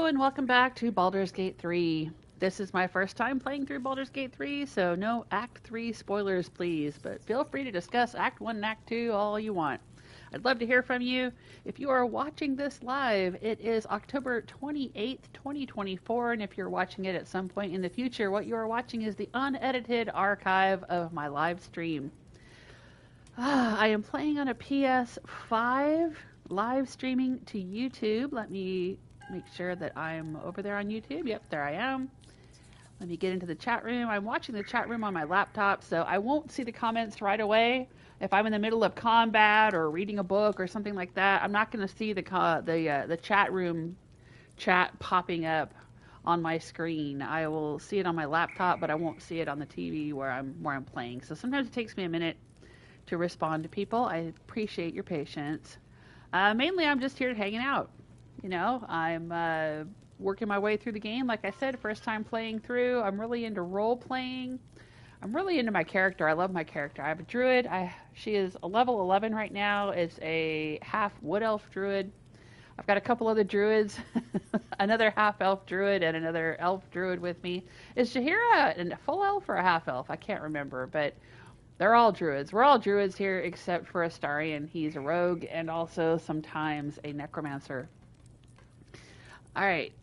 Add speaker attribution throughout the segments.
Speaker 1: Hello and welcome back to Baldur's Gate 3. This is my first time playing through Baldur's Gate 3, so no Act 3 spoilers please, but feel free to discuss Act 1 and Act 2 all you want. I'd love to hear from you. If you are watching this live, it is October 28th, 2024, and if you're watching it at some point in the future, what you are watching is the unedited archive of my live stream. I am playing on a PS5, live streaming to YouTube. Let me make sure that I'm over there on YouTube. Yep, there I am. Let me get into the chat room. I'm watching the chat room on my laptop, so I won't see the comments right away. If I'm in the middle of combat or reading a book or something like that, I'm not going to see the chat room chat popping up on my screen. I will see it on my laptop, but I won't see it on the TV where I'm playing. So sometimes it takes me a minute to respond to people. I appreciate your patience. Mainly, I'm just here hanging out. You know, I'm working my way through the game. Like I said, first time playing through. I'm really into role playing. I'm really into my character. I love my character. I have a druid. She is a level 11 right now. It's a half wood elf druid. I've got a couple other druids, another half elf druid and another elf druid with me. Is Jaheira a full elf or a half elf? I can't remember, but they're all druids. We're all druids here except for Astarion. He's a rogue and also sometimes a necromancer. All right,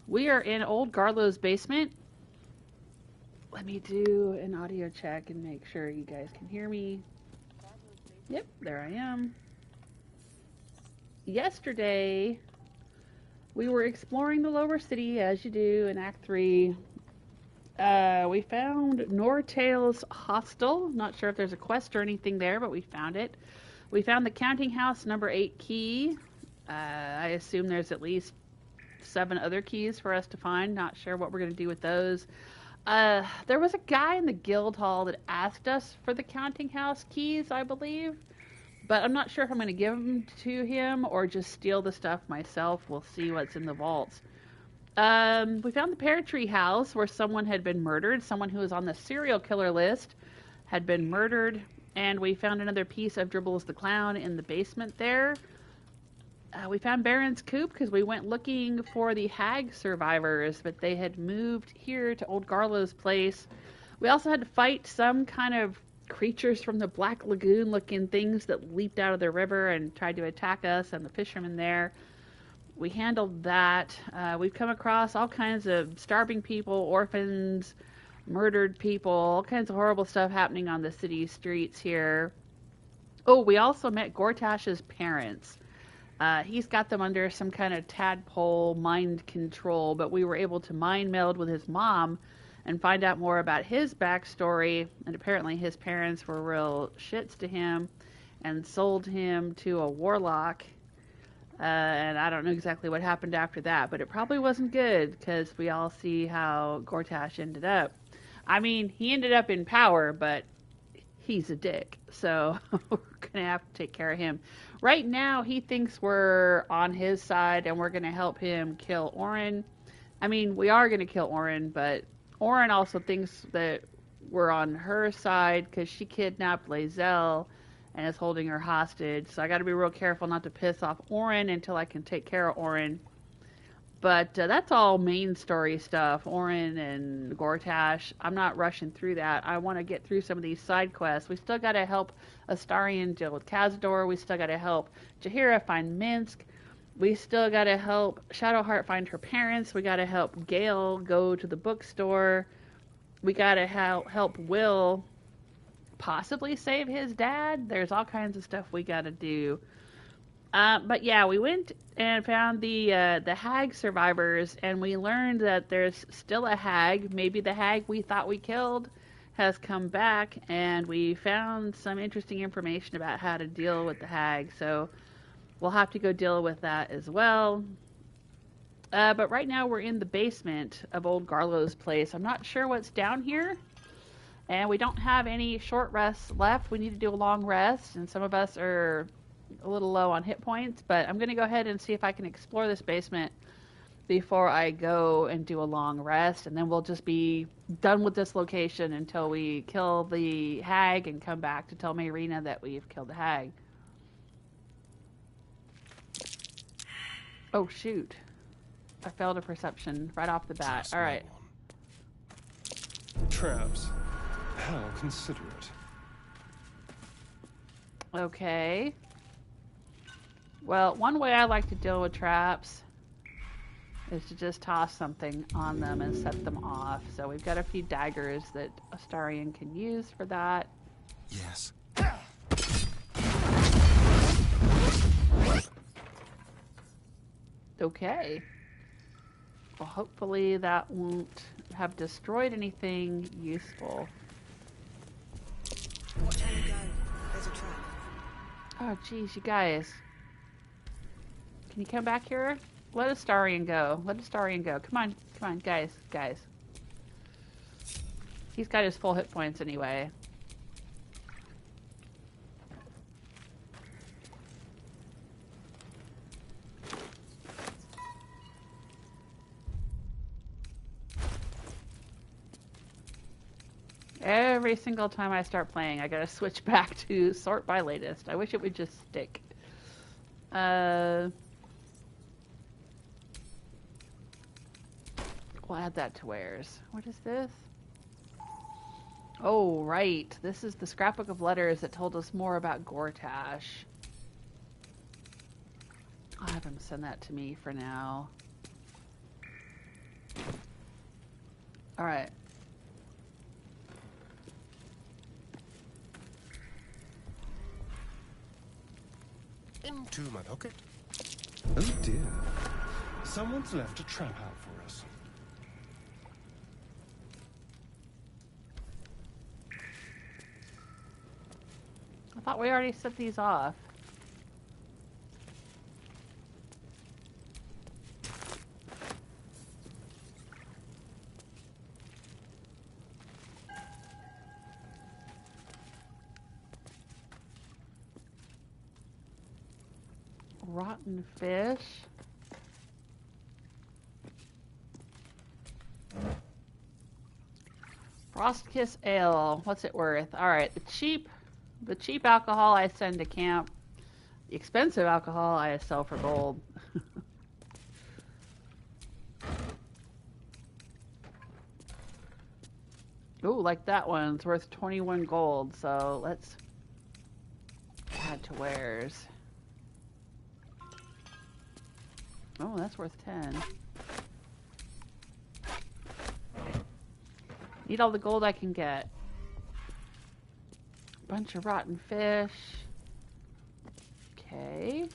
Speaker 1: we are in Old Garlow's basement. Let me do an audio check and make sure you guys can hear me. Yep, there I am. Yesterday, we were exploring the lower city, as you do in Act 3. We found Nortail's hostel. Not sure if there's a quest or anything there, but we found it. We found the counting house number 8 key. I assume there's at least 7 other keys for us to find. Not sure what we're going to do with those. There was a guy in the guild hall that asked us for the counting house keys, I believe. But I'm not sure if I'm going to give them to him or just steal the stuff myself. We'll see what's in the vaults. We found the pear tree house where someone had been murdered. Someone who was on the serial killer list had been murdered. And we found another piece of Dribbles the Clown in the basement there. We found Baron's coop because we went looking for the hag survivors, but they had moved here to Old Garlow's place. We also had to fight some kind of creatures from the Black Lagoon looking things that leaped out of the river and tried to attack us and the fishermen there. We handled that. We've come across all kinds of starving people, orphans, murdered people, all kinds of horrible stuff happening on the city streets here. Oh, we also met Gortash's parents. He's got them under some kind of tadpole mind control, but we were able to mind meld with his mom and find out more about his backstory. And apparently his parents were real shits to him and sold him to a warlock. And I don't know exactly what happened after that, but it probably wasn't good because we all see how Gortash ended up. I mean, he ended up in power, but he's a dick, so we're gonna have to take care of him. Right now, he thinks we're on his side and we're gonna help him kill Orin. I mean, we are gonna kill Orin, but Orin also thinks that we're on her side because she kidnapped Lae'zel and is holding her hostage. So I gotta be real careful not to piss off Orin until I can take care of Orin. But that's all main story stuff, Orin and Gortash. I'm not rushing through that. I want to get through some of these side quests. We still got to help Astarion deal with Khazador. We still got to help Jaheira find Minsk. We still got to help Shadowheart find her parents. We got to help Gale go to the bookstore. We got to help Wyll possibly save his dad. There's all kinds of stuff we got to do. But yeah, we went and found the hag survivors, and we learned that there's still a hag. Maybe the hag we thought we killed has come back, and we found some interesting information about how to deal with the hag. So we'll have to go deal with that as well. But right now we're in the basement of Old Garlow's place. I'm not sure what's down here, and we don't have any short rests left. We need to do a long rest, and some of us are a little low on hit points, but I'm going to go ahead and see if I can explore this basement before I go and do a long rest, and then we'll just be done with this location until we kill the hag and come back to tell Mayrina that we've killed the hag. Oh shoot, I failed a perception right off the bat.
Speaker 2: Just
Speaker 1: All right.
Speaker 2: Traps. How considerate.
Speaker 1: Okay. Well, one way I like to deal with traps is to just toss something on them and set them off. So we've got a few daggers that Astarion can use for that.
Speaker 2: Yes.
Speaker 1: Okay. Well, hopefully that won't have destroyed anything useful.
Speaker 3: Watch how you go. There's a trap.
Speaker 1: Oh, geez, you guys. Can you come back here? Let Astarion go. Let Astarion go. Come on. Come on, guys. Guys. He's got his full hit points anyway. Every single time I start playing, I gotta switch back to sort by latest. I wish it would just stick. We'll add that to wares. What is this? Oh, right. This is the scrapbook of letters that told us more about Gortash. I'll have him send that to me for now. Alright.
Speaker 2: Into my pocket. Oh dear. Someone's left a trap out for us.
Speaker 1: I thought we already set these off. Rotten fish. Frostkiss ale. What's it worth? Alright, the cheap alcohol I send to camp. The expensive alcohol I sell for gold. Ooh, like that one. It's worth 21 gold, so let's add to wares. Oh, that's worth 10. Need all the gold I can get. Bunch of rotten fish. Okay.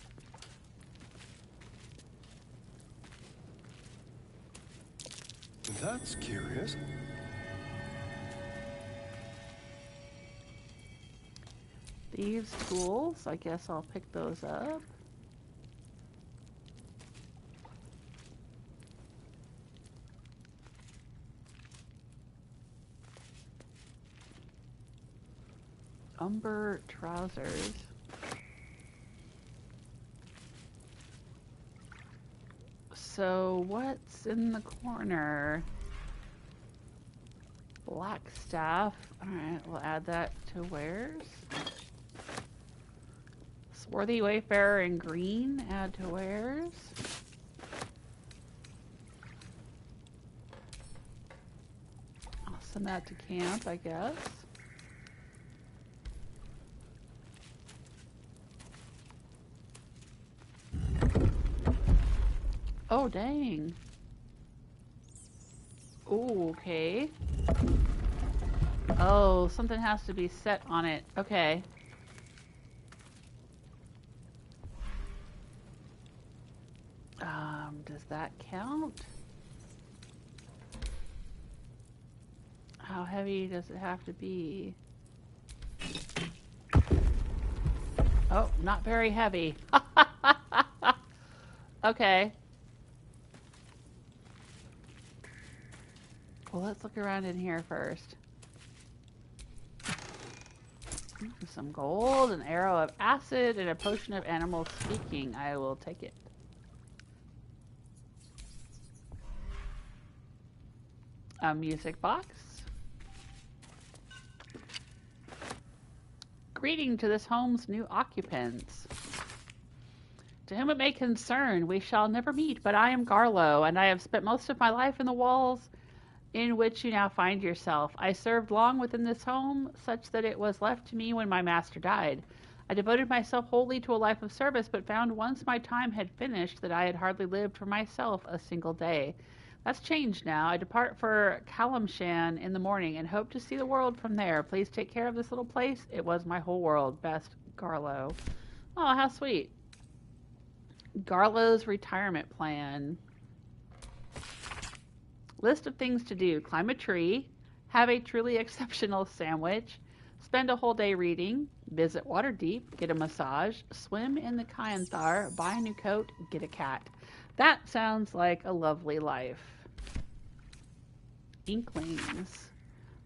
Speaker 2: That's curious.
Speaker 1: Thieves' tools. I guess I'll pick those up. Umber trousers. So what's in the corner? Black staff. Alright, we'll add that to wares. Swarthy Wayfarer in green, add to wares. I'll send that to camp, I guess. Oh, dang. Oh, okay. Oh, something has to be set on it. Okay. Does that count? How heavy does it have to be? Oh, not very heavy. Okay. Well, let's look around in here first. Some gold, an arrow of acid, and a potion of animal speaking. I will take it. A music box. Greeting to this home's new occupants. To whom it may concern, we shall never meet, but I am Garlow, and I have spent most of my life in the walls in which you now find yourself. I served long within this home, such that it was left to me when my master died. I devoted myself wholly to a life of service, but found once my time had finished that I had hardly lived for myself a single day. That's changed now. I depart for Calamshan in the morning and hope to see the world from there. Please take care of this little place. It was my whole world. Best, Garlow. Oh, how sweet. Garlow's retirement plan. List of things to do. Climb a tree. Have a truly exceptional sandwich. Spend a whole day reading. Visit Waterdeep. Get a massage. Swim in the Kyanthar. Buy a new coat. Get a cat. That sounds like a lovely life. Inklings.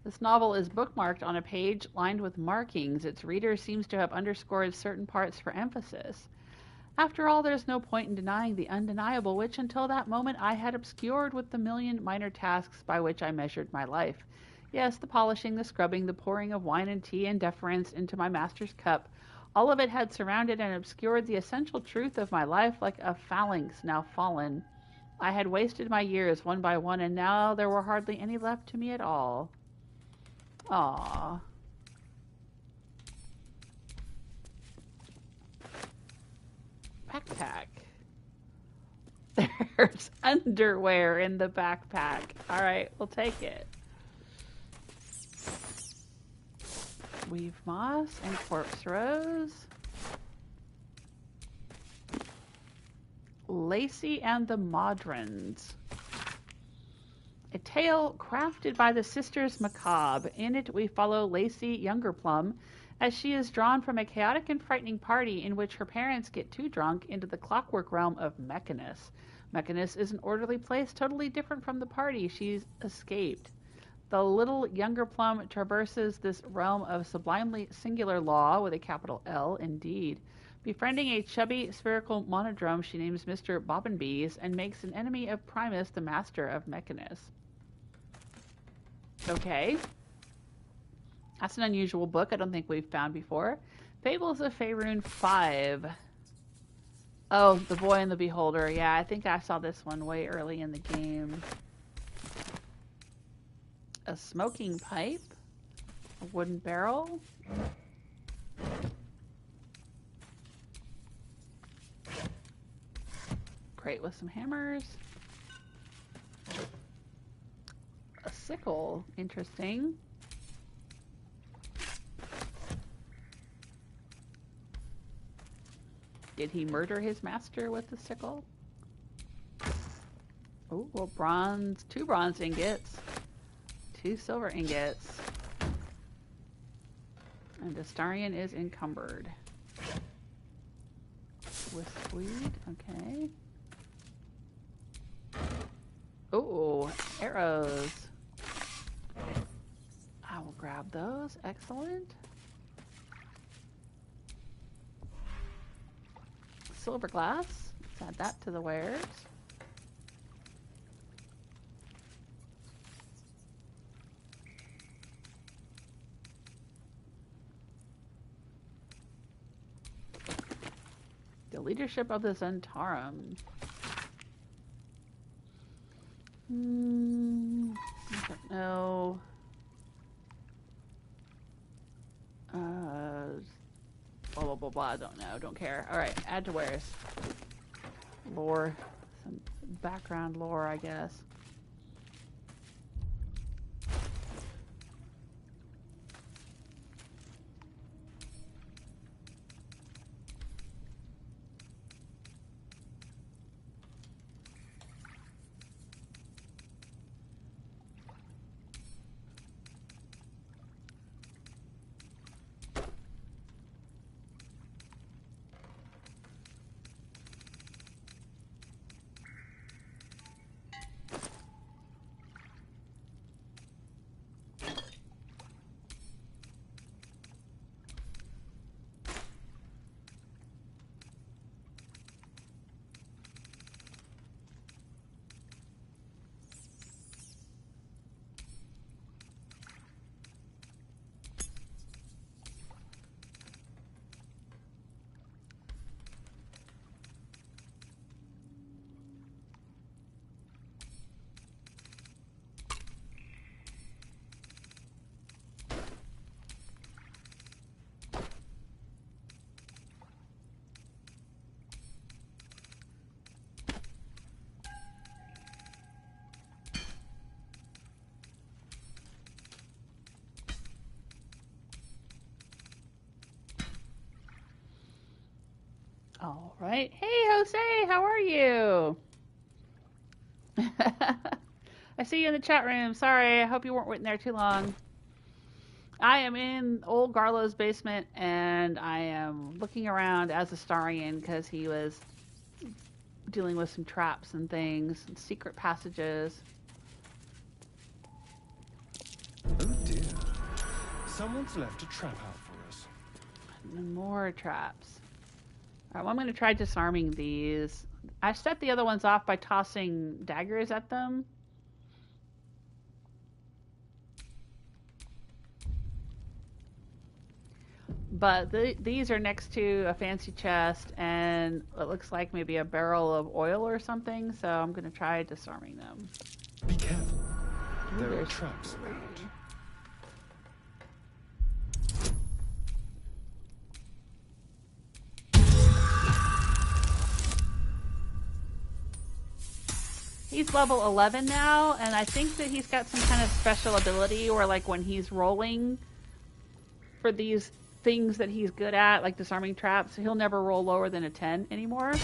Speaker 1: This novel is bookmarked on a page lined with markings. Its reader seems to have underscored certain parts for emphasis. After all, there's no point in denying the undeniable, which until that moment I had obscured with the million minor tasks by which I measured my life. Yes, the polishing, the scrubbing, the pouring of wine and tea and deference into my master's cup, all of it had surrounded and obscured the essential truth of my life like a phalanx now fallen. I had wasted my years one by one, and now there were hardly any left to me at all. Aww. Backpack. There's underwear in the backpack. Alright, we'll take it. Weave moss and corpse rose. Lacey and the Modrons. A tale crafted by the Sisters Macabre. In it we follow Lacey Youngerplum as she is drawn from a chaotic and frightening party in which her parents get too drunk into the clockwork realm of Mechanus. Mechanus is an orderly place totally different from the party she's escaped. The little Youngerplum traverses this realm of sublimely singular law with a capital L, indeed, befriending a chubby spherical monodrome she names Mr. Bobbinbees and makes an enemy of Primus, the master of Mechanus. Okay. That's an unusual book I don't think we've found before. Fables of Faerun 5. Oh, The Boy and the Beholder. Yeah, I think I saw this one way early in the game. A smoking pipe. A wooden barrel. Crate with some hammers. A sickle. Interesting. Did he murder his master with the sickle? Oh, well, bronze. 2 bronze ingots. 2 silver ingots. And Astarion is encumbered. With weed. Okay. Oh, arrows. I will grab those. Excellent. Silver glass. Let's add that to the wares. The leadership of the Zentarum. I don't know. Blah, blah, blah, blah. I don't know. Don't care. Alright, add to wares. Lore. Some background lore, I guess. All right. Hey, Jose, how are you? I see you in the chat room. Sorry, I hope you weren't waiting there too long. I am in Old Garlow's basement, and I am looking around as Astarion because he was dealing with some traps and things, and secret passages.
Speaker 2: Oh dear. Someone's left a trap out for us.
Speaker 1: And more traps. All right, well, I'm going to try disarming these. I set the other ones off by tossing daggers at them. But these are next to a fancy chest, and it looks like maybe a barrel of oil or something, so I'm going to try disarming them.
Speaker 2: Be careful.
Speaker 1: Ooh,
Speaker 2: There are
Speaker 1: there's
Speaker 2: traps around.
Speaker 1: He's level 11 now, and I think that he's got some kind of special ability where, like, when he's rolling for these things that he's good at, like disarming traps, he'll never roll lower than a 10 anymore.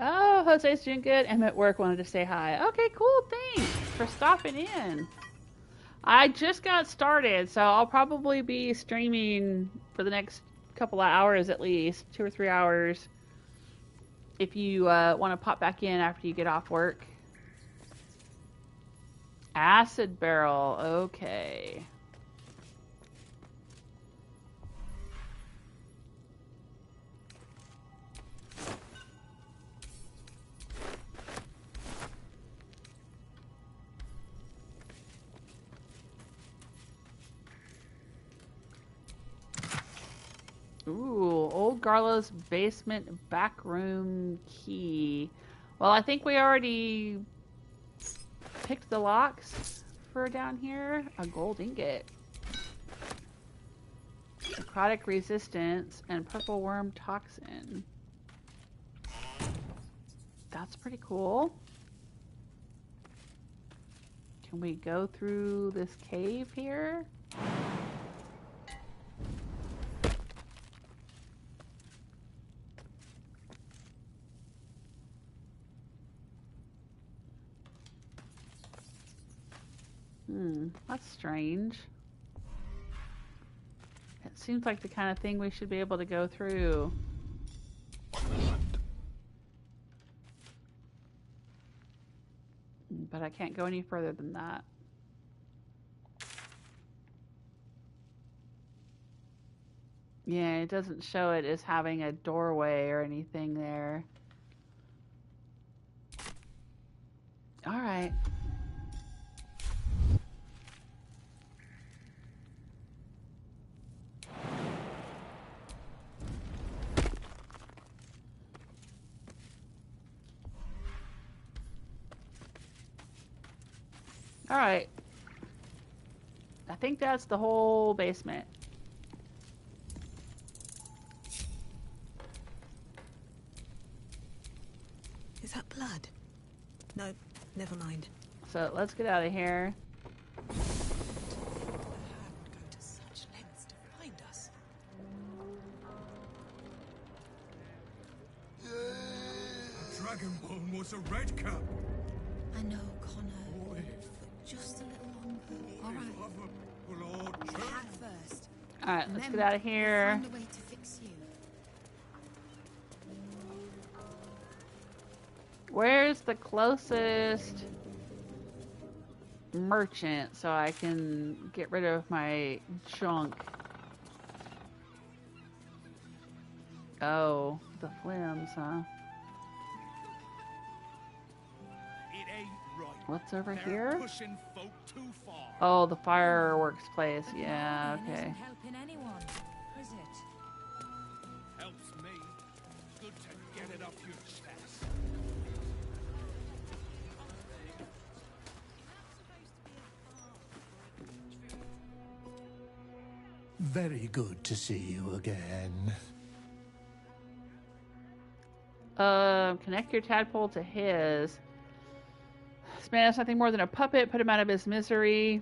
Speaker 1: Oh, Jose's doing good. I'm at work, wanted to say hi. Okay, cool, thanks for stopping in. I just got started, so I'll probably be streaming for the next couple of hours at least, 2 or 3 hours. If you want to pop back in after you get off work. Acid barrel, okay. Ooh, Old Garlow's basement backroom key. Well, I think we already picked the locks for down here. A gold ingot. Necrotic resistance and purple worm toxin. That's pretty cool. Can we go through this cave here? That's strange. It seems like the kind of thing we should be able to go through. But I can't go any further than that. Yeah, it doesn't show it as having a doorway or anything there. All right. All right. I think that's the whole basement.
Speaker 3: Is that blood? No, never mind.
Speaker 1: So let's get out of here.
Speaker 3: The hag would go to such lengths to find us.
Speaker 4: Dragonbone was a red cap.
Speaker 3: I know, Connor. But just a little longer. All right. The hag first.
Speaker 1: All right, let's get out of here.
Speaker 3: Find a way to fix you.
Speaker 1: Where's the closest merchant so I can get rid of my junk? Oh, the flims, huh?
Speaker 4: It ain't right.
Speaker 1: What's over
Speaker 4: They're
Speaker 1: here?
Speaker 4: pushing folk too far.
Speaker 1: Oh, the fireworks place. Yeah, okay.
Speaker 5: Isn't helping anyone, is it?
Speaker 4: Helps me. Good to get it off your chest.
Speaker 6: Very good to see you again.
Speaker 1: Connect your tadpole to his. This man is nothing more than a puppet. Put him out of his misery.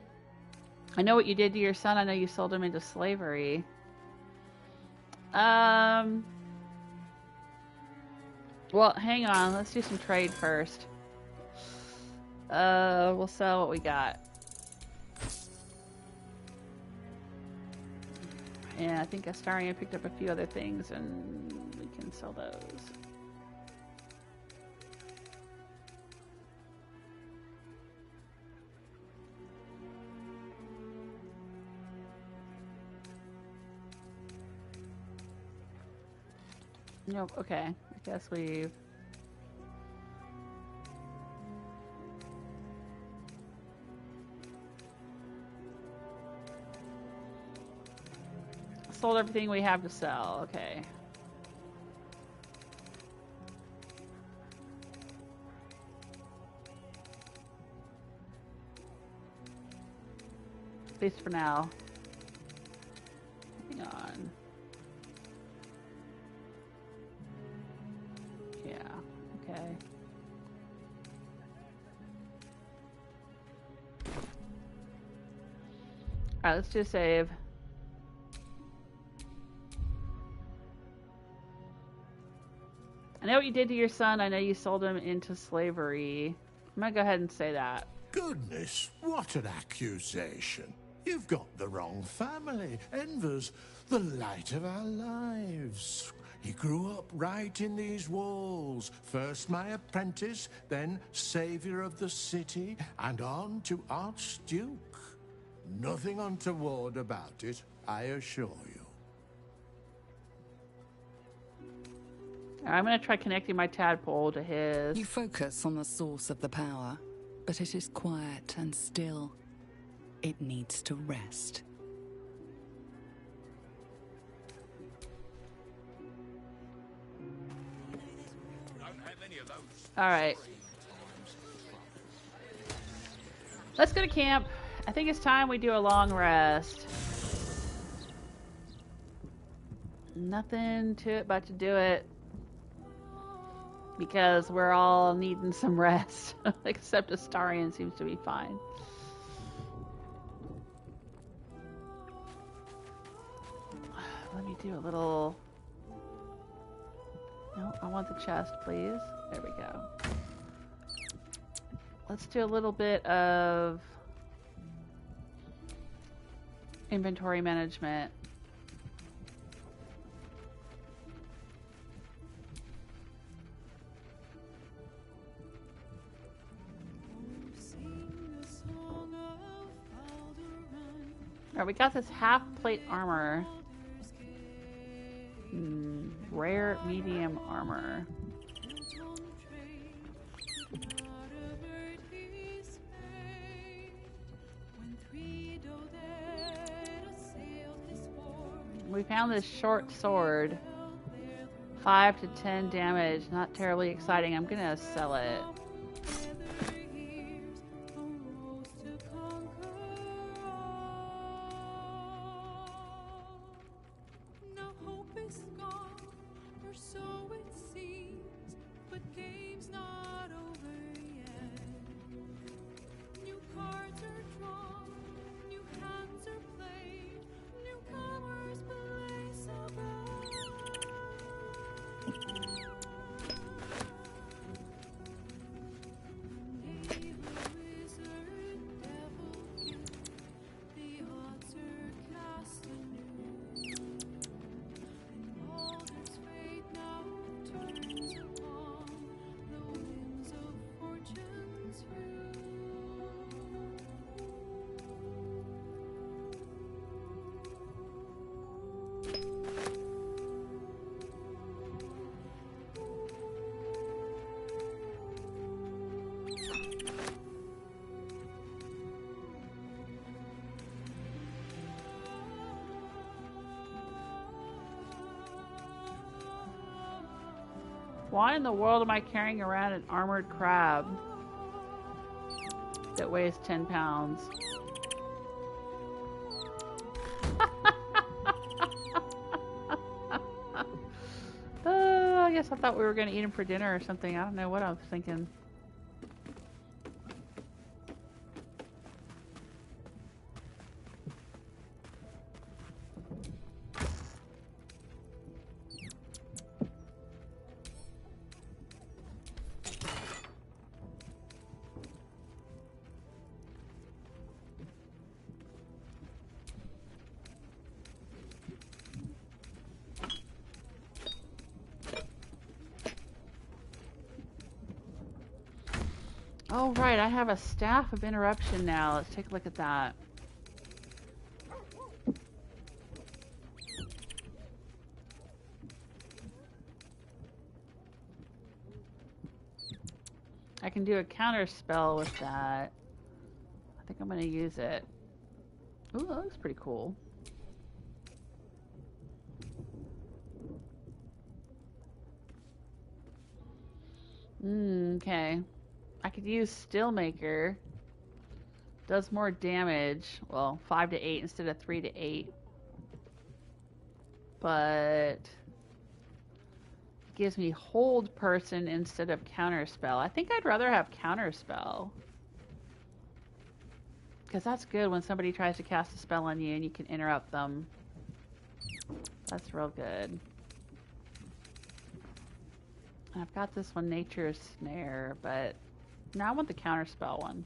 Speaker 1: I know what you did to your son. I know you sold him into slavery. Well, hang on. Let's do some trade first. We'll sell what we got. Yeah, I think Astarion picked up a few other things, and we can sell those. Nope, okay. I guess we've... sold everything we have to sell, okay. At least for now. Hang on. Yeah, okay. Alright, let's do a save. I know what you did to your son. I know you sold him into slavery. I'm gonna go ahead and say that.
Speaker 6: Goodness, what an accusation. You've got the wrong family. Enver's the light of our lives. He grew up right in these walls. First my apprentice, then savior of the city, and on to Archduke. Nothing untoward about it, I assure you.
Speaker 1: I'm going to try connecting my tadpole to his.
Speaker 7: You focus on the source of the power, but it is quiet and still. It needs to rest.
Speaker 1: Alright. Let's go to camp. I think it's time we do a long rest. Nothing to it but to do it. Because we're all needing some rest. Except Astarion seems to be fine. Let me do a little... No, I want the chest, please. There we go. Let's do a little bit of inventory management. Alright, we got this half plate armor. Rare medium armor. We found this short sword. 5 to 10 damage. Not terribly exciting. I'm gonna sell it. Why in the world am I carrying around an armored crab that weighs 10 pounds? I thought we were going to eat them for dinner or something. I don't know what I was thinking. Oh, right, I have a staff of interruption now. Let's take a look at that. I can do a counter spell with that. I think I'm going to use it. Ooh, that looks pretty cool. Okay. I could use Steelmaker. Does more damage. Well, 5 to 8 instead of 3 to 8. But gives me hold person instead of counter spell. I think I'd rather have counter spell. Because that's good when somebody tries to cast a spell on you and you can interrupt them. That's real good. And I've got this one, Nature's Snare, but now I want the counter spell one.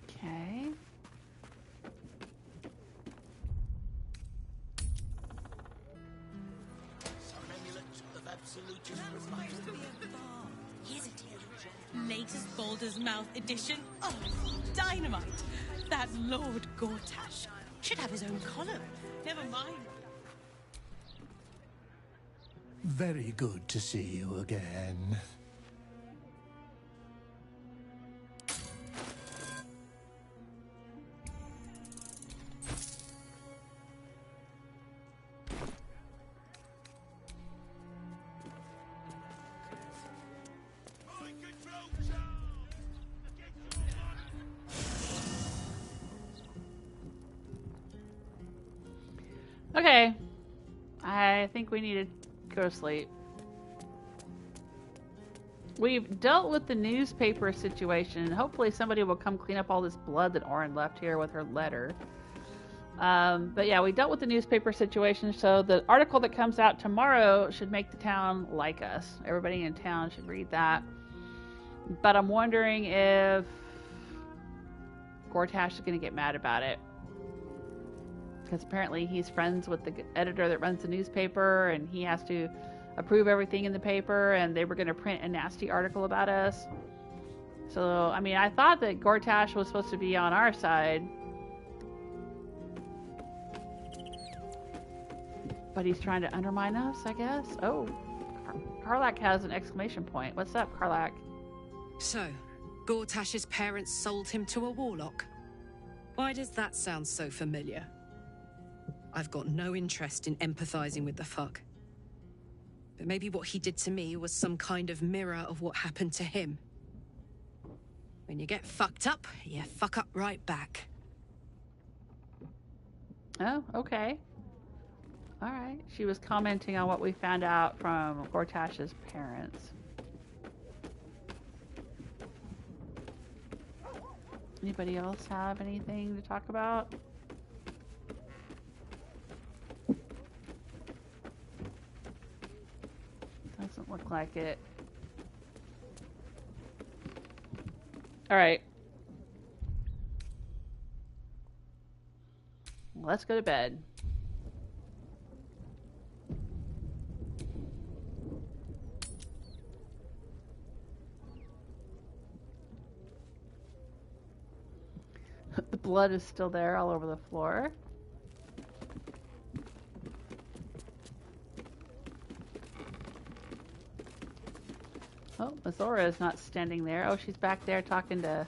Speaker 1: Okay.
Speaker 3: Here's a tip.
Speaker 8: Latest Baldur's Mouth edition. Oh, dynamite! That Lord Gortash should have his own column. Never mind.
Speaker 6: Very good to see you again.
Speaker 1: Okay. I think we need to go to sleep. We've dealt with the newspaper situation. Hopefully somebody will come clean up all this blood that Orin left here with her letter. But yeah, we dealt with the newspaper situation, so the article that comes out tomorrow should make the town like us. Everybody in town should read that. But I'm wondering if Gortash is going to get mad about it. Because apparently he's friends with the editor that runs the newspaper, and he has to approve everything in the paper, and they were going to print a nasty article about us. So, I mean, I thought that Gortash was supposed to be on our side. But he's trying to undermine us, I guess. Oh, Karlach has an exclamation point. What's up, Karlach?
Speaker 9: So, Gortash's parents sold him to a warlock. Why does that sound so familiar? I've got no interest in empathizing with the fuck. But maybe what he did to me was some kind of mirror of what happened to him. When you get fucked up, you fuck up right back.
Speaker 1: Oh, okay. Alright. She was commenting on what we found out from Gortash's parents. Anybody else have anything to talk about? Doesn't look like it. Alright. Let's go to bed. The blood is still there all over the floor. Oh, Mizora is not standing there. Oh, she's back there talking to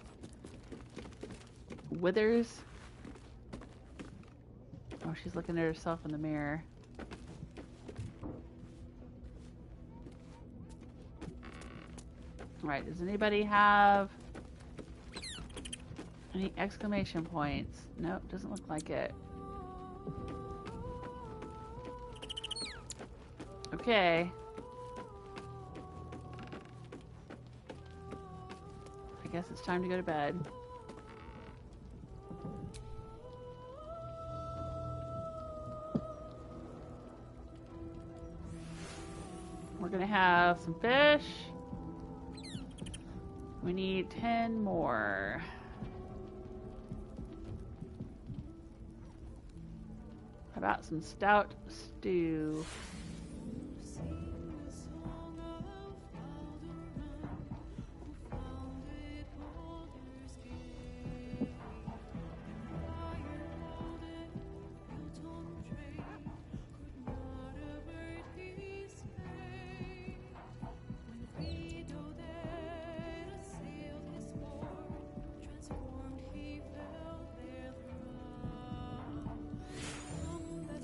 Speaker 1: Withers. Oh, she's looking at herself in the mirror. Alright, does anybody have any exclamation points? Nope, doesn't look like it. Okay. I guess it's time to go to bed. We're gonna have some fish. We need 10 more. How about some stout stew?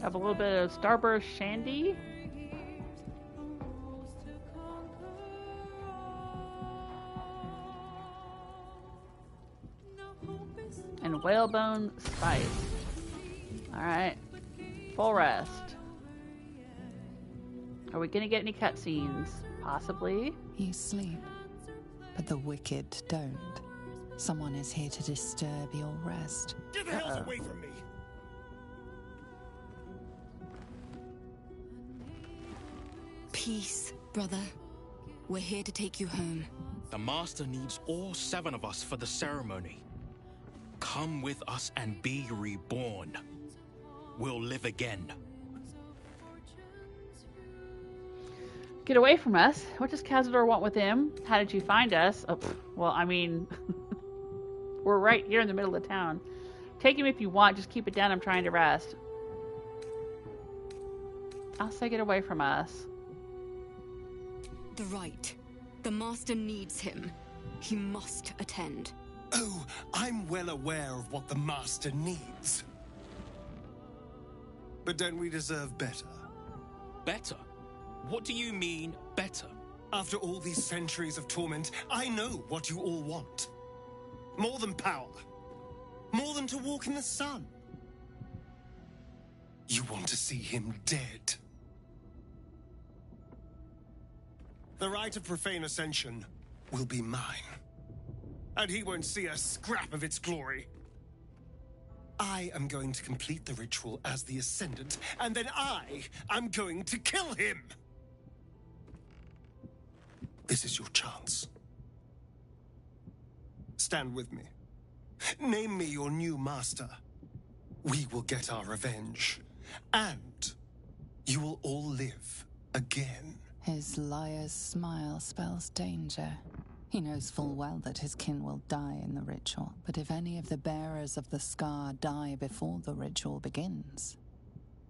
Speaker 1: Have a little bit of Starburst Shandy. And whalebone spice. Alright. Full rest. Are we gonna get any cutscenes? Possibly.
Speaker 7: You sleep, but the wicked don't. Someone is here to disturb your rest.
Speaker 2: Get the hell away from me!
Speaker 10: Peace, brother. We're here to take you home.
Speaker 11: The Master needs all 7 of us for the ceremony. Come with us and be reborn. We'll live again.
Speaker 1: Get away from us. What does Cazador want with him? How did you find us? Oh, well, I mean, we're right here in the middle of town. Take him if you want. Just keep it down. I'm trying to rest. I'll say get away from us.
Speaker 10: The right. The Master needs him. He must attend.
Speaker 2: Oh, I'm well aware of what the Master needs. But don't we deserve better?
Speaker 11: Better? What do you mean, better?
Speaker 2: After all these centuries of torment, I know what you all want. More than power. More than to walk in the sun. You want to see him dead. The right of profane ascension will be mine. And he won't see a scrap of its glory. I am going to complete the ritual as the Ascendant, and then I am going to kill him! This is your chance. Stand with me. Name me your new master. We will get our revenge. And you will all live again.
Speaker 7: His liar's smile spells danger. He knows full well that his kin will die in the ritual, but if any of the bearers of the scar die before the ritual begins,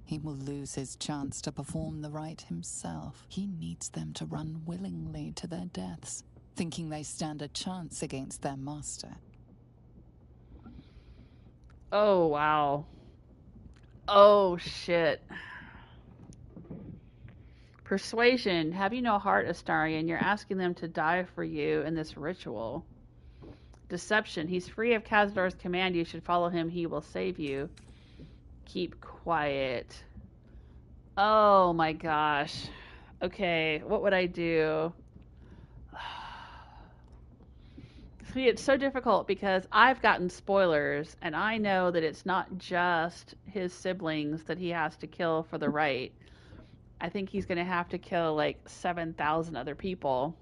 Speaker 7: he will lose his chance to perform the rite himself. He needs them to run willingly to their deaths, thinking they stand a chance against their master.
Speaker 1: Oh, wow. Oh, shit. Persuasion. Have you no heart, Astarion? You're asking them to die for you in this ritual. Deception. He's free of Cazador's command. You should follow him. He will save you. Keep quiet. Oh my gosh. Okay, what would I do? See, it's so difficult because I've gotten spoilers, and I know that it's not just his siblings that he has to kill for the rite. I think he's going to have to kill like 7,000 other people.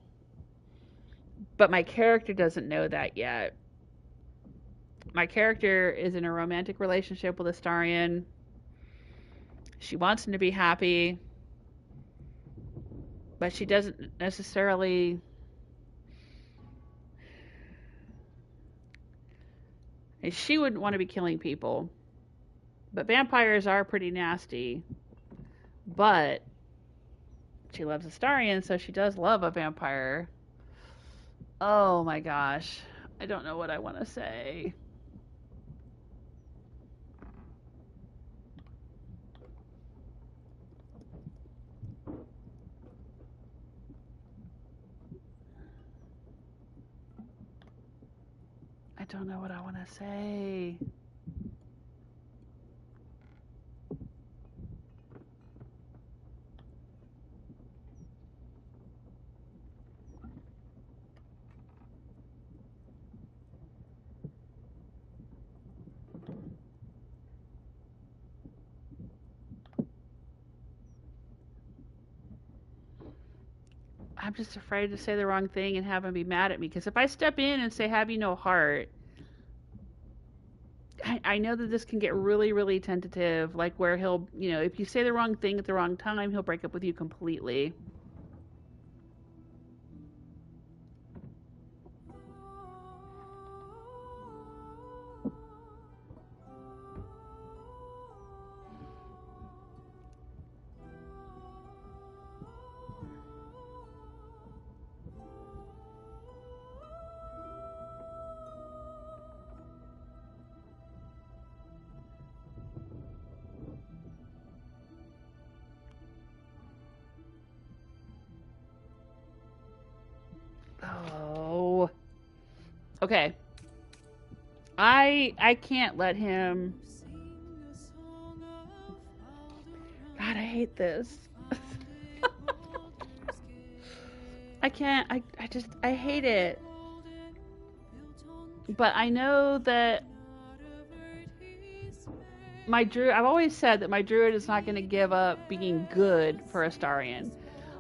Speaker 1: But my character doesn't know that yet. My character is in a romantic relationship with Astarion. She wants him to be happy. But she doesn't necessarily... And she wouldn't want to be killing people. But vampires are pretty nasty. But she loves Astarion, so she does love a vampire. Oh my gosh. I don't know what I want to say. I don't know what I want to say. I'm just afraid to say the wrong thing and have him be mad at me. Because if I step in and say, have you no heart, I know that this can get really, really tentative. Like where he'll, you know, if you say the wrong thing at the wrong time, he'll break up with you completely. Oh. Okay. I can't let him. God, I hate this. I can't. I hate it. But I know that my druid. I've always said that my druid is not going to give up being good for Astarion.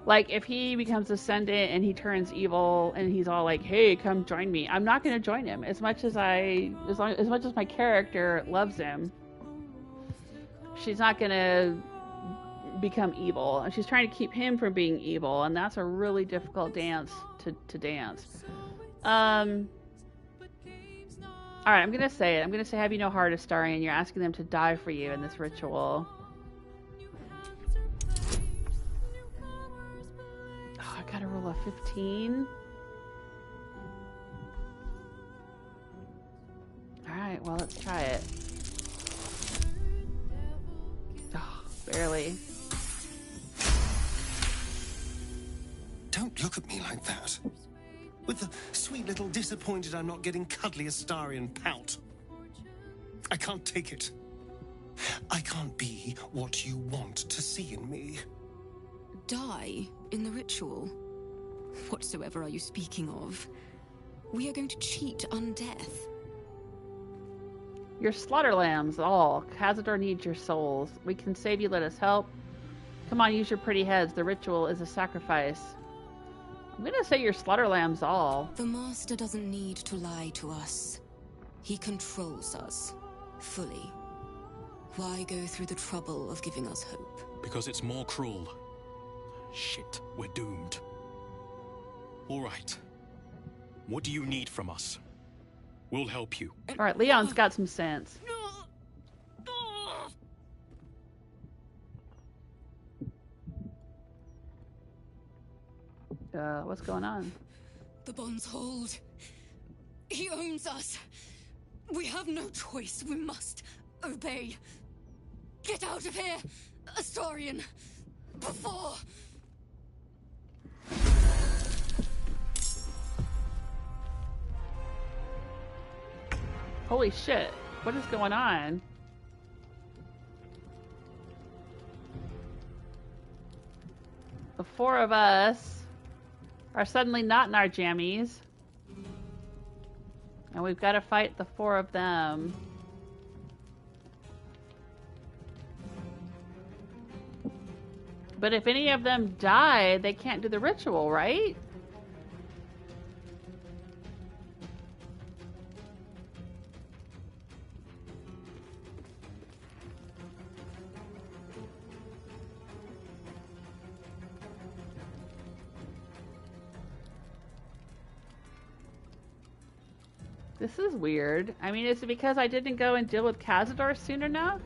Speaker 1: Like, if he becomes ascendant and he turns evil and he's all like, hey, come join me, I'm not going to join him. As much as my character loves him, she's not going to become evil. And she's trying to keep him from being evil, and that's a really difficult dance to dance. Alright, I'm going to say it. I'm going to say, have you no heart, Astarion? You're asking them to die for you in this ritual. Gotta roll a 15. Alright, well, let's try it. Oh, barely.
Speaker 2: Don't look at me like that. With the sweet little disappointed I'm not getting cuddly Astarion pout. I can't take it. I can't be what you want to see in me.
Speaker 10: Die in the ritual? Whatsoever are you speaking of? We are going to cheat undeath.
Speaker 1: Your slaughter lambs, all. Cazador needs your souls. We can save you, let us help. Come on, use your pretty heads. The ritual is a sacrifice. I'm gonna say your slaughter lambs, all.
Speaker 10: The Master doesn't need to lie to us. He controls us fully. Why go through the trouble of giving us hope?
Speaker 11: Because it's more cruel. Shit, we're doomed. All right. What do you need from us? We'll help you.
Speaker 1: All right, Leon's got some sense. What's going on?
Speaker 10: The bonds hold. He owns us. We have no choice. We must obey. Get out of here, Astarion. Before...
Speaker 1: Holy shit. What is going on? The four of us are suddenly not in our jammies. And we've got to fight the four of them. But if any of them die, they can't do the ritual, right? This is weird. I mean, is it because I didn't go and deal with Cazador soon enough?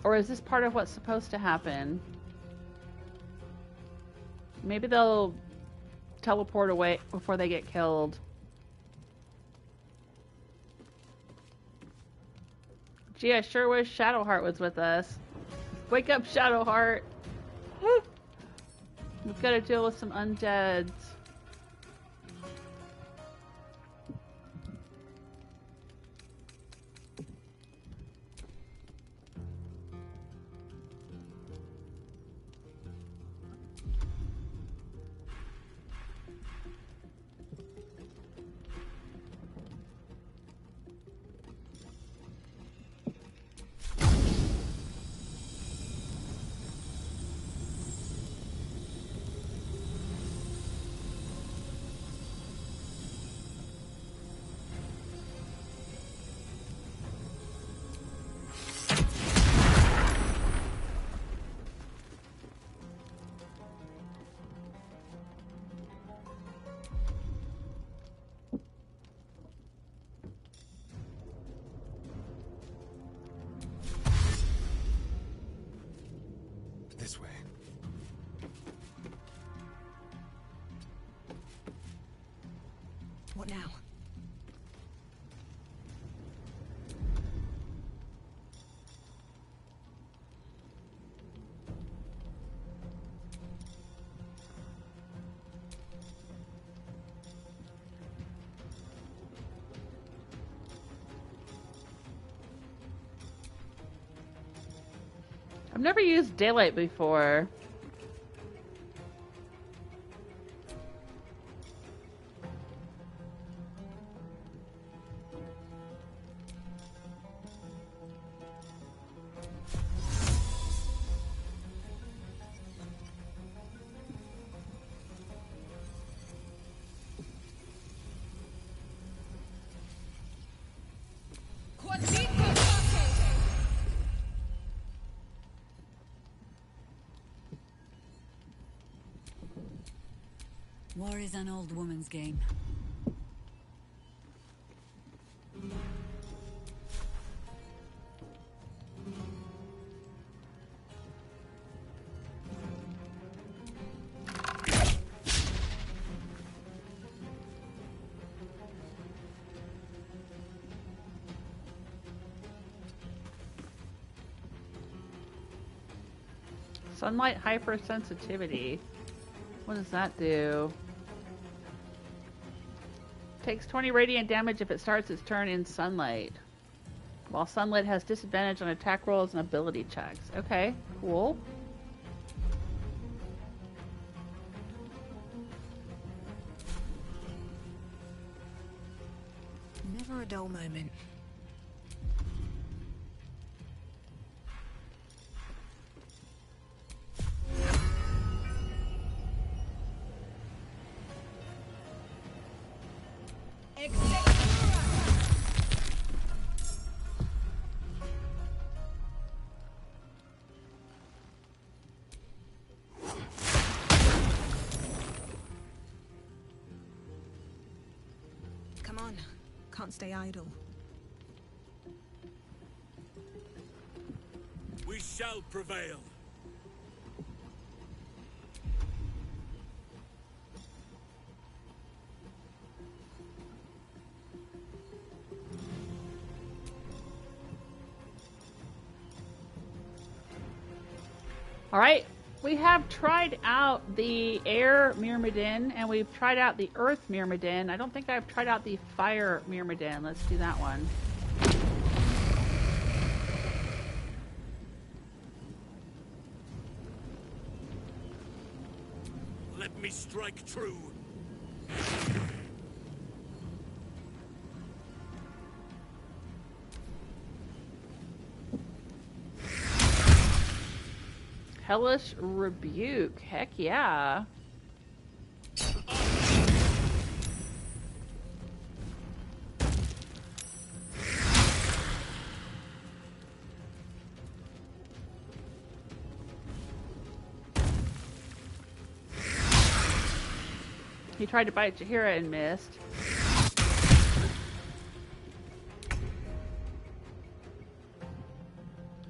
Speaker 1: Or is this part of what's supposed to happen? Maybe they'll teleport away before they get killed. Gee, I sure wish Shadowheart was with us. Wake up, Shadowheart! We've got to deal with some undeads.
Speaker 10: What now?
Speaker 1: I've never used daylight before.
Speaker 3: War is an old woman's game.
Speaker 1: Sunlight hypersensitivity. What does that do? Takes 20 radiant damage if it starts its turn in sunlight. While sunlight has disadvantage on attack rolls and ability checks. Okay, cool.
Speaker 3: Never a dull moment.
Speaker 10: Come on, can't stay idle.
Speaker 4: We shall prevail.
Speaker 1: All right, we have tried out the air myrmidon and we've tried out the earth myrmidon. I don't think I've tried out the fire myrmidon. Let's do that one.
Speaker 4: Let me strike true.
Speaker 1: Hellish Rebuke. Heck yeah. He tried to bite Jaheira and missed.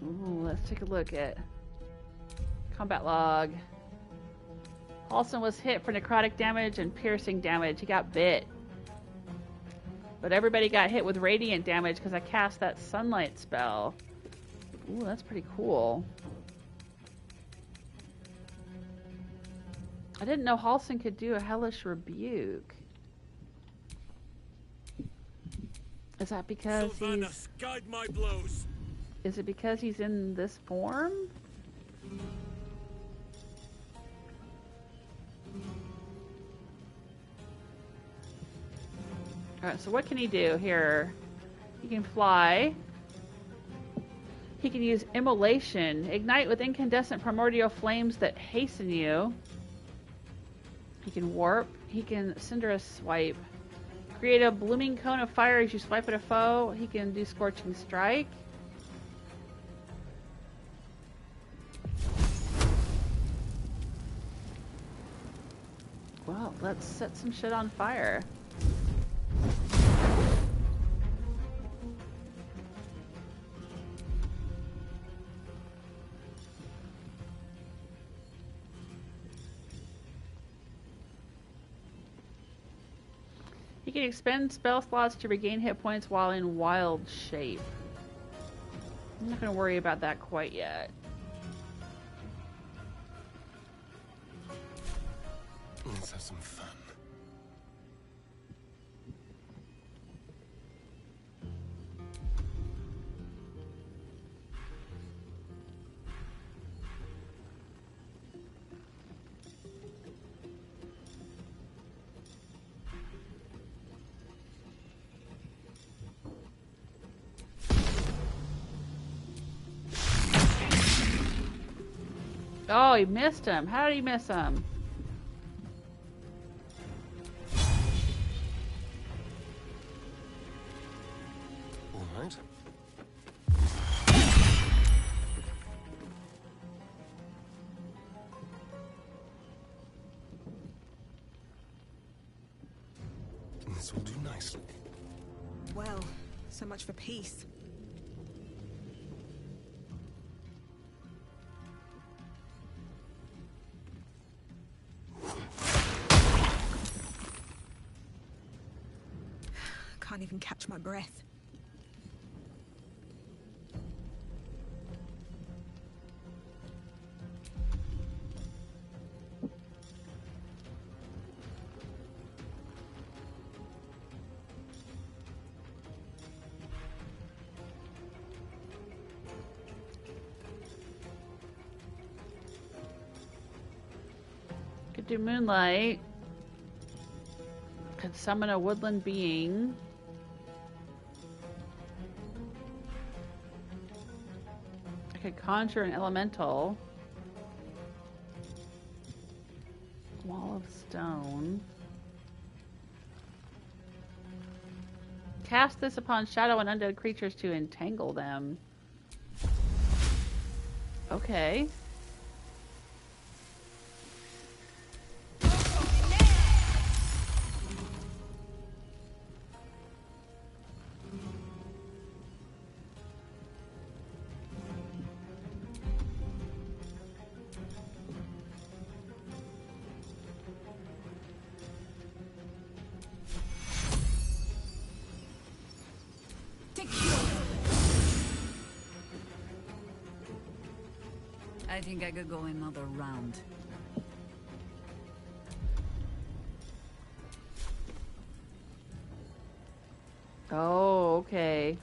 Speaker 1: Ooh, let's take a look at combat log. Halsin was hit for necrotic damage and piercing damage. He got bit. But everybody got hit with radiant damage because I cast that sunlight spell. Ooh, that's pretty cool. I didn't know Halsin could do a Hellish Rebuke. Is that because
Speaker 4: Sylvanas, guide my blows.
Speaker 1: Is it because he's in this form? Alright, so what can he do here? He can fly. He can use Immolation. Ignite with incandescent primordial flames that hasten you. He can warp. He can Cinderous Swipe. Create a blooming cone of fire as you swipe at a foe. He can do Scorching Strike. Well, let's set some shit on fire. He can expend spell slots to regain hit points while in wild shape. I'm not going to worry about that quite yet.
Speaker 2: Let's have some fun.
Speaker 1: Oh, he missed him. How did he miss him?
Speaker 2: All right. This will do nicely.
Speaker 12: Well, so much for peace. Can't even catch my breath.
Speaker 1: Could do moonlight. Could summon a woodland being. I could conjure an elemental. Wall of stone. Cast this upon shadow and undead creatures to entangle them. Okay.
Speaker 13: I think I could go another round.
Speaker 1: Oh, okay.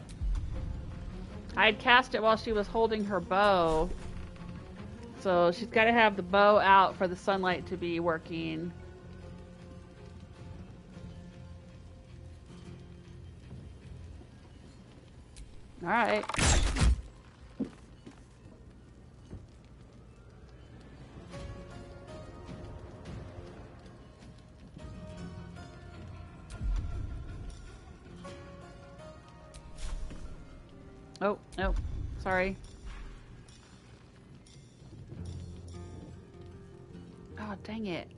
Speaker 1: I'd cast it while she was holding her bow. So she's got to have the bow out for the sunlight to be working. All right. Oh, no. Sorry. Oh, dang it.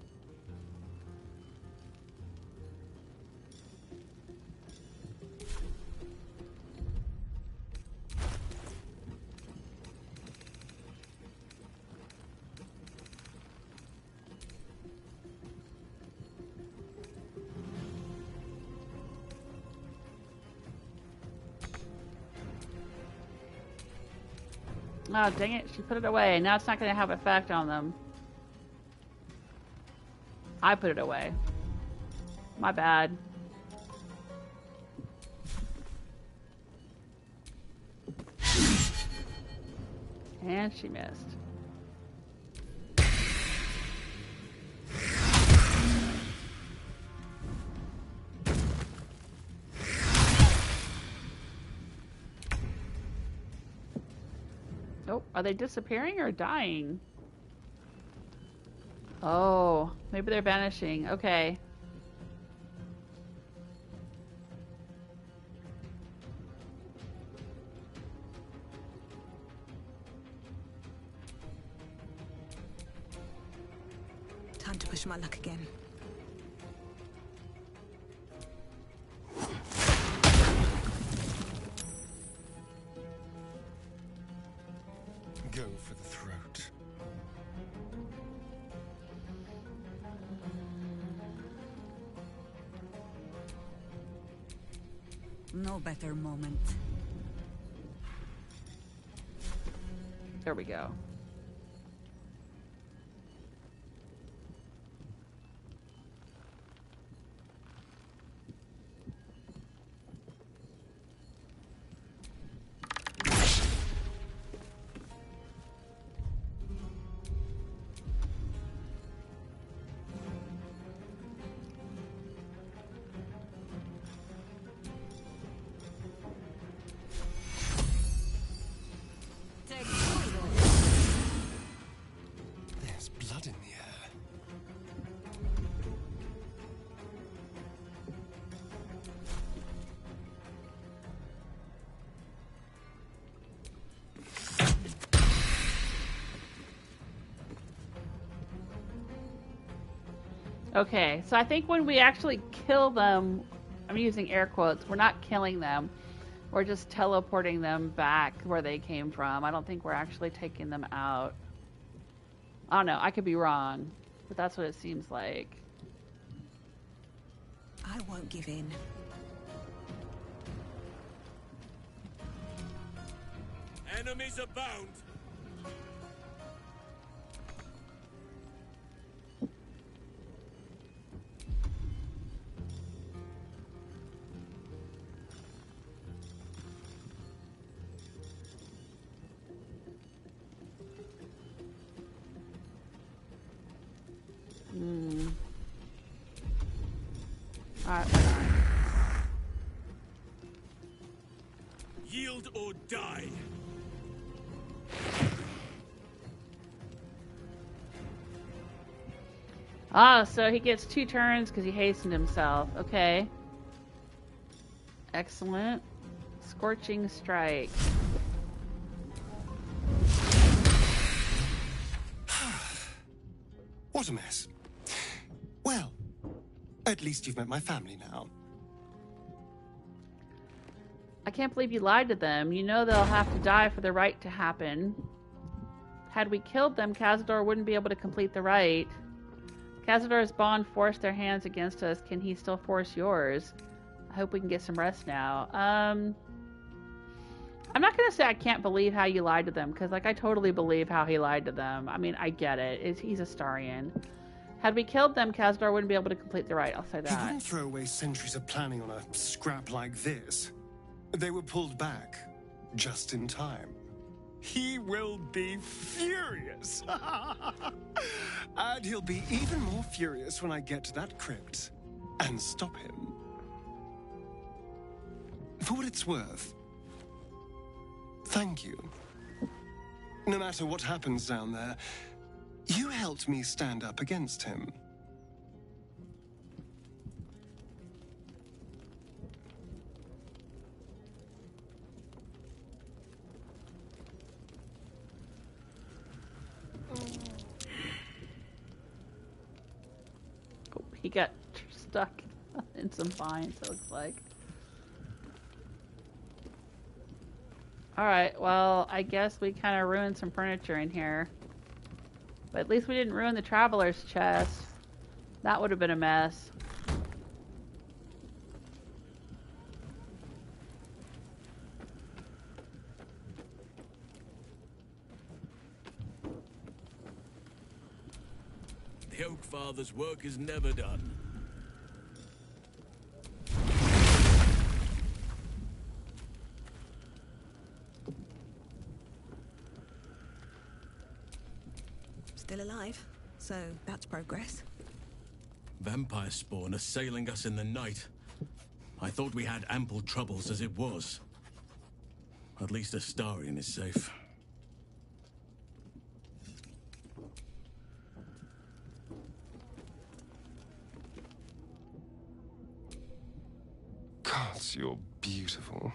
Speaker 1: Oh, dang it. She put it away. Now it's not going to have effect on them. I put it away. My bad. And she missed. Oh, are they disappearing or dying? Oh, maybe they're vanishing. Okay.
Speaker 12: Time to push my luck again.
Speaker 2: Go for the throat.
Speaker 13: No better moment.
Speaker 1: There we go.
Speaker 2: There's blood in the air.
Speaker 1: Okay, so I think when we actually kill them, I'm using air quotes, we're not killing them. We're just teleporting them back where they came from. I don't think we're actually taking them out. I don't know, I could be wrong, but that's what it seems like.
Speaker 12: I won't give in.
Speaker 4: Enemies abound.
Speaker 1: Alright,
Speaker 4: Yield or die.
Speaker 1: Ah, so he gets 2 turns because he hastened himself. Okay. Excellent. Scorching Strike.
Speaker 2: What a mess. Well, at least you've met my family now.
Speaker 1: I can't believe you lied to them. You know they'll have to die for the rite to happen. Had we killed them, Cazador wouldn't be able to complete the rite. Cazador's bond forced their hands against us. Can he still force yours? I hope we can get some rest now. I'm not going to say I can't believe how you lied to them, because like I totally believe how he lied to them. I mean, I get it. He's Astarion. Had we killed them, Cazador wouldn't be able to complete the rite. I'll say
Speaker 2: He
Speaker 1: that.
Speaker 2: wouldn't throw away centuries of planning on a scrap like this. They were pulled back just in time. He will be furious. And he'll be even more furious when I get to that crypt and stop him. For what it's worth, thank you. No matter what happens down there, you helped me stand up against him.
Speaker 1: He got stuck in some vines, it looks like. Alright, well, I guess we kind of ruined some furniture in here. But at least we didn't ruin the traveler's chest. That would have been a mess.
Speaker 4: The Oak Father's work is never done.
Speaker 12: Still alive, so that's progress.
Speaker 11: Vampire spawn assailing us in the night. I thought we had ample troubles as it was. At least Astarion is safe.
Speaker 2: Gods, you're beautiful.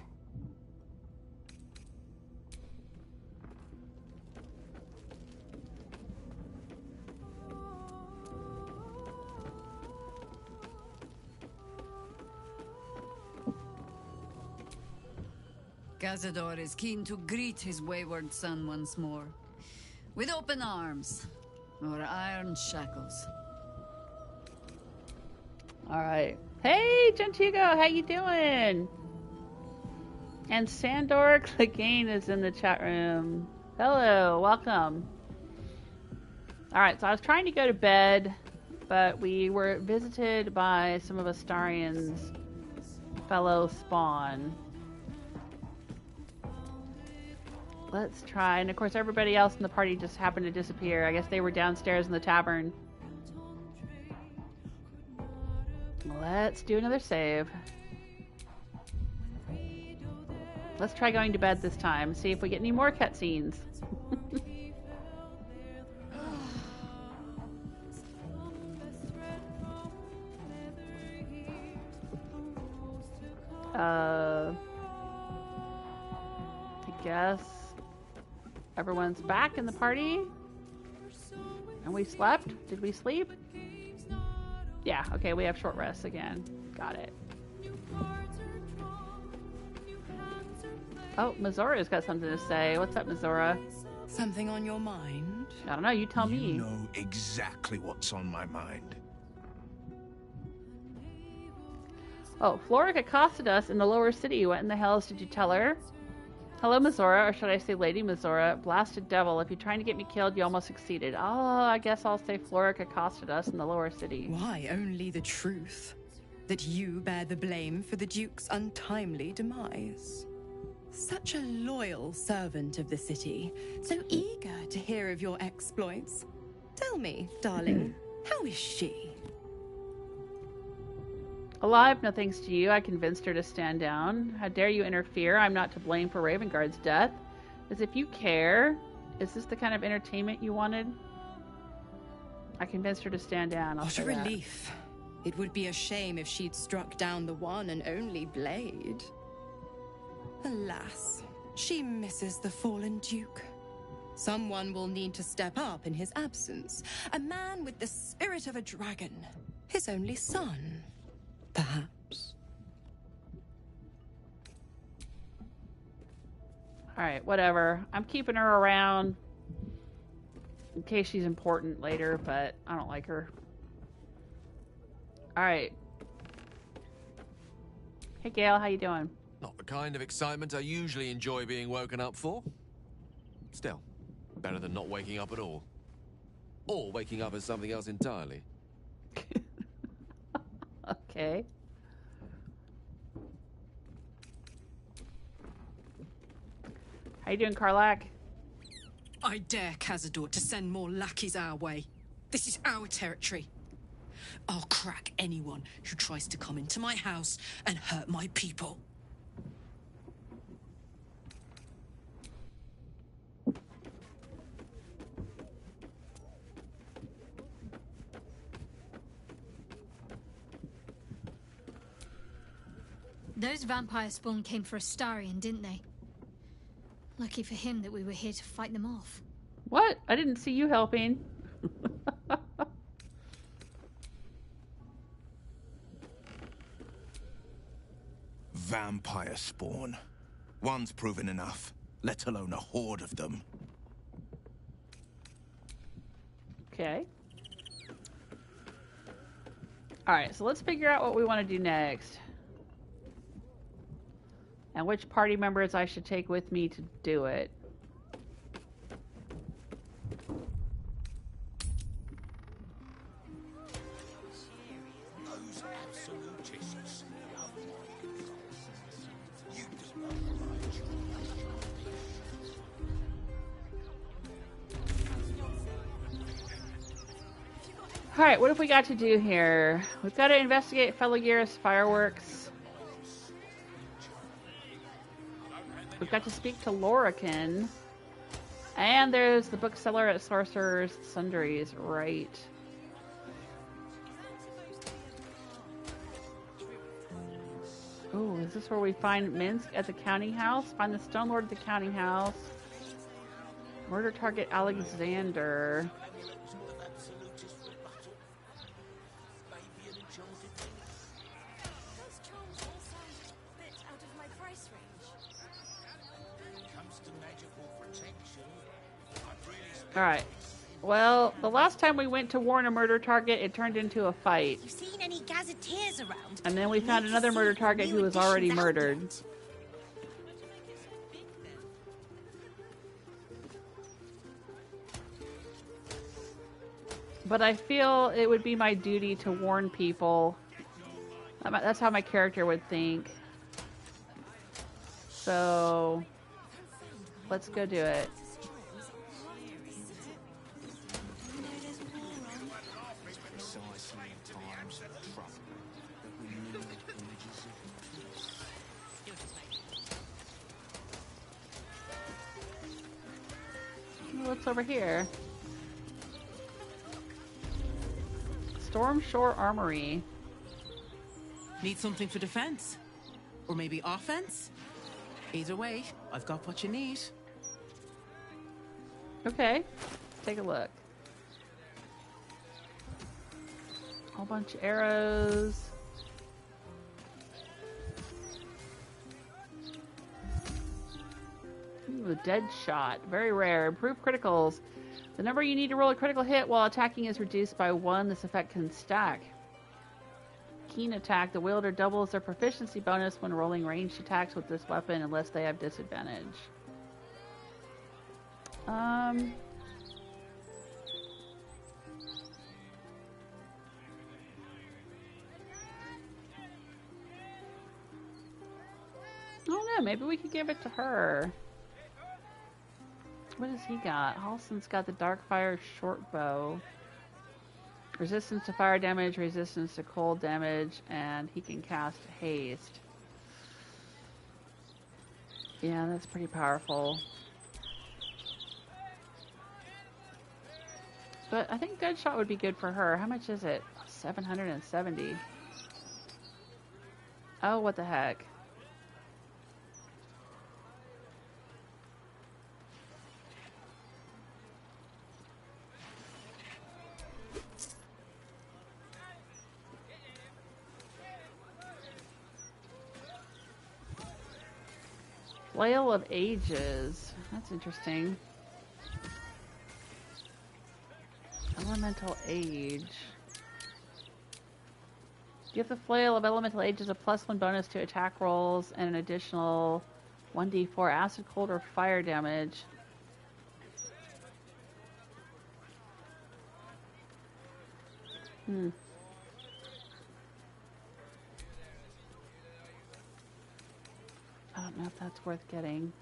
Speaker 13: Cazador is keen to greet his wayward son once more. With open arms, or iron shackles.
Speaker 1: Alright. Hey, Gentigo, how you doing? And Sandor Clegane is in the chat room. Hello, welcome. Alright, so I was trying to go to bed, but we were visited by some of Astarion's fellow spawn. Let's try, and of course everybody else in the party just happened to disappear. I guess they were downstairs in the tavern. Let's do another save. Let's try going to bed this time, see if we get any more cutscenes. I guess everyone's back in the party. And we slept? Did we sleep? Yeah, okay, we have short rests again. Got it. Oh, Mizora's got something to say. What's up, Mizora?
Speaker 14: Something on your mind?
Speaker 1: I don't know, you tell me.
Speaker 6: You know exactly what's on my mind.
Speaker 1: Oh, Floric accosted us in the lower city. What in the hells did you tell her? Hello, Mizora, or should I say Lady Mizora? Blasted devil, if you're trying to get me killed, you almost succeeded. Oh, I guess I'll say Floric accosted us in the lower city.
Speaker 14: Why, only the truth. That you bear the blame for the Duke's untimely demise. Such a loyal servant of the city, so eager to hear of your exploits. Tell me, darling, how is she?
Speaker 1: Alive, no thanks to you. I convinced her to stand down. How dare you interfere? I'm not to blame for Ravengard's death. As if you care. Is this the kind of entertainment you wanted? I convinced her to stand down. I'll
Speaker 14: What a
Speaker 1: say that.
Speaker 14: relief. It would be a shame if she'd struck down the one and only blade. Alas, she misses the fallen Duke. Someone will need to step up in his absence. A man with the spirit of a dragon. His only son, perhaps.
Speaker 1: Alright, whatever. I'm keeping her around in case she's important later, but I don't like her. Alright. Hey Gail, how you doing?
Speaker 15: Not the kind of excitement I usually enjoy being woken up for. Still, better than not waking up at all. Or waking up as something else entirely.
Speaker 1: Okay. How you doing, Karlach?
Speaker 9: I dare Cazador to send more lackeys our way. This is our territory. I'll crack anyone who tries to come into my house and hurt my people.
Speaker 16: Those vampire spawn came for Astarion, didn't they? Lucky for him that we were here to fight them off.
Speaker 1: What? I didn't see you helping.
Speaker 6: Vampire spawn. One's proven enough, let alone a horde of them.
Speaker 1: Okay. Alright, so let's figure out what we want to do next. And which party members I should take with me to do it. Alright, what have we got to do here? We've got to investigate Felagir's fireworks. We've got to speak to Lorakin. And there's the bookseller at Sorcerer's Sundries, right. Oh, is this where we find Minsk at the counting house? Find the Stone Lord at the counting house. Murder target Alexander. Alright. Well, the last time we went to warn a murder target, it turned into a fight.
Speaker 8: You seen any gazetteers around?
Speaker 1: And then we found another murder target who was already murdered. But I feel it would be my duty to warn people. That's how my character would think. So, let's go do it. What's over here? Storm Shore Armory.
Speaker 17: Need something for defense? Or maybe offense? Either way, I've got what you need.
Speaker 1: Okay, take a look. Whole bunch of arrows. Ooh, dead shot. Very rare. Improved criticals. The number you need to roll a critical hit while attacking is reduced by 1. This effect can stack. Keen attack. The wielder doubles their proficiency bonus when rolling ranged attacks with this weapon unless they have disadvantage. Oh no, maybe we could give it to her. What has he got? Halson's got the Darkfire short bow. Resistance to fire damage, resistance to cold damage, and he can cast haste. Yeah, that's pretty powerful. But I think Deadshot would be good for her. How much is it? 770. Oh, what the heck. Flail of Ages. That's interesting. Elemental Age. Give the Flail of Elemental Ages a +1 bonus to attack rolls and an additional 1d4 acid, cold, or fire damage. I don't know if that's worth getting.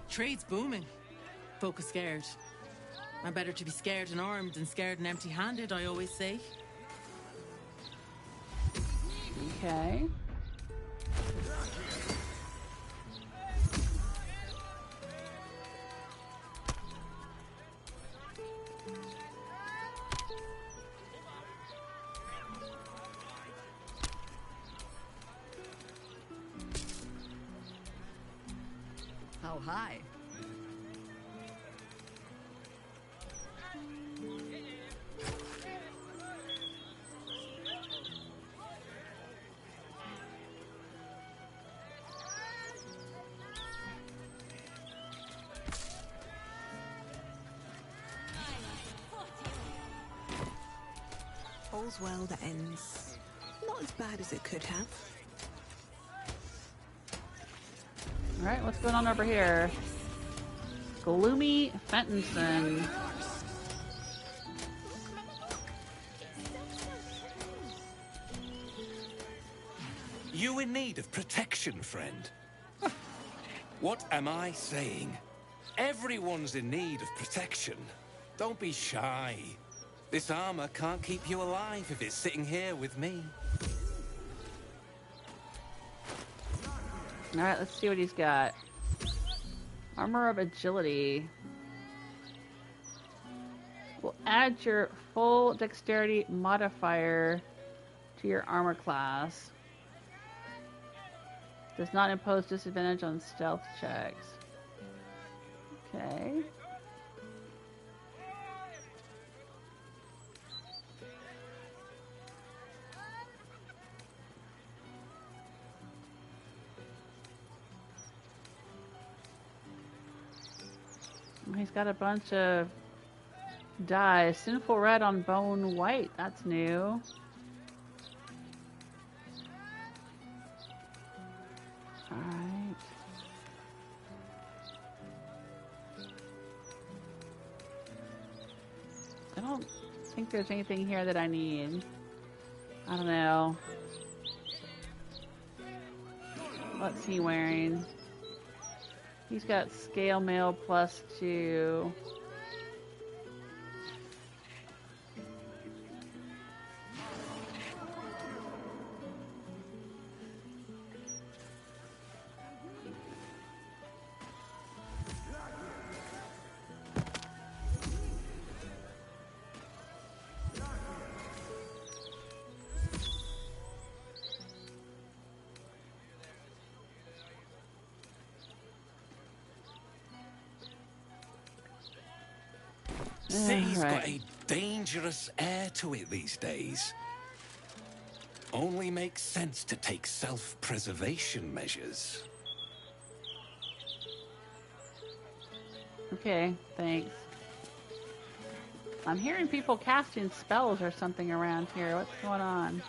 Speaker 17: Trade's booming. Folk are scared. I'm better to be scared and armed than scared and empty-handed, I always say.
Speaker 1: Okay.
Speaker 13: How high?
Speaker 12: All's well that ends. Not as bad as it could have.
Speaker 1: Alright, what's going on over here? Gloomy Fentonson.
Speaker 18: You in need of protection, friend? What am I saying? Everyone's in need of protection. Don't be shy. This armor can't keep you alive if it's sitting here with me.
Speaker 1: Alright, let's see what he's got. Armor of Agility. Will add your full dexterity modifier to your armor class. Does not impose disadvantage on stealth checks. Okay. He's got a bunch of dyes. Sinful red on bone white. That's new. Alright. I don't think there's anything here that I need. I don't know. What's he wearing? He's got scale mail +2.
Speaker 18: City's got a dangerous air to it these days. Only makes sense to take self-preservation measures.
Speaker 1: Okay, thanks. I'm hearing people casting spells or something around here. What's going on?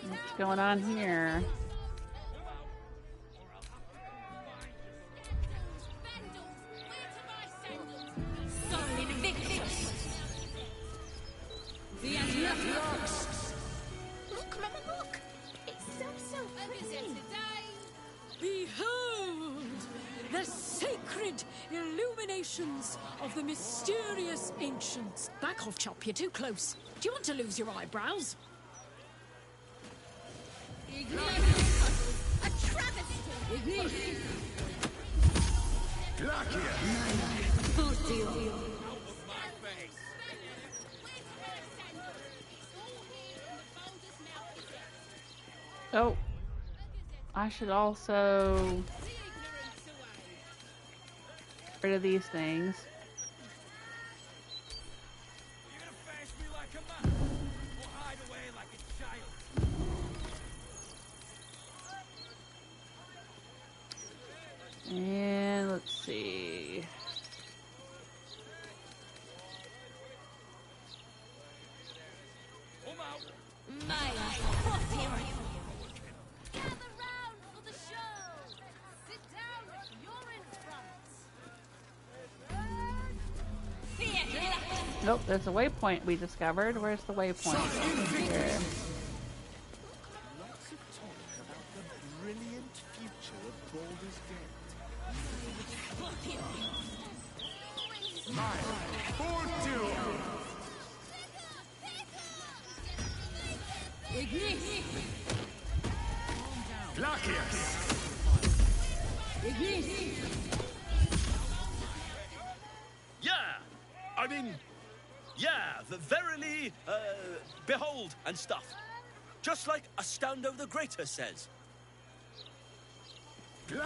Speaker 1: What's going on here?
Speaker 10: Look, Mama, look! It's so pretty.
Speaker 19: Behold! The sacred illuminations of the mysterious ancients. Back off, Chop, you're too close. Do you want to lose your eyebrows?
Speaker 10: A travesty!
Speaker 1: Oh, I should also get rid of these things. And let's see. Nope, there's a waypoint we discovered. Where's the waypoint? Here.
Speaker 4: Lots of talk about the brilliant future of Baldur's Gate.
Speaker 20: Verily, behold and stuff. Just like Astoundo the Greater says.
Speaker 8: Great,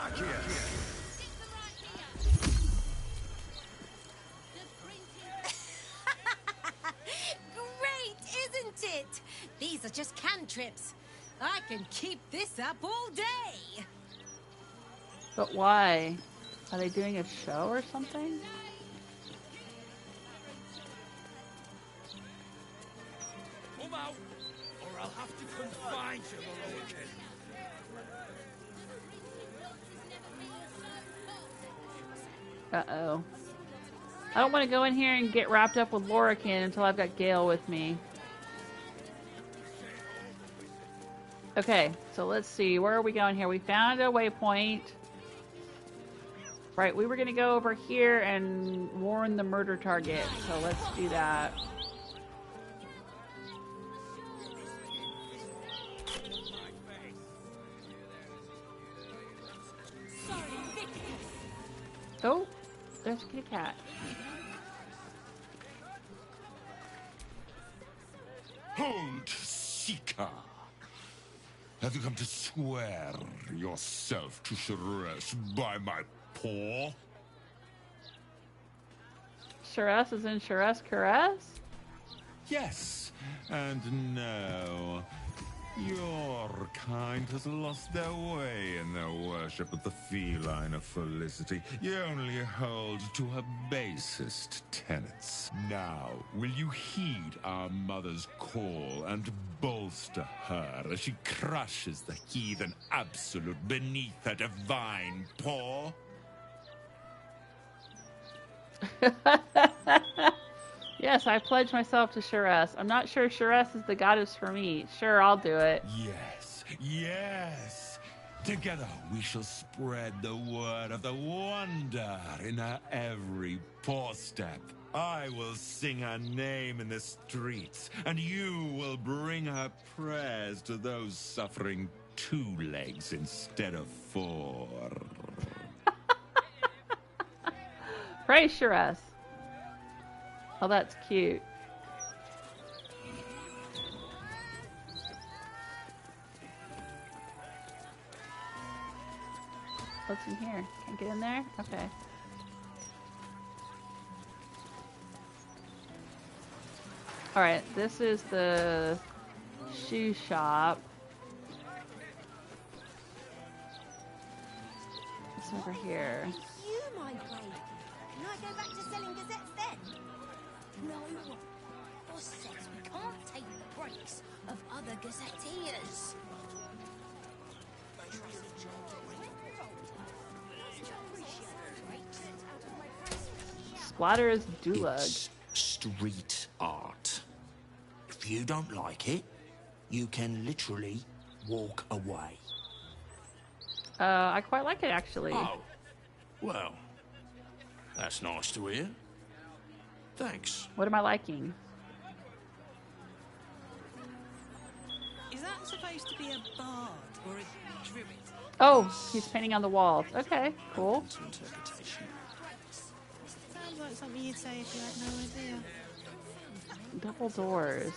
Speaker 8: isn't it? These are just cantrips. I can keep this up all day.
Speaker 1: But why? Are they doing a show or something?
Speaker 4: Come out, or I'll have to confine you, Lora.
Speaker 1: Uh-oh. I don't want to go in here and get wrapped up with Lorican until I've got Gale with me. Okay, so let's see. Where are we going here? We found a waypoint. Right, we were going to go over here and warn the murder target. So let's do that. Oh, there's a kitty cat.
Speaker 21: Hold, Seeker. Have you come to swear yourself to Sherez by my paw?
Speaker 1: Sherez is in Sherez Caress?
Speaker 21: Yes, and no. Your kind has lost their way in their worship of the feline of felicity. You only hold to her basest tenets. Now, will you heed our mother's call and bolster her as she crushes the heathen absolute beneath her divine paw?
Speaker 1: Yes, I pledge myself to Sherez. I'm not sure Sherez is the goddess for me. Sure, I'll do it.
Speaker 21: Yes, yes. Together we shall spread the word of the wonder in her every paw step. I will sing her name in the streets, and you will bring her prayers to those suffering 2 legs instead of 4.
Speaker 1: Praise Sherez. Oh, that's cute. What's in here? Can't get in there? Okay. Alright, this is the shoe shop. It's over here.
Speaker 3: You, my brave. Can I go back to selling gazettes then? No. Boss says we can't take the breaks of other gazetteers.
Speaker 1: Splatter's Dulag.
Speaker 22: It's street art. If you don't like it, you can literally walk away.
Speaker 1: I quite like it, actually.
Speaker 22: Oh, well, that's nice to hear. Thanks.
Speaker 1: What am I liking?
Speaker 8: Is that supposed to be a bard or a druid?
Speaker 1: Oh, he's painting on the walls. Okay, cool.
Speaker 8: Sounds like something you'd say if you had no idea.
Speaker 1: Double doors.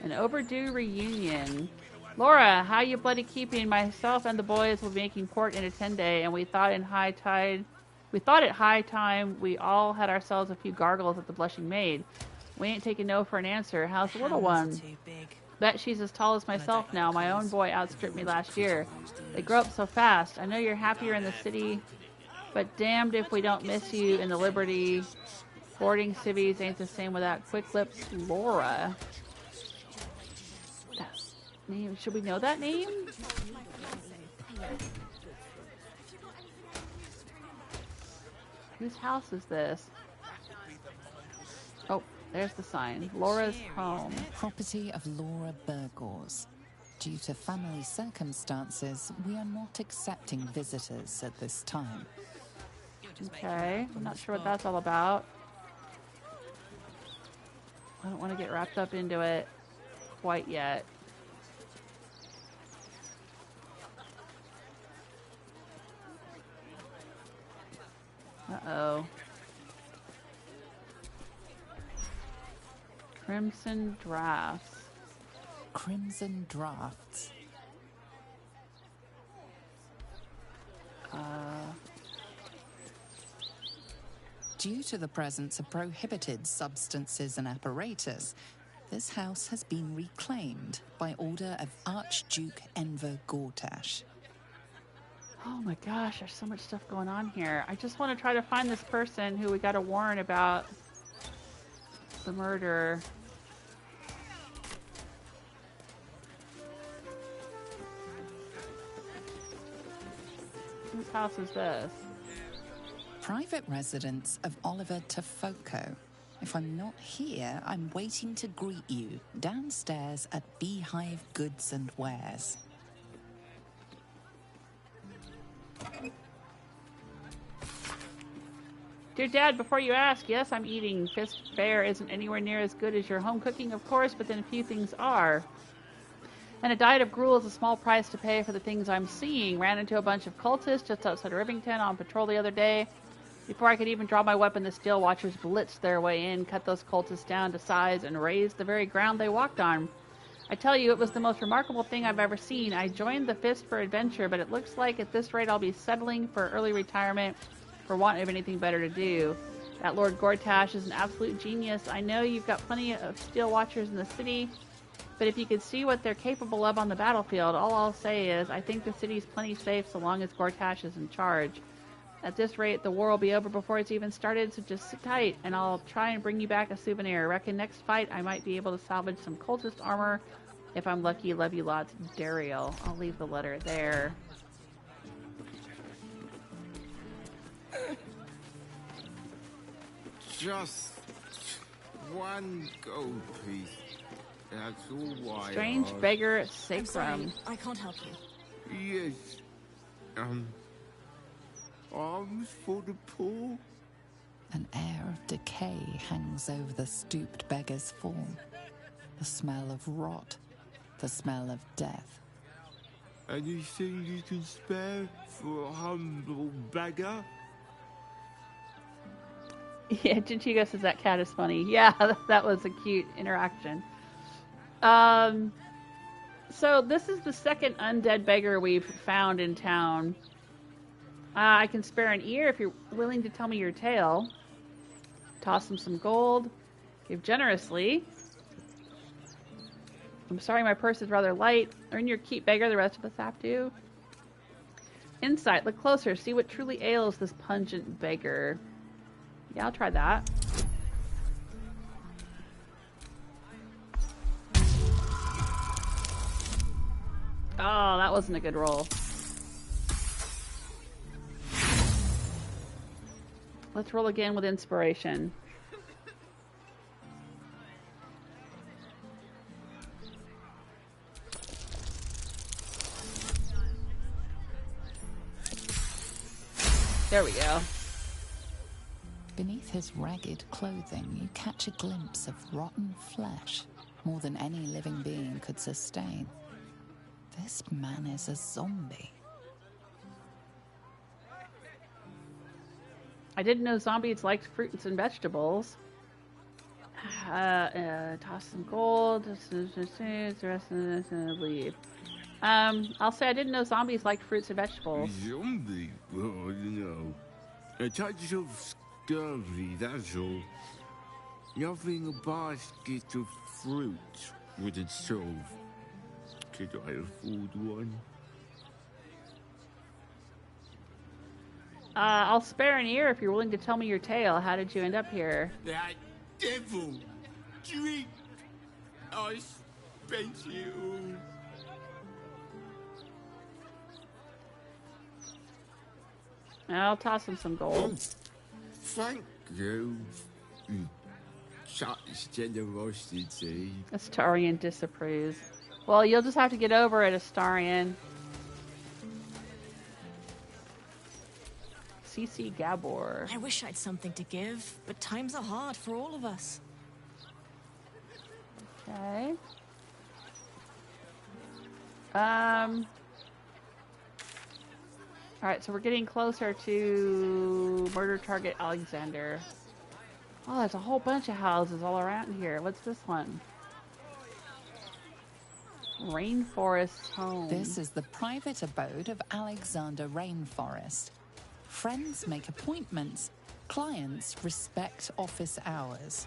Speaker 1: An overdue reunion. Lora, how you bloody keeping? Myself and the boys will be making port in a 10-day, and we thought at high time we all had ourselves a few gargles at the Blushing Maid. We ain't taking no for an answer. How's the little one? Bet she's as tall as myself now. My own boy outstripped me last year. They grow up so fast. I know you're happier in the city, but damned if we don't miss you in the Liberty. Boarding civvies ain't the same without quick lips. Lora. That name. Should we know that name? Whose house is this? Oh, there's the sign. Lora's home.
Speaker 7: Property of Lora Burgors. Due to family circumstances, we are not accepting visitors at this time.
Speaker 1: Okay, I'm not sure what that's all about. I don't want to get wrapped up into it quite yet. Uh-oh. Crimson Draughts.
Speaker 7: Crimson Draughts. Due to the presence of prohibited substances and apparatus, this house has been reclaimed by order of Archduke Enver Gortash.
Speaker 1: Oh my gosh, there's so much stuff going on here. I just want to try to find this person who we got to warn about the murder. Whose house is this?
Speaker 7: Private residence of Oliver Tefoco. If I'm not here, I'm waiting to greet you downstairs at Beehive Goods and Wares.
Speaker 1: Dear Dad, before you ask, yes, I'm eating. Fist fare isn't anywhere near as good as your home cooking, of course, but then a few things are. And a diet of gruel is a small price to pay for the things I'm seeing. Ran into a bunch of cultists just outside of Rivington on patrol the other day. Before I could even draw my weapon, the Steel Watchers blitzed their way in, cut those cultists down to size, and razed the very ground they walked on. I tell you, it was the most remarkable thing I've ever seen. I joined the Fist for adventure, but it looks like at this rate I'll be settling for early retirement for want of anything better to do. That Lord Gortash is an absolute genius. I know you've got plenty of Steel Watchers in the city, but if you could see what they're capable of on the battlefield, all I'll say is I think the city's plenty safe so long as Gortash is in charge. At this rate, the war will be over before it's even started, so just sit tight, and I'll try and bring you back a souvenir. Reckon next fight I might be able to salvage some cultist armor. If I'm lucky, love you lots, Dariel. I'll leave the letter there.
Speaker 5: Just one gold piece. That's all I
Speaker 1: Strange
Speaker 5: ask.
Speaker 1: beggar
Speaker 3: I'm sorry,
Speaker 1: Sacrum.
Speaker 3: I can't help you.
Speaker 5: Yes. Arms for the poor?
Speaker 7: An air of decay hangs over the stooped beggar's form. The smell of rot. The smell of death.
Speaker 5: Anything you can spare for a humble beggar?
Speaker 1: Yeah, Jinchigo says that cat is funny. Yeah, that was a cute interaction. So this is the second undead beggar we've found in town. I can spare an ear if you're willing to tell me your tale. Toss him some gold. Give generously. I'm sorry my purse is rather light. Earn your keep, beggar. The rest of us have to. Insight. Look closer. See what truly ails this pungent beggar. Yeah, I'll try that. Oh, that wasn't a good roll. Let's roll again with inspiration. There we go.
Speaker 7: Beneath his ragged clothing, you catch a glimpse of rotten flesh, more than any living being could sustain. This man is a zombie.
Speaker 1: I didn't know zombies liked fruits and vegetables. Toss some gold. The rest of this leave. I'll say I didn't know zombies liked fruits and vegetables.
Speaker 5: Zombie? Well, you know. A touch of scurvy, that's all. Nothing a basket of fruit wouldn't solve. Could I afford one?
Speaker 1: I'll spare an ear if you're willing to tell me your tale. How did you end up here?
Speaker 5: That devil! Drink! I spent it all.
Speaker 1: I'll toss him some gold.
Speaker 5: Thank you. Such generosity.
Speaker 1: Astarion disapproves. Well, you'll just have to get over it, Astarion. CC Gabor.
Speaker 3: I wish I'd something to give, but times are hard for all of us.
Speaker 1: Okay. Alright, so we're getting closer to murder target Alexander. Oh, there's a whole bunch of houses all around here. What's this one? Rainforest home.
Speaker 7: This is the private abode of Alexander Rainforest. Friends make appointments. Clients respect office hours.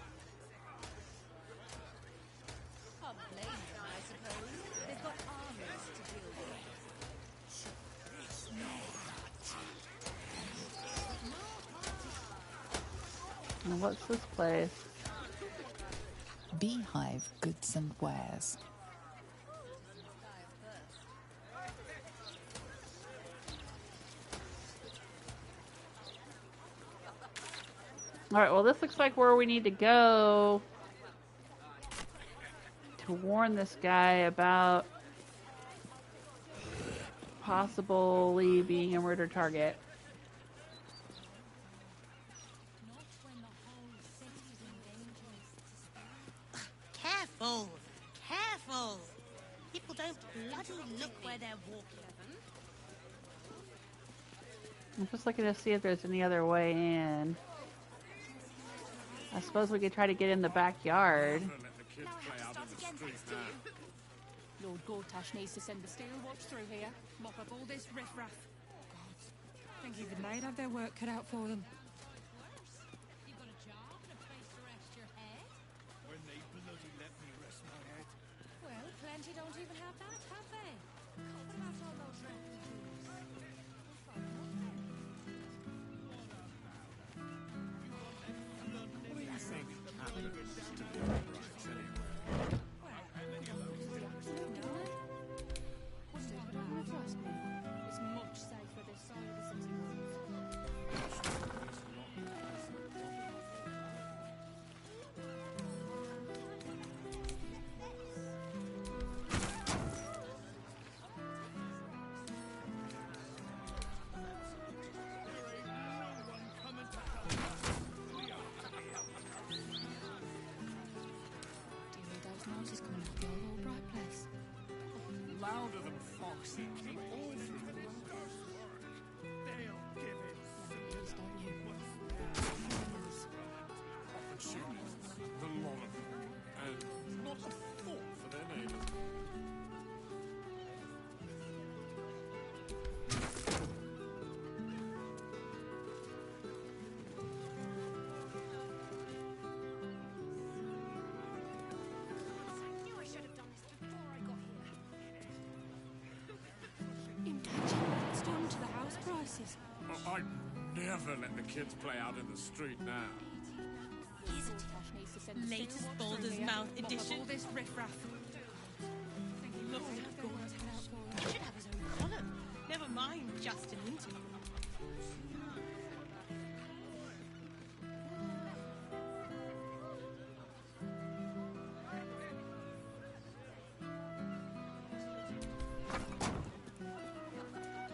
Speaker 1: Now, what's this place?
Speaker 7: Beehive goods and wares.
Speaker 1: Alright, well this looks like where we need to go to warn this guy about possibly being a murder target.
Speaker 8: Careful! Careful! People don't bloody look where they're walking.
Speaker 1: I'm just looking to see if there's any other way in. I suppose we could try to get in the backyard.
Speaker 19: Lord Gortash needs to send the steel watch through here. Mop up all this riffraff. God, I think even they'd have their work cut out for them.
Speaker 3: You've got a job and a place to rest your head?
Speaker 4: When they bloody let me rest my head.
Speaker 3: Well, plenty don't even have that, have they? What about all those refugees?
Speaker 6: What do you think happened to the old rights anyway?
Speaker 19: It's much safer this side of the city walls. Do you hear those noises coming out the old bright place?
Speaker 4: Louder than foxes and all through the windows. They'll give it.
Speaker 19: Please don't you?
Speaker 6: Opportunists, the lot of them, and not a thought for their neighbours.
Speaker 3: I knew I should have done this before I got here.
Speaker 19: Imagine what it's done to the house prices.
Speaker 6: Oh, I'd never let the kids play out in the street now.
Speaker 19: Gortash needs to send the steel
Speaker 8: Latest
Speaker 19: watch through
Speaker 8: Baldur's
Speaker 19: here.
Speaker 8: Mouth
Speaker 19: Mop up
Speaker 8: edition.
Speaker 19: all this riffraff.
Speaker 8: Lord Gortash should have his own column. Never mind just an interview.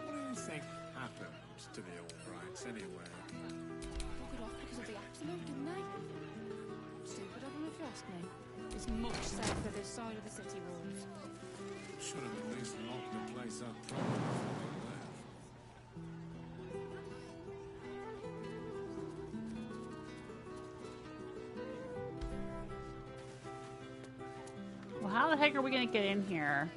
Speaker 6: What do you think happened to the old rights anyway?
Speaker 19: Took it off because of the absolute, didn't they? Stupid of them if you ask me. It's much safer this side of the city walls.
Speaker 6: Should have at least locked the place up properly before they left.
Speaker 1: Well, how the heck are we going to get in here?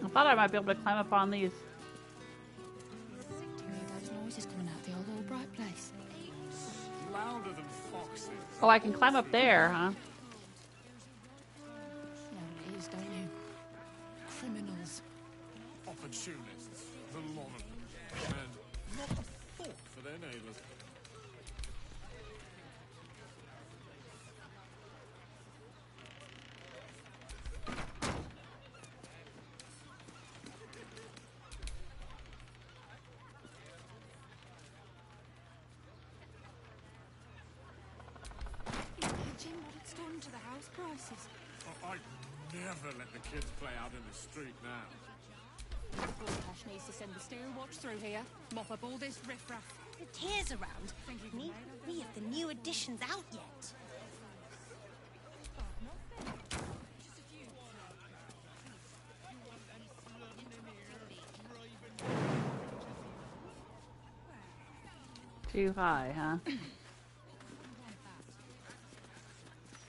Speaker 1: I thought I might be able to climb up on these.
Speaker 19: Do you hear those noises coming out the old bright place?
Speaker 6: Louder than foxes.
Speaker 1: Oh, I can climb up there, huh?
Speaker 19: No, it is, don't you? Criminals.
Speaker 6: Opportunists, the lot of them, and not a thought for their neighbours.
Speaker 19: Imagine what it's done to the house prices.
Speaker 6: Oh, I'd never let the kids play out in the street now.
Speaker 19: Gortash needs to send the steel watch through here. Mop up all this riffraff.
Speaker 3: The tears around. Neither any of the new editions out yet.
Speaker 1: Too high, huh?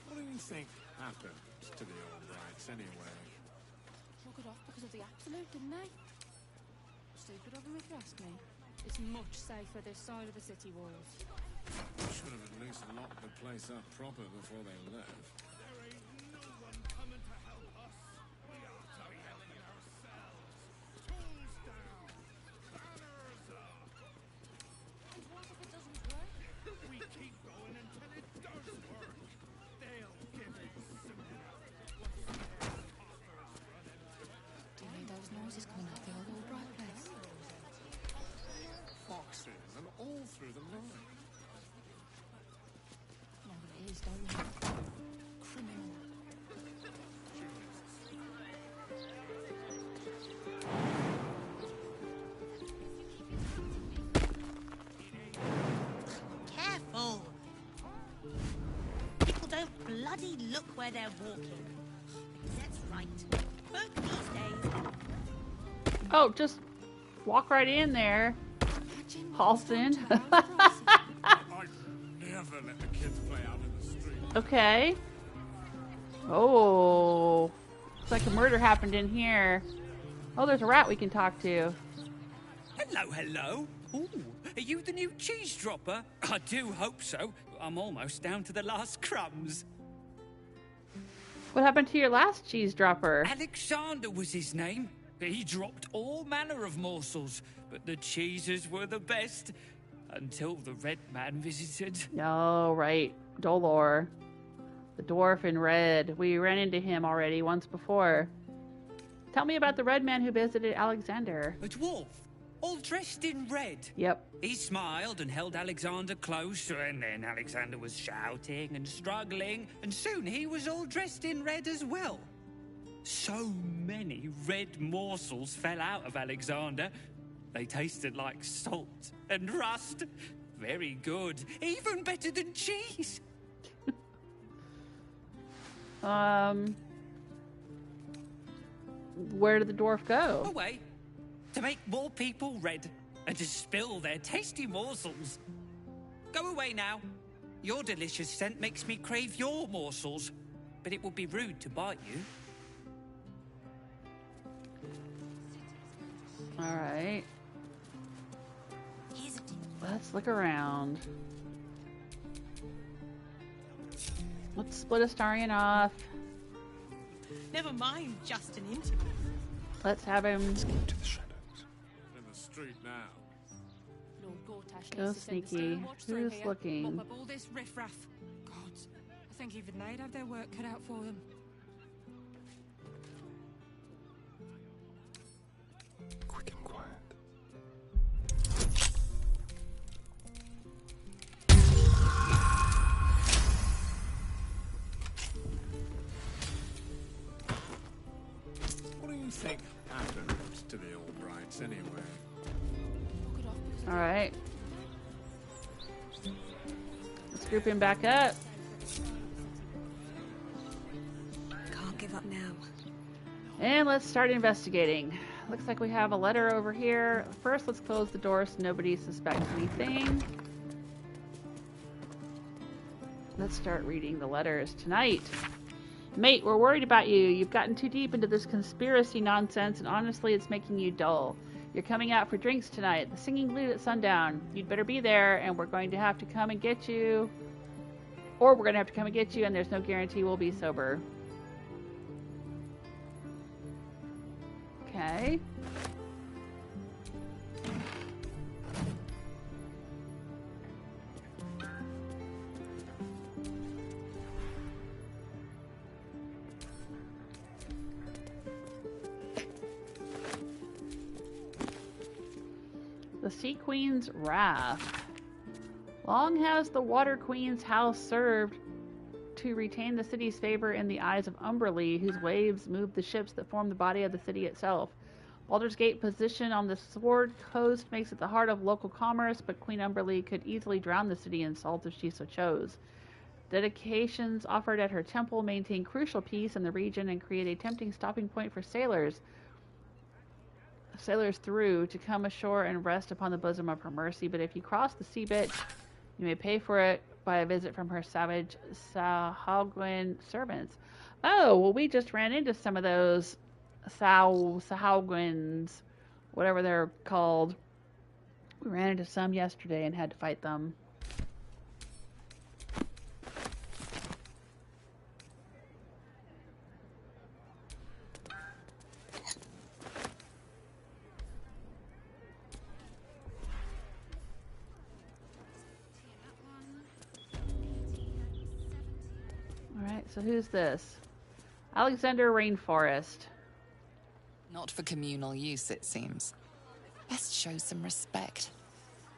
Speaker 6: What do you think happened to the old rights anyway?
Speaker 19: Took it off because of the absolute, didn't they? Stupid of them if you ask me. It's much safer this side of the city walls.
Speaker 6: Should have at least locked the place up proper before they left.
Speaker 4: There ain't no one coming to help us. We are to help ourselves. Tools down. Banners up.
Speaker 3: What if it doesn't work?
Speaker 4: We keep going until it does work. They'll give it some.
Speaker 19: Do you hear those noises coming out the old bright place?
Speaker 6: Foxes and all through the night.
Speaker 19: No, it is, don't you? Criminal.
Speaker 3: Careful. People don't bloody look where they're walking. That's right. Folk these days.
Speaker 1: Oh, just walk right in there. Halston.
Speaker 4: I'd never let the kids play out in the street.
Speaker 1: Okay. Oh. Looks like a murder happened in here. Oh, there's a rat we can talk to.
Speaker 2: Hello, hello. Ooh, are you the new cheese dropper? I do hope so. I'm almost down to the last crumbs.
Speaker 1: What happened to your last cheese dropper?
Speaker 2: Alexander was his name. He dropped all manner of morsels, but the cheeses were the best. Until the red man visited.
Speaker 1: Oh, right. Dolor. The dwarf in red. We ran into him already once before. Tell me about the red man who visited Alexander.
Speaker 2: A dwarf, all dressed in red.
Speaker 1: Yep.
Speaker 2: He smiled and held Alexander close, and then Alexander was shouting and struggling, and soon he was all dressed in red as well. So many red morsels fell out of Alexander. They tasted like salt and rust. Very good. Even better than cheese.
Speaker 1: Where did the dwarf go?
Speaker 2: Away. To make more people red and to spill their tasty morsels. Go away now. Your delicious scent makes me crave your morsels, but it would be rude to bite you.
Speaker 1: All right. Let's look around. Let's split Astarion off.
Speaker 8: Never mind just an interview.
Speaker 1: Let's have him
Speaker 4: In the street now.
Speaker 10: Lord Gortash
Speaker 1: go
Speaker 10: needs to send the
Speaker 1: sneaky.
Speaker 10: stone watch through
Speaker 1: Who's
Speaker 10: here,
Speaker 1: looking?
Speaker 10: mop up all this riffraff. God, I think even they'd have their work cut out for them.
Speaker 21: Quick and quiet.
Speaker 4: What do you think happened to the Albrights anyway?
Speaker 1: All right. Let's group him back up.
Speaker 12: Can't give up now.
Speaker 1: And let's start investigating. Looks like we have a letter over here. First, let's close the door so nobody suspects anything. Let's start reading the letters tonight. Mate, we're worried about you. You've gotten too deep into this conspiracy nonsense, and honestly, it's making you dull. You're coming out for drinks tonight. The Singing Lute at sundown. You'd better be there, and we're going to have to come and get you. Or we're going to have to come and get you, and there's no guarantee we'll be sober. Okay. The Sea Queen's Wrath. Long has the Water Queen's house served to retain the city's favor in the eyes of Umberlee, whose waves move the ships that form the body of the city itself. Baldur's Gate position on the Sword Coast makes it the heart of local commerce, but Queen Umberlee could easily drown the city in salt if she so chose. Dedications offered at her temple maintain crucial peace in the region and create a tempting stopping point for sailors through to come ashore and rest upon the bosom of her mercy. But if you cross the sea bitch, you may pay for it by a visit from her savage Sahuagin servants. Oh, well, we just ran into some of those Sahuagins, whatever they're called. We ran into some yesterday and had to fight them. So who's this? Alexander Rainforest.
Speaker 7: Not for communal use, it seems. Best show some respect.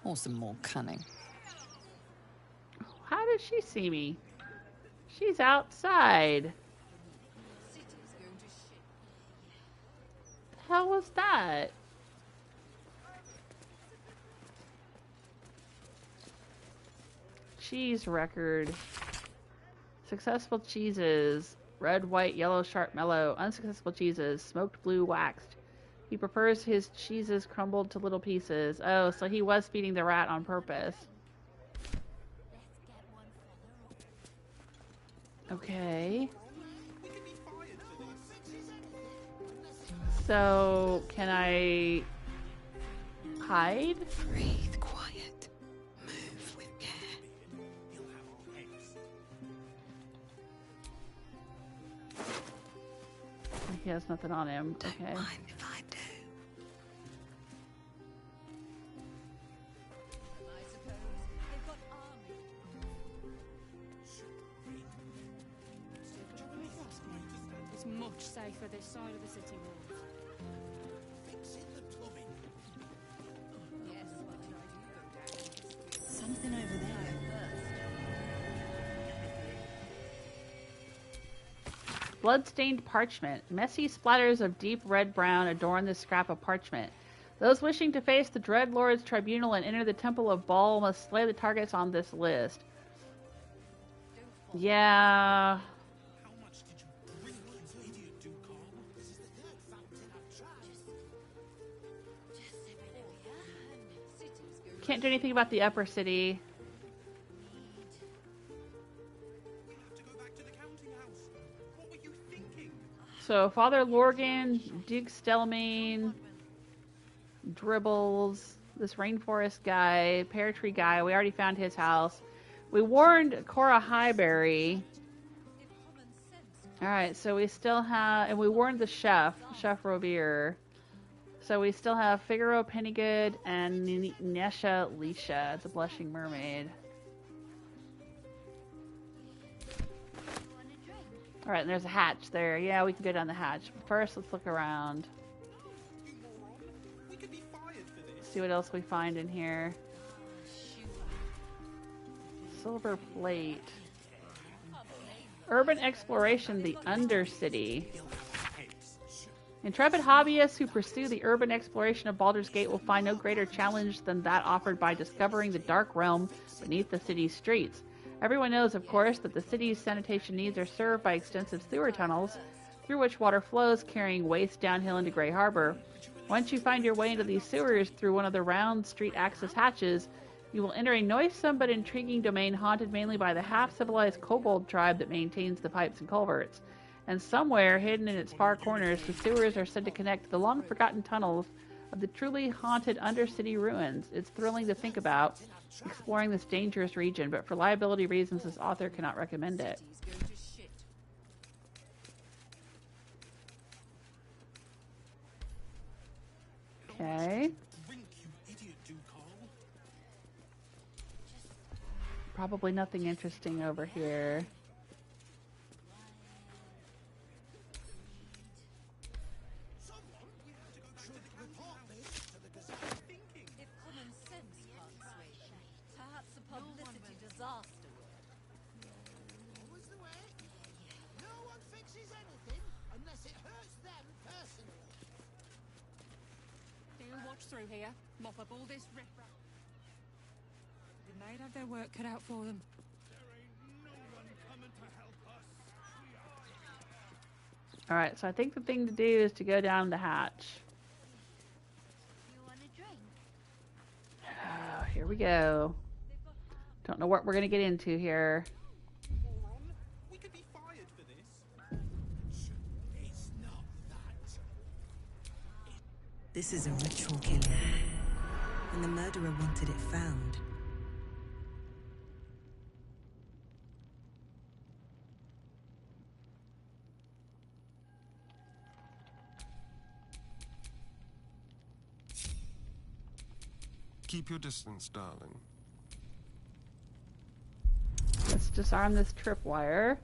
Speaker 7: Or some more cunning.
Speaker 1: How did she see me? She's outside. The hell was that? Cheese record. Successful cheeses. Red, white, yellow, sharp, mellow. Unsuccessful cheeses. Smoked, blue, waxed. He prefers his cheeses crumbled to little pieces. Oh, so he was feeding the rat on purpose. Okay. So, can I hide?
Speaker 12: Breathe quiet. Move with care.
Speaker 1: He has nothing on him.
Speaker 12: Don't
Speaker 1: Okay.
Speaker 12: mind if I do.
Speaker 19: It's much safer this side of the city walls.
Speaker 13: Something over there.
Speaker 1: Blood-stained parchment. Messy splatters of deep red-brown adorn this scrap of parchment. Those wishing to face the Dread Lord's tribunal and enter the Temple of Baal must slay the targets on this list. Yeah. Can't do anything about the upper city. So Father Lorgan, Duke Stelmane, Dribbles, this Rainforest guy, Pear Tree guy, we already found his house. We warned Cora Highberry. Alright, so we still have, and we warned the Chef Robier. So we still have Figaro Pennygood and Nesha Lisha, the Blushing Mermaid. Alright, and there's a hatch there. Yeah, we can go down the hatch. But first, let's look around. See what else we find in here. Silver plate. Urban exploration, the Undercity. Intrepid hobbyists who pursue the urban exploration of Baldur's Gate will find no greater challenge than that offered by discovering the dark realm beneath the city's streets. Everyone knows, of course, that the city's sanitation needs are served by extensive sewer tunnels, through which water flows, carrying waste downhill into Grey Harbor. Once you find your way into these sewers through one of the round street access hatches, you will enter a noisome but intriguing domain haunted mainly by the half-civilized kobold tribe that maintains the pipes and culverts. And somewhere, hidden in its far corners, the sewers are said to connect to the long-forgotten tunnels of the truly haunted Undercity ruins. It's thrilling to think about exploring this dangerous region, but for liability reasons, this author cannot recommend it. Okay. Probably nothing interesting over here.
Speaker 19: Through here, mop up all this riffraff. Didn't they have their work cut out for them?
Speaker 1: Alright, so I think the thing to do is to go down the hatch. Oh, here we go. Don't know what we're going to get into here.
Speaker 12: This is a ritual killing, and the murderer wanted it found.
Speaker 11: Keep your distance, darling.
Speaker 1: Let's disarm this tripwire.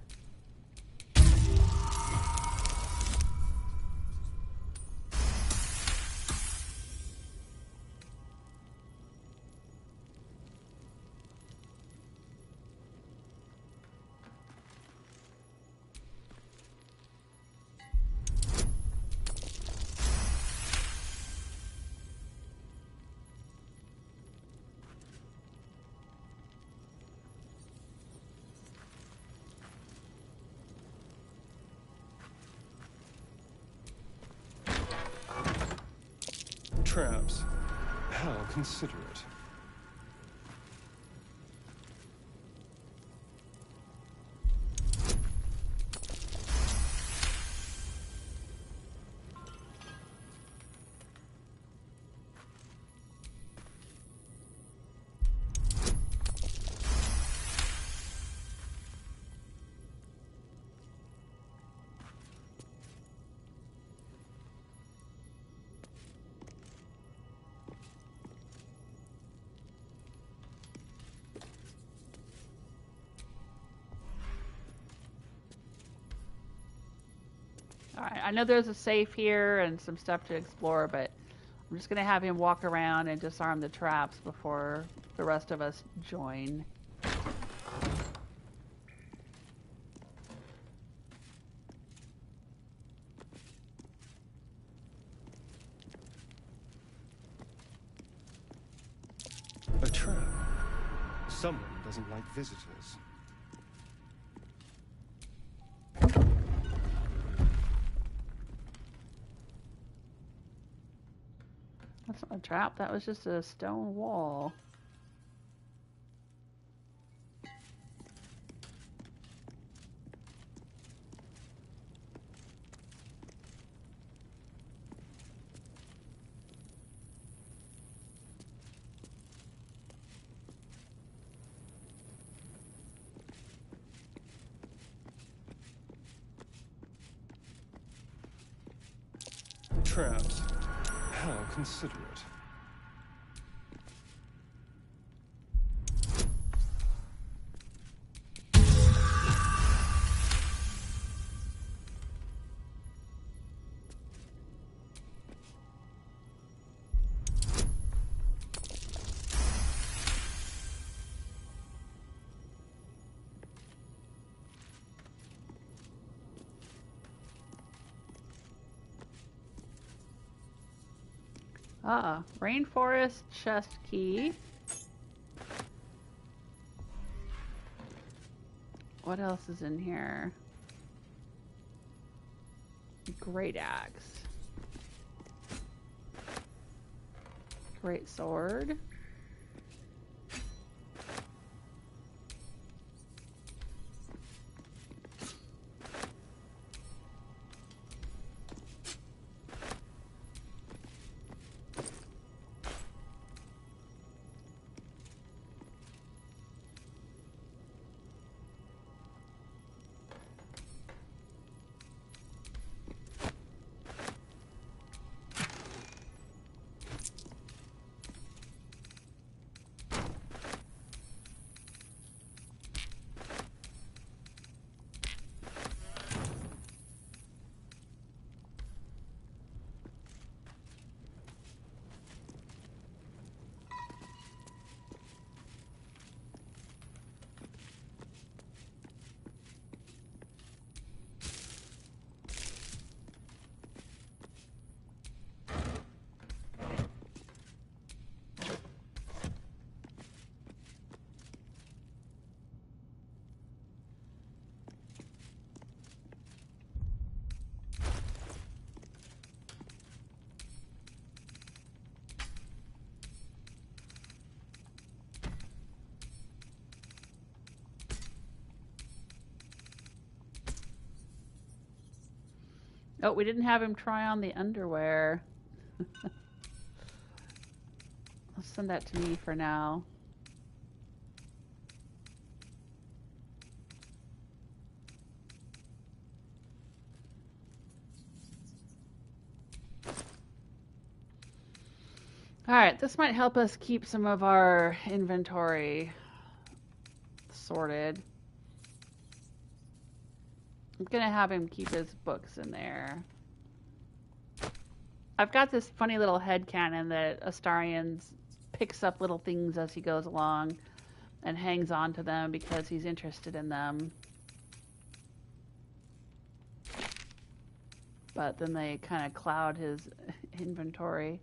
Speaker 11: Traps. How considerate.
Speaker 1: Alright, I know there's a safe here and some stuff to explore, but I'm just going to have him walk around and disarm the traps before the rest of us join.
Speaker 11: A trap. Someone doesn't like visitors.
Speaker 1: That's not a trap, that was just a stone wall.
Speaker 11: Traps. How considerate.
Speaker 1: Ah, Rainforest chest key. What else is in here? Great axe. Great sword. Oh, we didn't have him try on the underwear. I'll send that to me for now. Alright, this might help us keep some of our inventory sorted. I'm gonna have him keep his books in there. I've got this funny little headcanon that Astarion picks up little things as he goes along and hangs on to them because he's interested in them. But then they kind of cloud his inventory.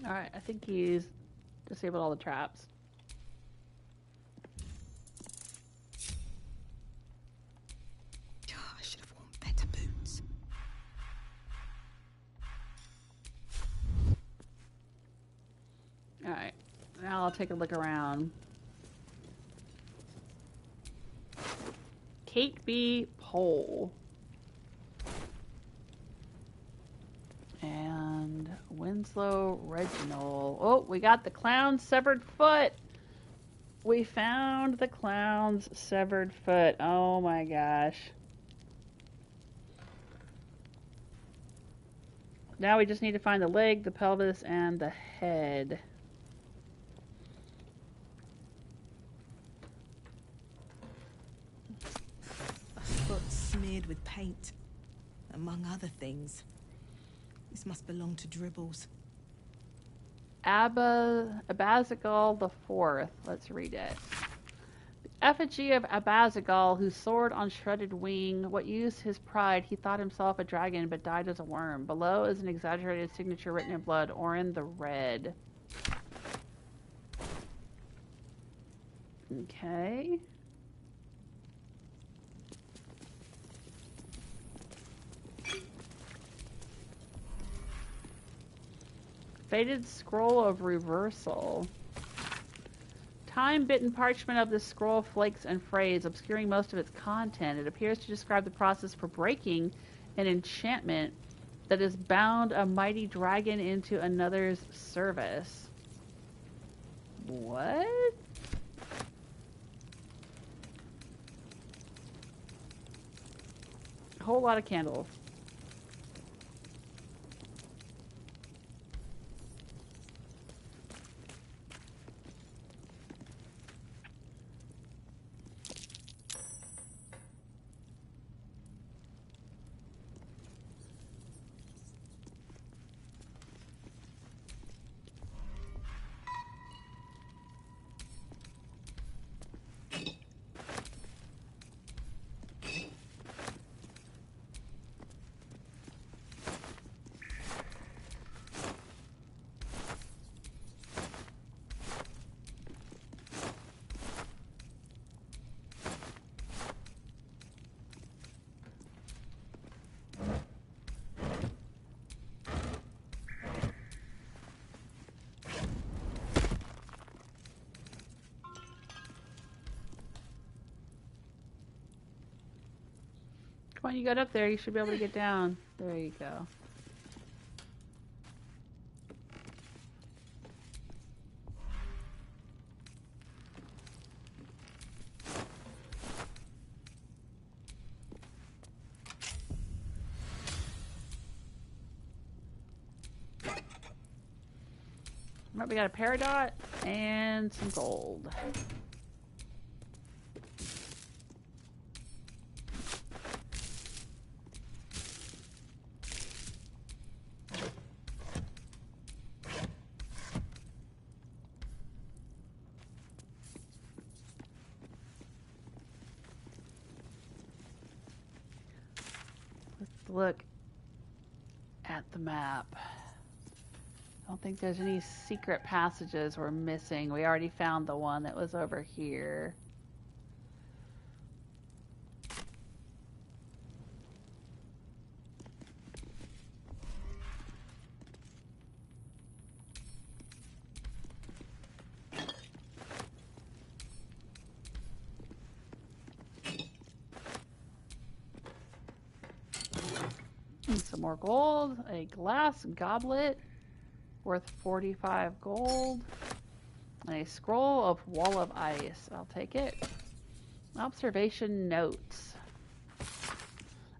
Speaker 1: Alright, I think he's disabled all the traps.
Speaker 12: I should have worn better boots.
Speaker 1: Alright, now I'll take a look around. Kate B. Pole. And Winslow Reginald. Oh, we got the clown's severed foot. We found the clown's severed foot. Oh my gosh. Now we just need to find the leg, the pelvis, and the head.
Speaker 12: A foot smeared with paint, among other things. This must belong to Dribbles.
Speaker 1: Abazigal the Fourth. Let's read it. The effigy of Abazigal, who soared on shredded wing. What used his pride? He thought himself a dragon, but died as a worm. Below is an exaggerated signature written in blood, Orin the Red. Okay. Faded scroll of reversal. Time-bitten parchment of this scroll flakes and frays, obscuring most of its content. It appears to describe the process for breaking an enchantment that has bound a mighty dragon into another's service. What? A whole lot of candles. Come on, you got up there. You should be able to get down. There you go. Right, we got a peridot and some gold. Look at the map. I don't think there's any secret passages we're missing. We already found the one that was over here. Some more gold, a glass goblet worth 45 gold, and a scroll of wall of ice. I'll take it. Observation notes.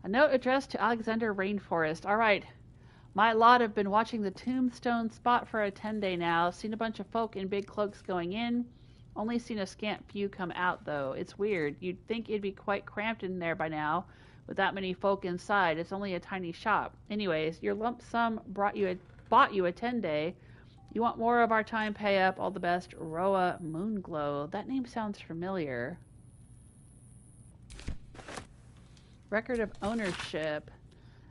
Speaker 1: A note addressed to Alexander Rainforest. All right. My lot have been watching the tombstone spot for a 10-day now. Seen a bunch of folk in big cloaks going in. Only seen a scant few come out, though. It's weird. You'd think it'd be quite cramped in there by now. With that many folk inside, it's only a tiny shop. Anyways, your lump sum bought you a 10-day. You want more of our time, pay up. All the best, Roa Moonglow. That name sounds familiar. Record of ownership.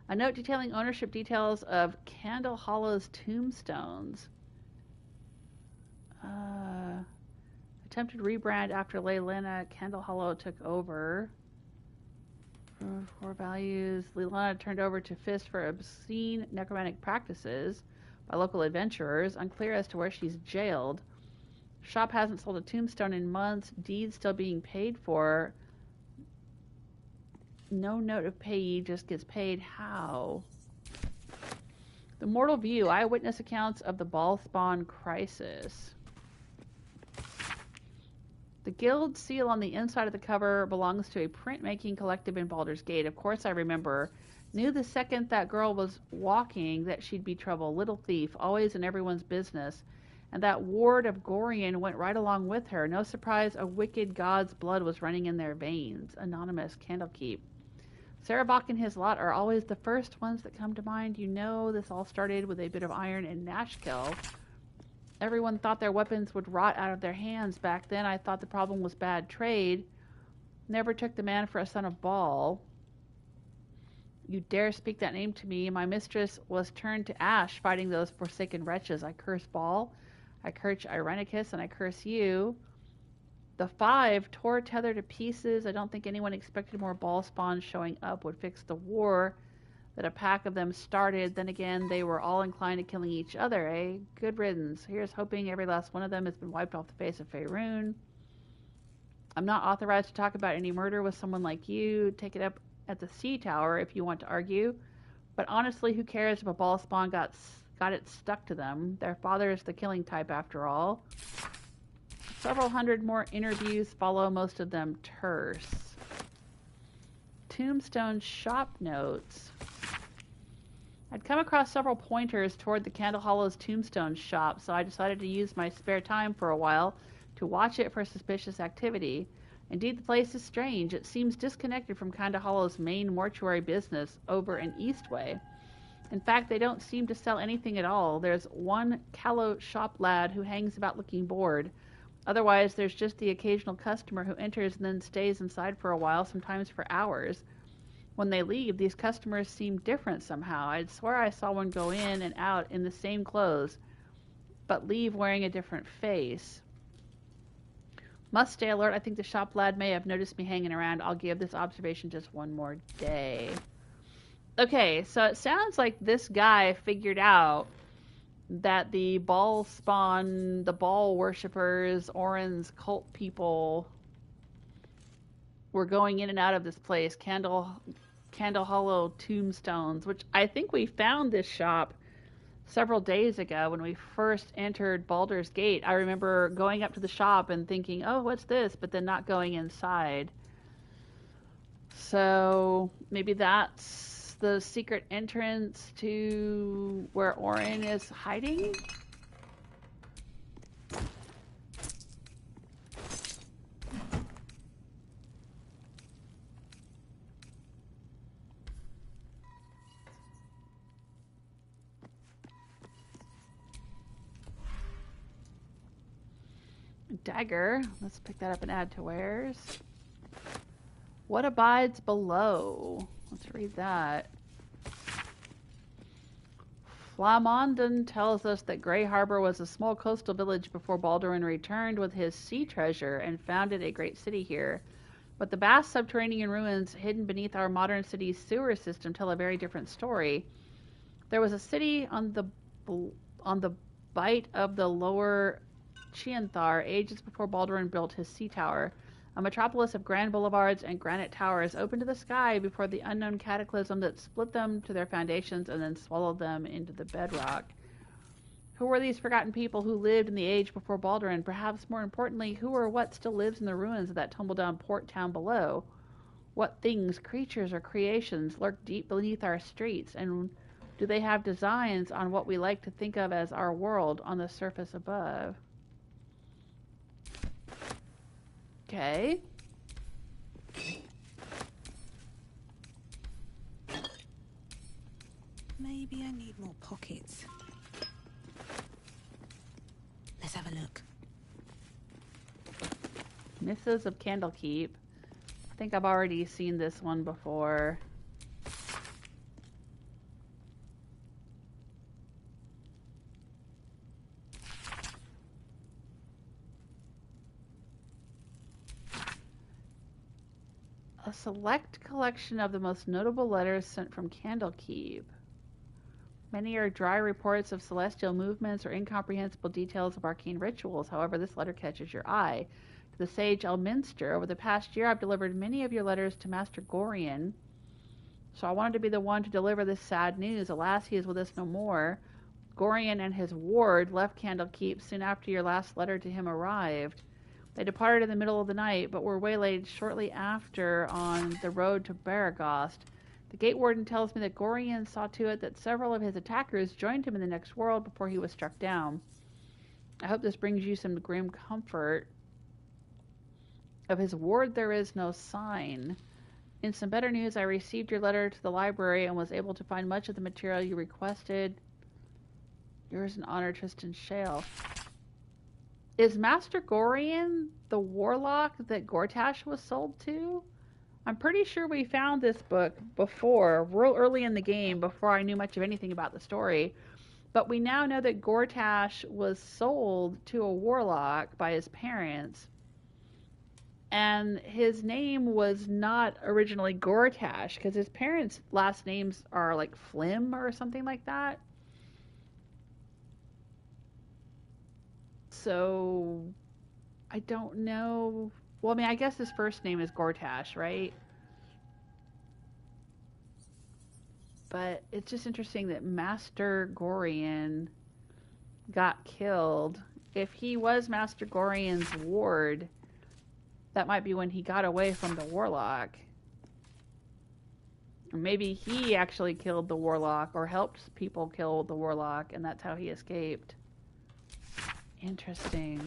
Speaker 1: A note detailing ownership details of Candle Hollow's tombstones. attempted rebrand after Leylana Candle Hollow took over. Core values. Leylana turned over to Fist for obscene necromantic practices by local adventurers. Unclear as to where she's jailed. Shop hasn't sold a tombstone in months. Deeds still being paid for. No note of payee, just gets paid. How? The Mortal View. Eyewitness accounts of the ball spawn crisis. The guild seal on the inside of the cover belongs to a printmaking collective in Baldur's Gate. Of course I remember. Knew the second that girl was walking that she'd be trouble. Little thief, always in everyone's business. And that ward of Gorian went right along with her. No surprise a wicked god's blood was running in their veins. Anonymous, Candlekeep. Sarabak and his lot are always the first ones that come to mind. You know, this all started with a bit of iron and Nashkel. Everyone thought their weapons would rot out of their hands back then. I thought the problem was bad trade. Never took the man for a son of Baal. You dare speak that name to me. My mistress was turned to ash fighting those forsaken wretches. I curse Baal, I curse Irenicus, and I curse you. The 5 tore Tether to pieces. I don't think anyone expected more Baal spawns showing up would fix the war that a pack of them started. Then again, they were all inclined to killing each other, eh? Good riddance. Here's hoping every last one of them has been wiped off the face of Faerun. I'm not authorized to talk about any murder with someone like you. Take it up at the Sea Tower if you want to argue. But honestly, who cares if a ball spawn got it stuck to them? Their father is the killing type after all. Several hundred more interviews follow, most of them terse. Tombstone shop notes. I'd come across several pointers toward the Candle Hollow's tombstone shop, so I decided to use my spare time for a while to watch it for suspicious activity. Indeed, the place is strange. It seems disconnected from Candle Hollow's main mortuary business over in Eastway. In fact, they don't seem to sell anything at all. There's one callow shop lad who hangs about looking bored. Otherwise, there's just the occasional customer who enters and then stays inside for a while, sometimes for hours. When they leave, these customers seem different somehow. I'd swear I saw one go in and out in the same clothes, but leave wearing a different face. Must stay alert. I think the shop lad may have noticed me hanging around. I'll give this observation just one more day. Okay, so it sounds like this guy figured out that the ball spawn, the ball worshippers, Orin's cult people were going in and out of this place. Candle Hollow tombstones, which I think we found this shop several days ago when we first entered Baldur's Gate. I remember going up to the shop and thinking, oh, what's this? But then not going inside. So maybe that's the secret entrance to where Orin is hiding? Dagger. Let's pick that up and add to wares. What abides below? Let's read that. Flamanden tells us that Grey Harbor was a small coastal village before Baldurin returned with his sea treasure and founded a great city here. But the vast subterranean ruins hidden beneath our modern city's sewer system tell a very different story. There was a city on the bight of the lower Chianthar ages before Baldurin built his sea tower. A metropolis of grand boulevards and granite towers open to the sky before the unknown cataclysm that split them to their foundations and then swallowed them into the bedrock. Who were these forgotten people who lived in the age before Baldurin? Perhaps more importantly, who or what still lives in the ruins of that tumble-down port town below? What things, creatures, or creations lurk deep beneath our streets, and do they have designs on what we like to think of as our world on the surface above? Okay.
Speaker 12: Maybe I need more pockets. Let's have a look.
Speaker 1: Misses of Candlekeep. I think I've already seen this one before. A select collection of the most notable letters sent from Candlekeep. Many are dry reports of celestial movements or incomprehensible details of arcane rituals. However, this letter catches your eye. To the sage Elminster, over the past year I've delivered many of your letters to Master Gorion, so I wanted to be the one to deliver this sad news. Alas, he is with us no more. Gorion and his ward left Candlekeep soon after your last letter to him arrived. They departed in the middle of the night, but were waylaid shortly after on the road to Baragost. The gate warden tells me that Gorion saw to it that several of his attackers joined him in the next world before he was struck down. I hope this brings you some grim comfort. Of his ward there is no sign. In some better news, I received your letter to the library and was able to find much of the material you requested. Yours in honor, Tristan Shale. Is Master Gorion the warlock that Gortash was sold to? I'm pretty sure we found this book before, real early in the game, before I knew much of anything about the story. But we now know that Gortash was sold to a warlock by his parents. And his name was not originally Gortash, because his parents' last names are like Flim or something like that. So, I don't know. Well, I mean, I guess his first name is Gortash, right? But it's just interesting that Master Gorion got killed. If he was Master Gorion's ward, that might be when he got away from the warlock. Or maybe he actually killed the warlock or helped people kill the warlock, and that's how he escaped. Interesting.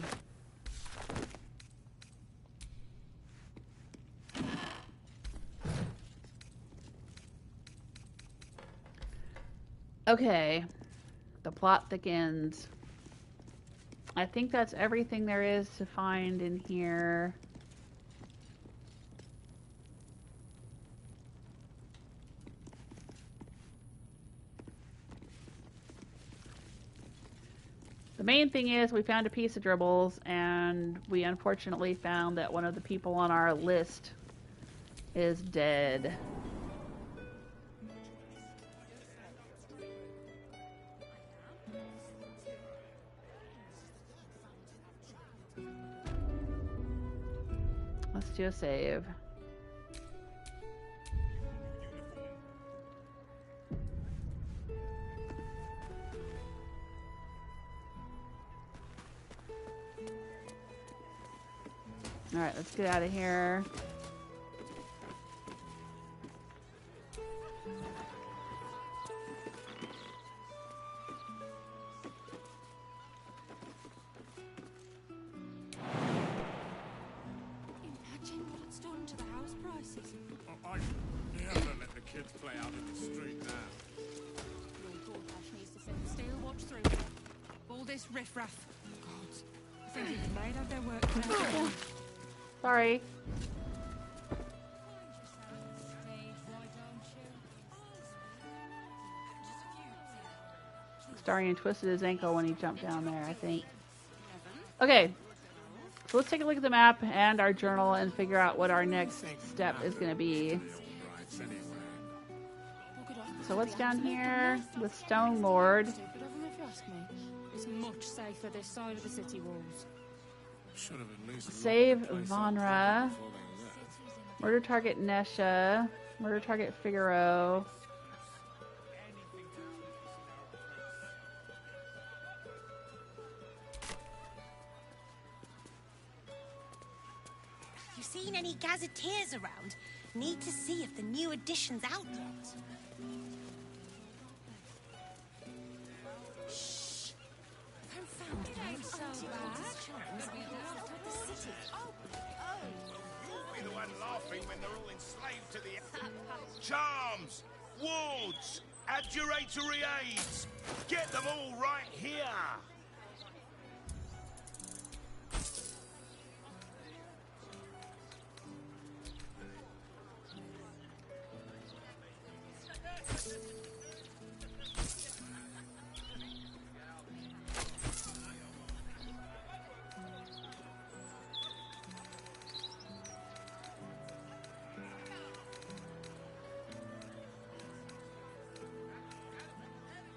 Speaker 1: Okay, the plot thickens. I think that's everything there is to find in here. The main thing is we found a piece of dribbles, and we unfortunately found that one of the people on our list is dead. Let's do a save. Alright, let's get out of here.
Speaker 3: Imagine what's done to the house prices.
Speaker 4: I'd never let the kids play out in the street now.
Speaker 3: Lord Gortash needs to send the steel watch through.
Speaker 8: All this riffraff. God, I think even they'd have their work cut out for them.
Speaker 1: Sorry. Astarion twisted his ankle when he jumped down there, I think. Okay, so let's take a look at the map and our journal and figure out what our next step is going to be. So what's down here? The Stone Lord.
Speaker 3: It's much safer this side of the city walls.
Speaker 1: Save Vanra. Murder target Nesha. Murder target Figaro.
Speaker 3: You seen any gazetteers around? Need to see if the new edition's out yet. Shh.
Speaker 4: You'll be the one laughing when they're all enslaved to the charms, wards, adjuratory aids. Get them all right here.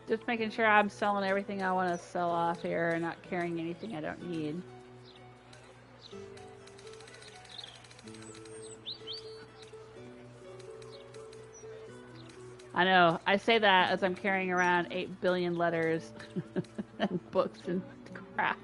Speaker 1: Just making sure I'm selling everything I want to sell off here and not carrying anything I don't need. I know. I say that as I'm carrying around 8 billion letters and books and crap.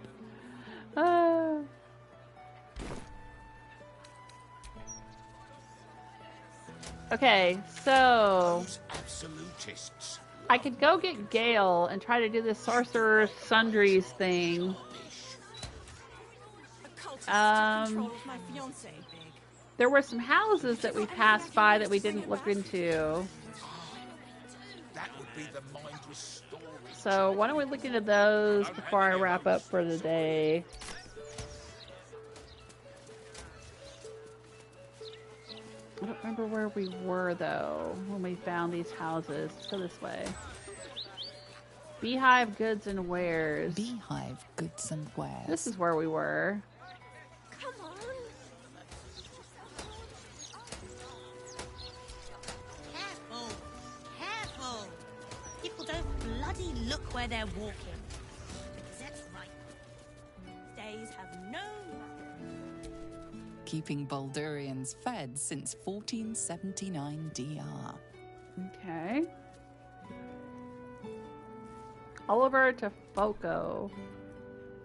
Speaker 1: Okay, so
Speaker 4: Those absolutists.
Speaker 1: I could go get Gale and try to do this Sorcerer's Sundries thing. There were some houses that we passed by that we didn't look into.
Speaker 4: That would be the mindless story.
Speaker 1: So why don't we look into those before I wrap up for the day? I don't remember where we were though when we found these houses. Let's go this way. Beehive Goods and Wares.
Speaker 7: Beehive Goods and Wares.
Speaker 1: This is where we were.
Speaker 3: Come on.
Speaker 8: Careful, careful. People don't bloody look where they're walking. Because that's right. Days have no.
Speaker 7: Keeping Baldurians fed since 1479 DR.
Speaker 1: Okay. Oliver Tefoco.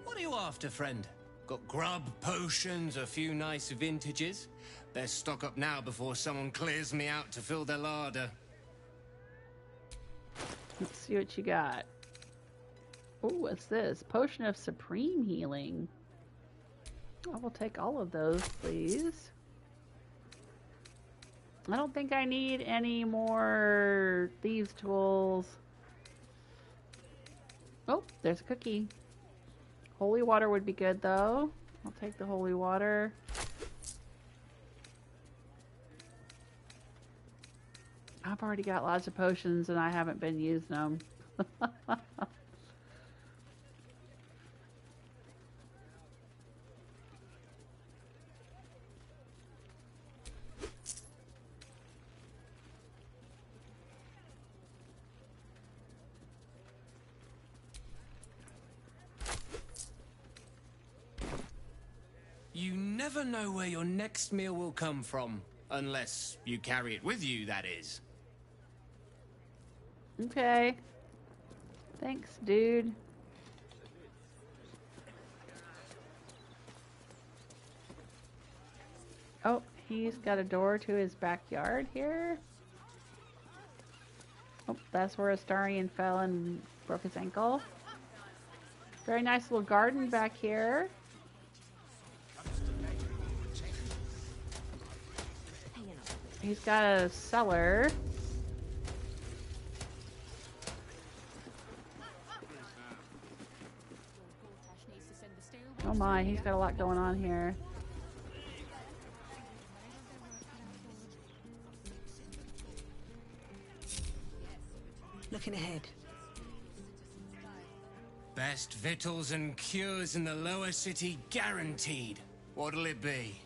Speaker 14: What are you after, friend? Got grub, potions, a few nice vintages? Best stock up now before someone clears me out to fill their larder.
Speaker 1: Let's see what you got. Oh, what's this? Potion of Supreme Healing. I will take all of those, please. I don't think I need any more thieves' tools. Oh, there's a cookie. Holy water would be good, though. I'll take the holy water. I've already got lots of potions and I haven't been using them.
Speaker 14: You never know where your next meal will come from. Unless you carry it with you, that is.
Speaker 1: Okay. Thanks, dude. Oh, he's got a door to his backyard here. Oh, that's where Astarion fell and broke his ankle. Very nice little garden back here. He's got a cellar. Oh my, he's got a lot going on here.
Speaker 12: Looking ahead.
Speaker 14: Best victuals and cures in the lower city guaranteed. What'll it be?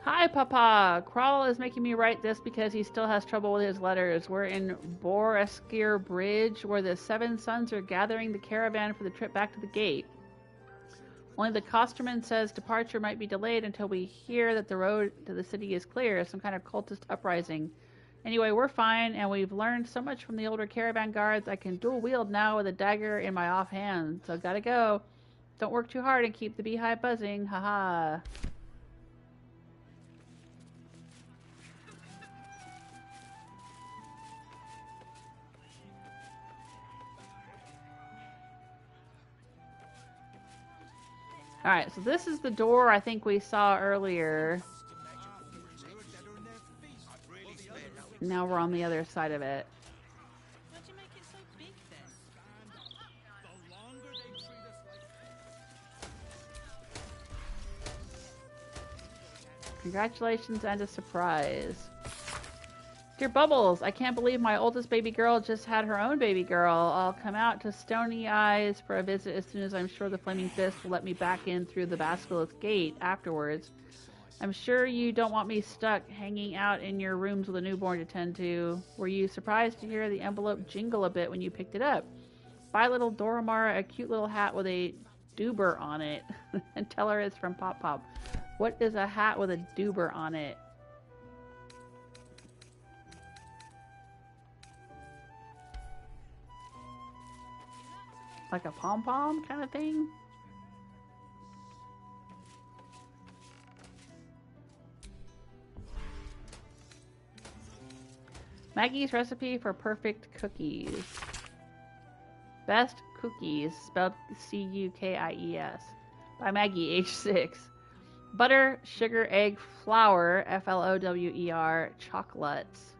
Speaker 1: Hi, Papa. Crawl is making me write this because he still has trouble with his letters. We're in Boreskir Bridge, where the Seven Sons are gathering the caravan for the trip back to the gate. Only the costerman says departure might be delayed until we hear that the road to the city is clear, some kind of cultist uprising. Anyway, we're fine, and we've learned so much from the older caravan guards. I can dual wield now with a dagger in my offhand, so gotta go. Don't work too hard and keep the beehive buzzing. Haha. Alright, so this is the door I think we saw earlier. Now we're on the other side of it. Congratulations and a surprise. Dear Bubbles, I can't believe my oldest baby girl just had her own baby girl. I'll come out to Stony Eyes for a visit as soon as I'm sure the Flaming Fist will let me back in through the Basilisk Gate afterwards. I'm sure you don't want me stuck hanging out in your rooms with a newborn to tend to. Were you surprised to hear the envelope jingle a bit when you picked it up? Buy little Doramara a cute little hat with a doober on it and tell her it's from Pop Pop. What is a hat with a doober on it? Like a pom-pom kind of thing? Maggie's recipe for perfect cookies. Best cookies, spelled C-U-K-I-E-S. By Maggie, age 6. Butter, sugar, egg, flour, F-L-O-W-E-R, chocolates.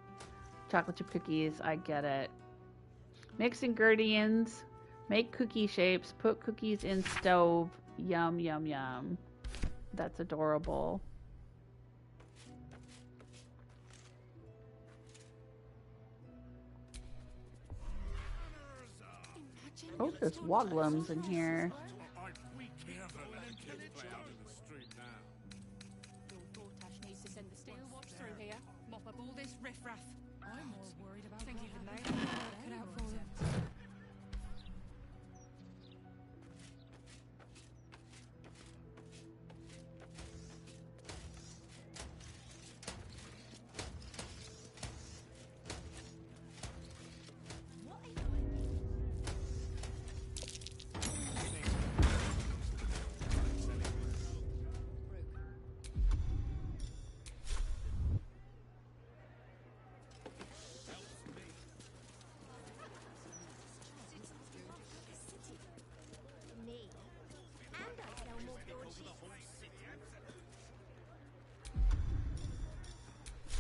Speaker 1: Chocolate chip cookies, I get it. Mix ingredients. Make cookie shapes. Put cookies in stove. Yum, yum, yum. That's adorable. Oh, there's woglums in here.
Speaker 10: Gortash needs to send the steel watch through here. Mop up all this riffraff. I'm more worried about thinking the mail cut out for them.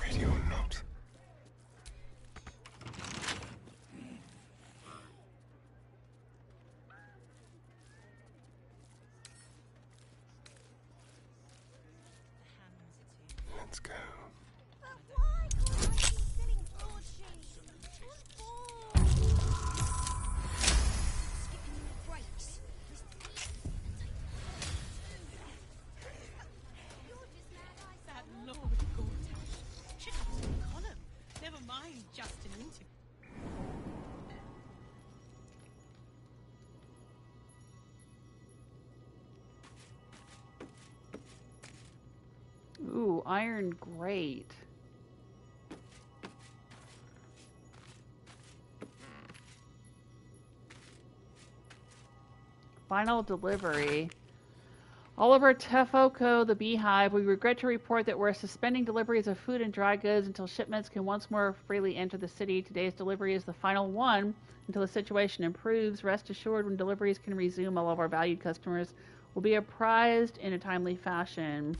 Speaker 11: Radio note. Let's go.
Speaker 8: That Lord Gortash. Should have some column. Never mind just an interview.
Speaker 1: Ooh, iron grate. Final delivery. Oliver Tefoco, the Beehive, we regret to report that we're suspending deliveries of food and dry goods until shipments can once more freely enter the city. Today's delivery is the final one until the situation improves. Rest assured, when deliveries can resume, all of our valued customers will be apprised in a timely fashion.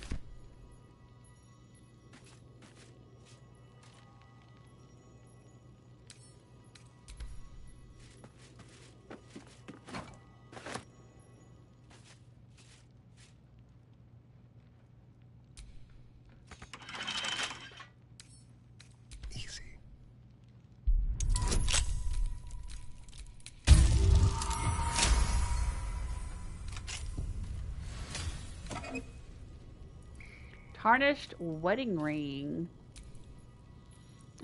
Speaker 1: Tarnished wedding ring.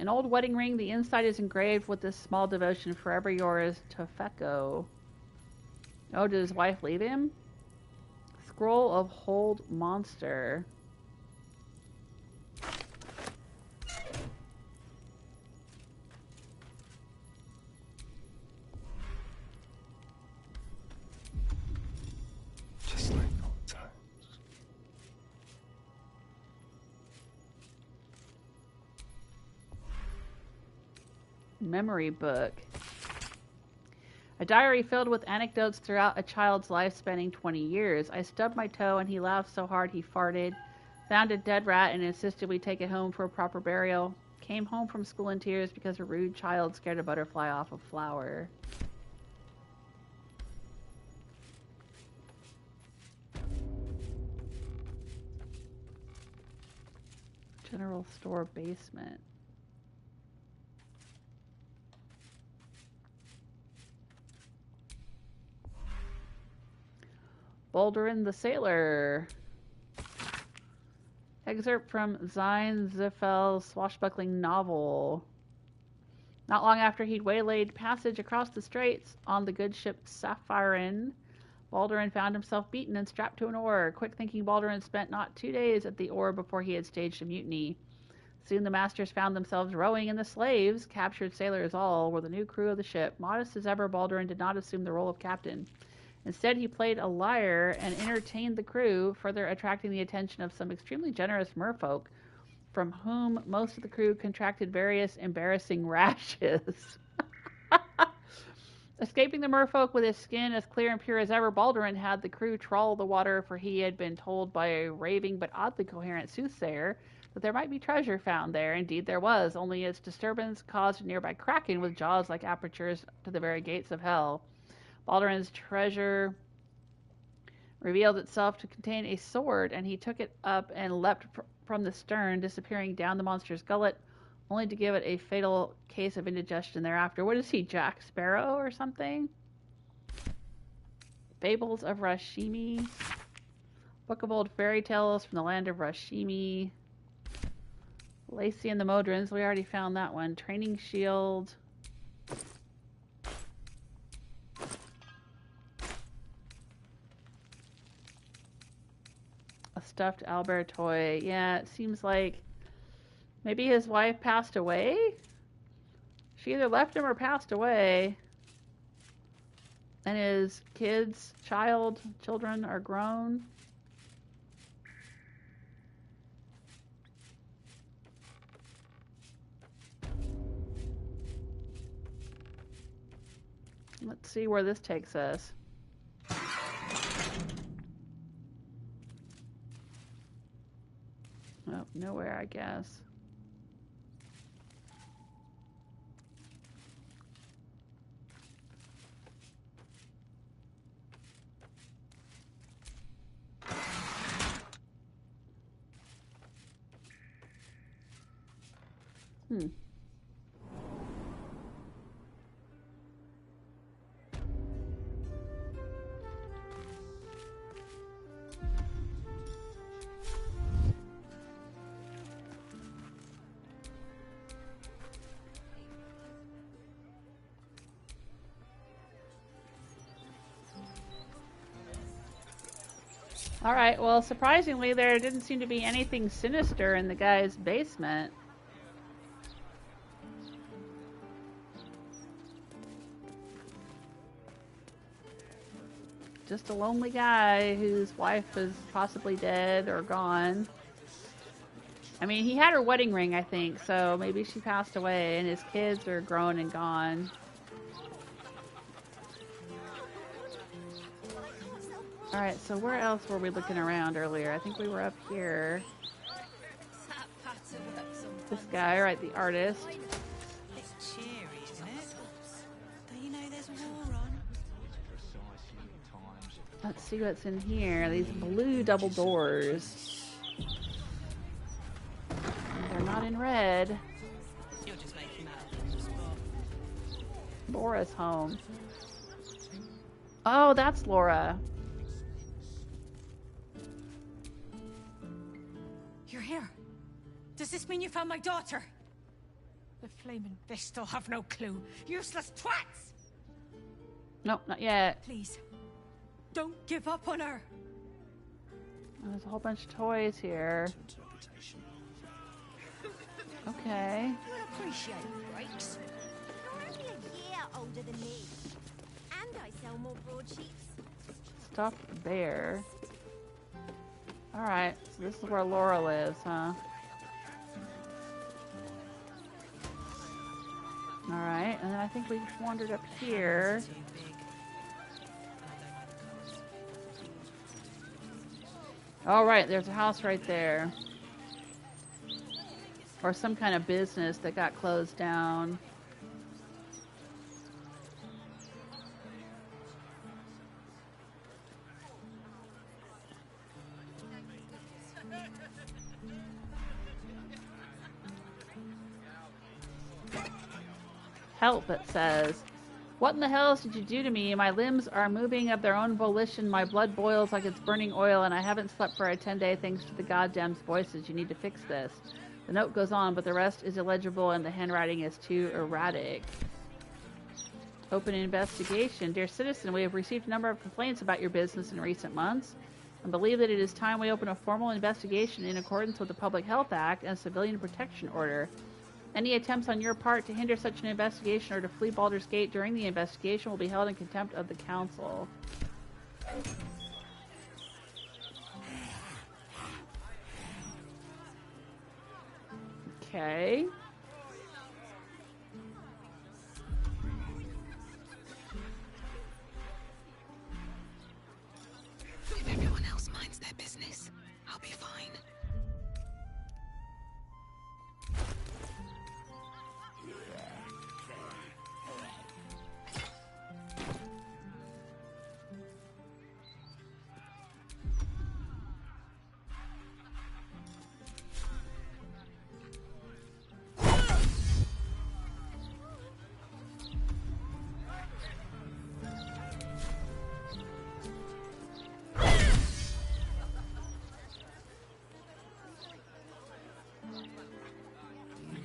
Speaker 1: An old wedding ring. The inside is engraved with this small devotion. Forever yours, Tefoco. Oh, did his wife leave him? Scroll of Hold Monster.
Speaker 11: Just like old times.
Speaker 1: Memory book. A diary filled with anecdotes throughout a child's life spanning 20 years. I stubbed my toe and he laughed so hard he farted. Found a dead rat and insisted we take it home for a proper burial. Came home from school in tears because a rude child scared a butterfly off a flower. General store basement. Baldur the Sailor. Excerpt from Zine Ziffel's swashbuckling novel. Not long after he'd waylaid passage across the straits on the good ship Sapphirine, Baldur found himself beaten and strapped to an oar. Quick thinking, Baldur spent not 2 days at the oar before he had staged a mutiny. Soon the masters found themselves rowing, and the slaves, captured sailors all, were the new crew of the ship. Modest as ever, Baldur did not assume the role of captain. Instead, he played a lyre and entertained the crew, further attracting the attention of some extremely generous merfolk, from whom most of the crew contracted various embarrassing rashes. Escaping the merfolk with his skin as clear and pure as ever, Baldur had the crew trawl the water, for he had been told by a raving but oddly coherent soothsayer that there might be treasure found there. Indeed there was, only its disturbance caused a nearby kraken with jaws like apertures to the very gates of hell. Baldur's treasure revealed itself to contain a sword, and he took it up and leapt from the stern, disappearing down the monster's gullet, only to give it a fatal case of indigestion thereafter. What is he, Jack Sparrow or something? Fables of Rashimi. Book of Old Fairy Tales from the Land of Rashimi. Lacey and the Modrons. We already found that one. Training Shield. A stuffed Albert toy. Yeah, it seems like maybe his wife passed away? She either left him or passed away. And his children are grown. Let's see where this takes us. Oh, nowhere, I guess. Alright, well, surprisingly, there didn't seem to be anything sinister in the guy's basement. Just a lonely guy whose wife is possibly dead or gone. I mean, he had her wedding ring, I think, so maybe she passed away, and his kids are grown and gone. Alright, so where else were we looking around earlier? I think we were up here. This guy, right, the artist.
Speaker 8: It's cheery, isn't it? Don't you know there's war on?
Speaker 1: Let's see what's in here. These blue double doors. They're not in red.
Speaker 8: You're just making that spot.
Speaker 1: Lora's home. Oh, that's Lora.
Speaker 19: You're here. Does this mean you found my daughter? The flaming fish still have no clue. Useless twats!
Speaker 1: Nope, not yet.
Speaker 19: Please, don't give up on her.
Speaker 1: There's a whole bunch of toys here. Okay.
Speaker 3: You'll appreciate breaks. You're only a year older than me. And I sell more broadsheets.
Speaker 1: Stuffed bear. Alright, so this is where Lora lives, huh? Alright, and then I think we just wandered up here. Alright, there's a house right there. Or some kind of business that got closed down. Help, it says. What in the hell did you do to me? My limbs are moving of their own volition. My blood boils like it's burning oil, and I haven't slept for a 10-day thanks to the goddamn voices. You need to fix this. The note goes on, but the rest is illegible, and the handwriting is too erratic. Open investigation. Dear citizen, we have received a number of complaints about your business in recent months, and believe that it is time we open a formal investigation in accordance with the Public Health Act and Civilian Protection Order. Any attempts on your part to hinder such an investigation or to flee Baldur's Gate during the investigation will be held in contempt of the Council. Okay.
Speaker 7: If everyone else minds their business, I'll be fine.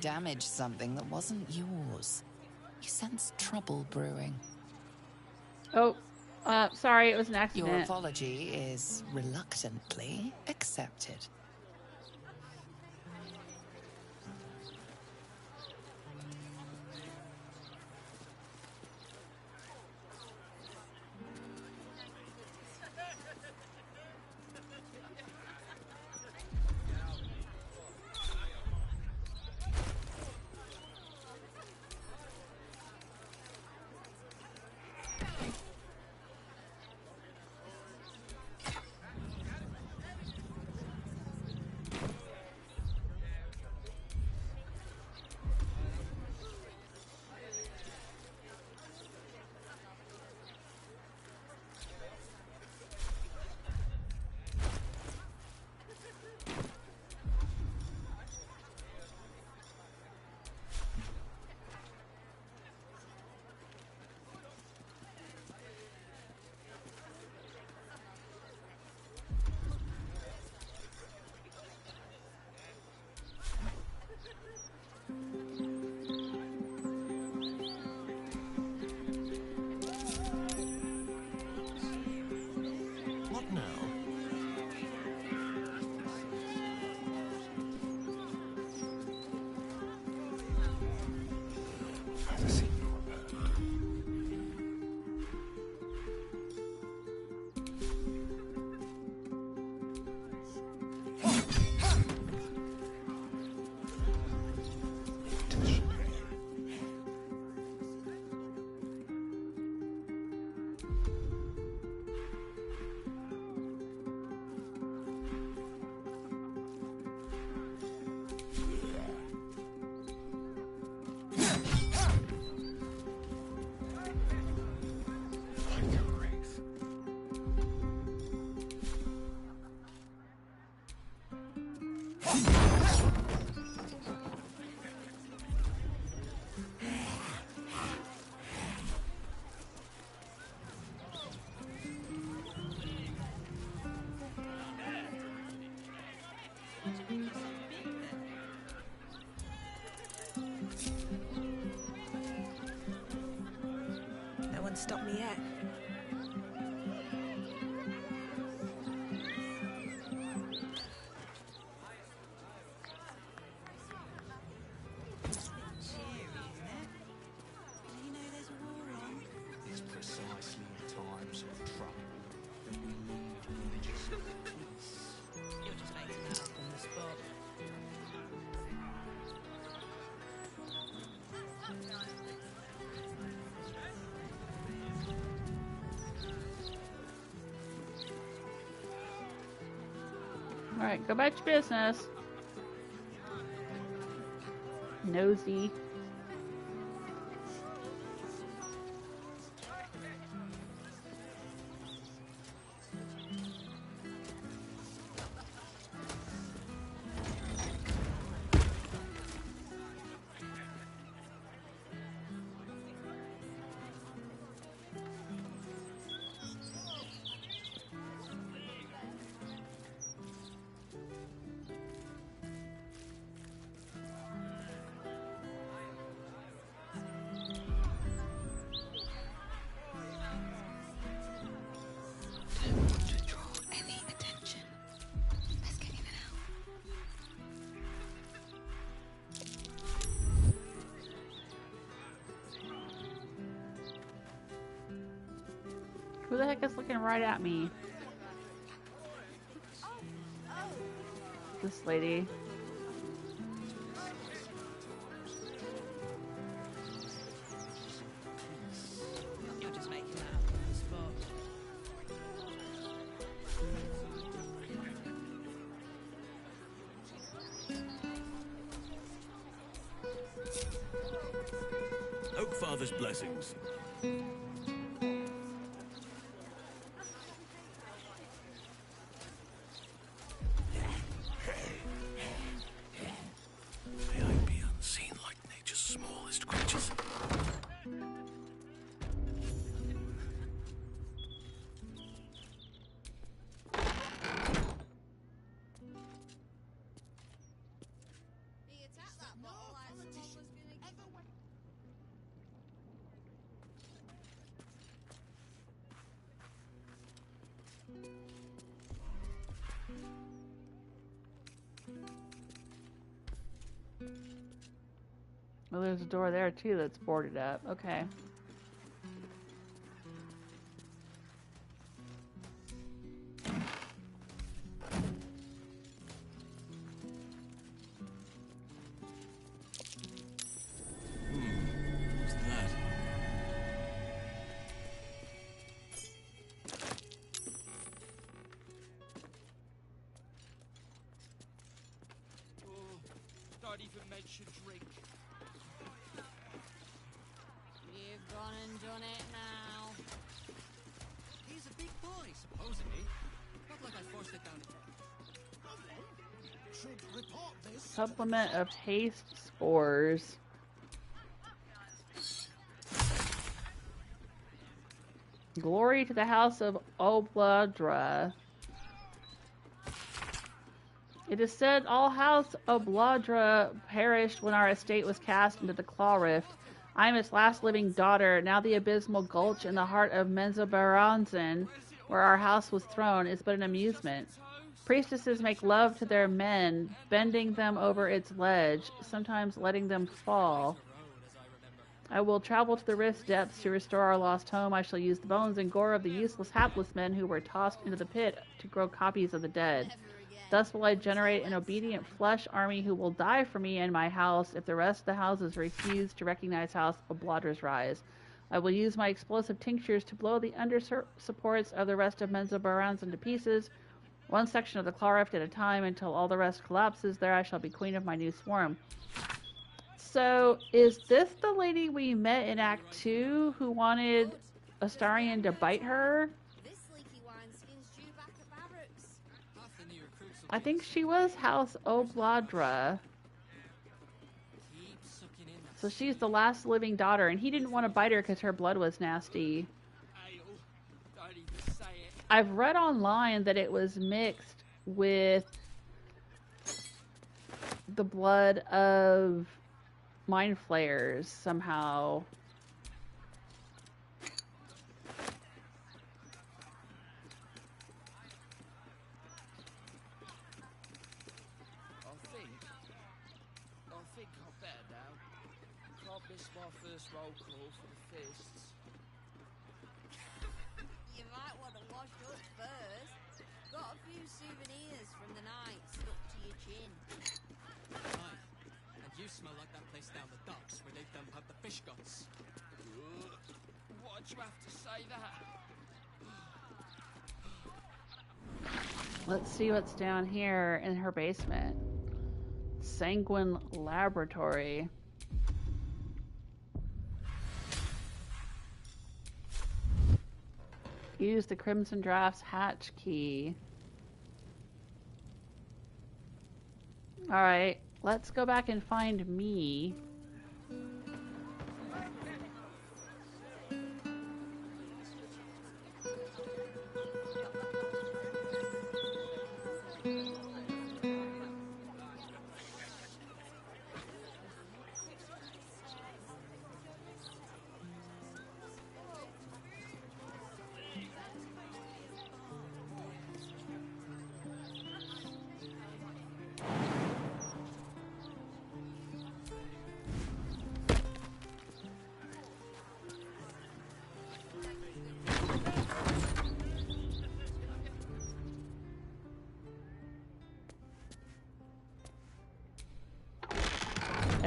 Speaker 7: Damaged something that wasn't yours. You sense trouble brewing.
Speaker 1: Oh, sorry, it was an accident.
Speaker 7: Your apology is reluctantly accepted.
Speaker 12: No one stopped me yet.
Speaker 22: It's precisely in times of trouble that we need religious peace.
Speaker 8: You're just making it up on the spot.
Speaker 1: Alright, go back to business. Nosy. Who the heck is looking right at me? This lady.
Speaker 17: You're just making that up on the spot.
Speaker 20: Oak Father's blessings.
Speaker 4: May I be unseen like nature's smallest creatures.
Speaker 1: Well, there's a door there too that's boarded up. Okay.
Speaker 20: What's that?
Speaker 2: Don't even mention drink.
Speaker 3: You've gone and done it now.
Speaker 14: He's a big boy, supposedly. Not like I forced it down his throat.
Speaker 6: Should report this.
Speaker 1: Supplement of haste spores. Glory to the house of Obladra. It is said all house Obladra perished when our estate was cast into the Claw Rift. I am its last living daughter. Now the abysmal gulch in the heart of Menzoberranzan, where our house was thrown, is but an amusement. Priestesses make love to their men, bending them over its ledge, sometimes letting them fall. I will travel to the rift's depths to restore our lost home. I shall use the bones and gore of the useless, hapless men who were tossed into the pit to grow copies of the dead. Thus will I generate an obedient flesh army who will die for me and my house if the rest of the houses refuse to recognize House Obladra's rise. I will use my explosive tinctures to blow the under supports of the rest of Menzoberranzan to pieces, one section of the Claw Rift at a time, until all the rest collapses. There I shall be queen of my new swarm. So, is this the lady we met in Act 2 who wanted Astarion to bite her?
Speaker 3: This leaky wineskin's due back at barracks.
Speaker 1: I think she was House Obladra. So she's the last living daughter, and he didn't want to bite her because her blood was nasty. I've read online that it was mixed with the blood of mind flayers somehow.
Speaker 2: I think I'm better now. Can't miss my first roll call for the fists.
Speaker 3: You might want to wash up first. Got a few souvenirs from the night stuck to your chin.
Speaker 14: Right. And you smell like that place down the docks where they dump out the fish guts.
Speaker 2: Why'd you have to say that?
Speaker 1: Let's see what's down here in her basement. Sanguine Laboratory. Use the Crimson Draughts hatch key. Alright, let's go back and find me.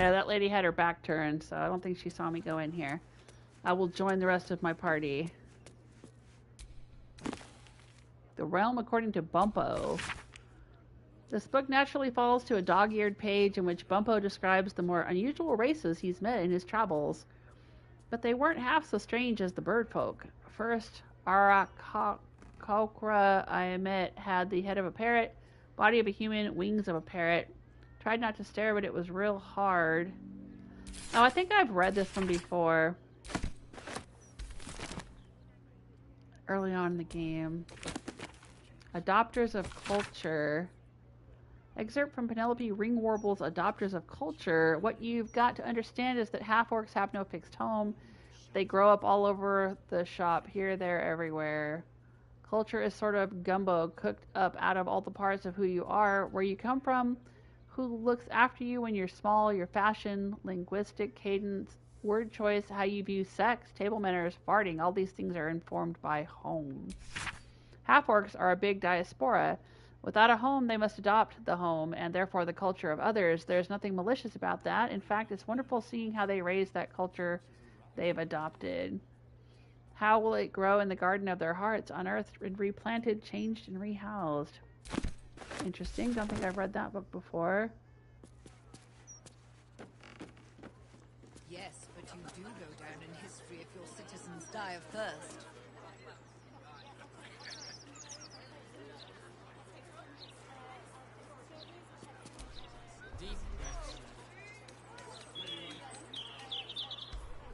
Speaker 1: Yeah, that lady had her back turned, so I don't think she saw me go in here. I will join the rest of my party. The Realm according to Bumpo. This book naturally falls to a dog-eared page in which Bumpo describes the more unusual races he's met in his travels. But they weren't half so strange as the bird folk. First, Arakokra, I admit, had the head of a parrot, body of a human, wings of a parrot. Tried not to stare, but it was real hard. Oh, I think I've read this one before. Early on in the game. Adopters of Culture. Excerpt from Penelope Ringwarble's Adopters of Culture. What you've got to understand is that half-orcs have no fixed home. They grow up all over the shop, here, there, everywhere. Culture is sort of gumbo, cooked up out of all the parts of who you are, where you come from, who looks after you when you're small, your fashion, linguistic cadence, word choice, how you view sex, table manners, farting. All these things are informed by home. Half-orcs are a big diaspora. Without a home, they must adopt the home, and therefore the culture of others. There's nothing malicious about that. In fact, it's wonderful seeing how they raise that culture they've adopted. How will it grow in the garden of their hearts, unearthed and replanted, changed and rehoused? Interesting. Don't think I've read that book before.
Speaker 13: Yes, but you do go down in history if your citizens die of thirst.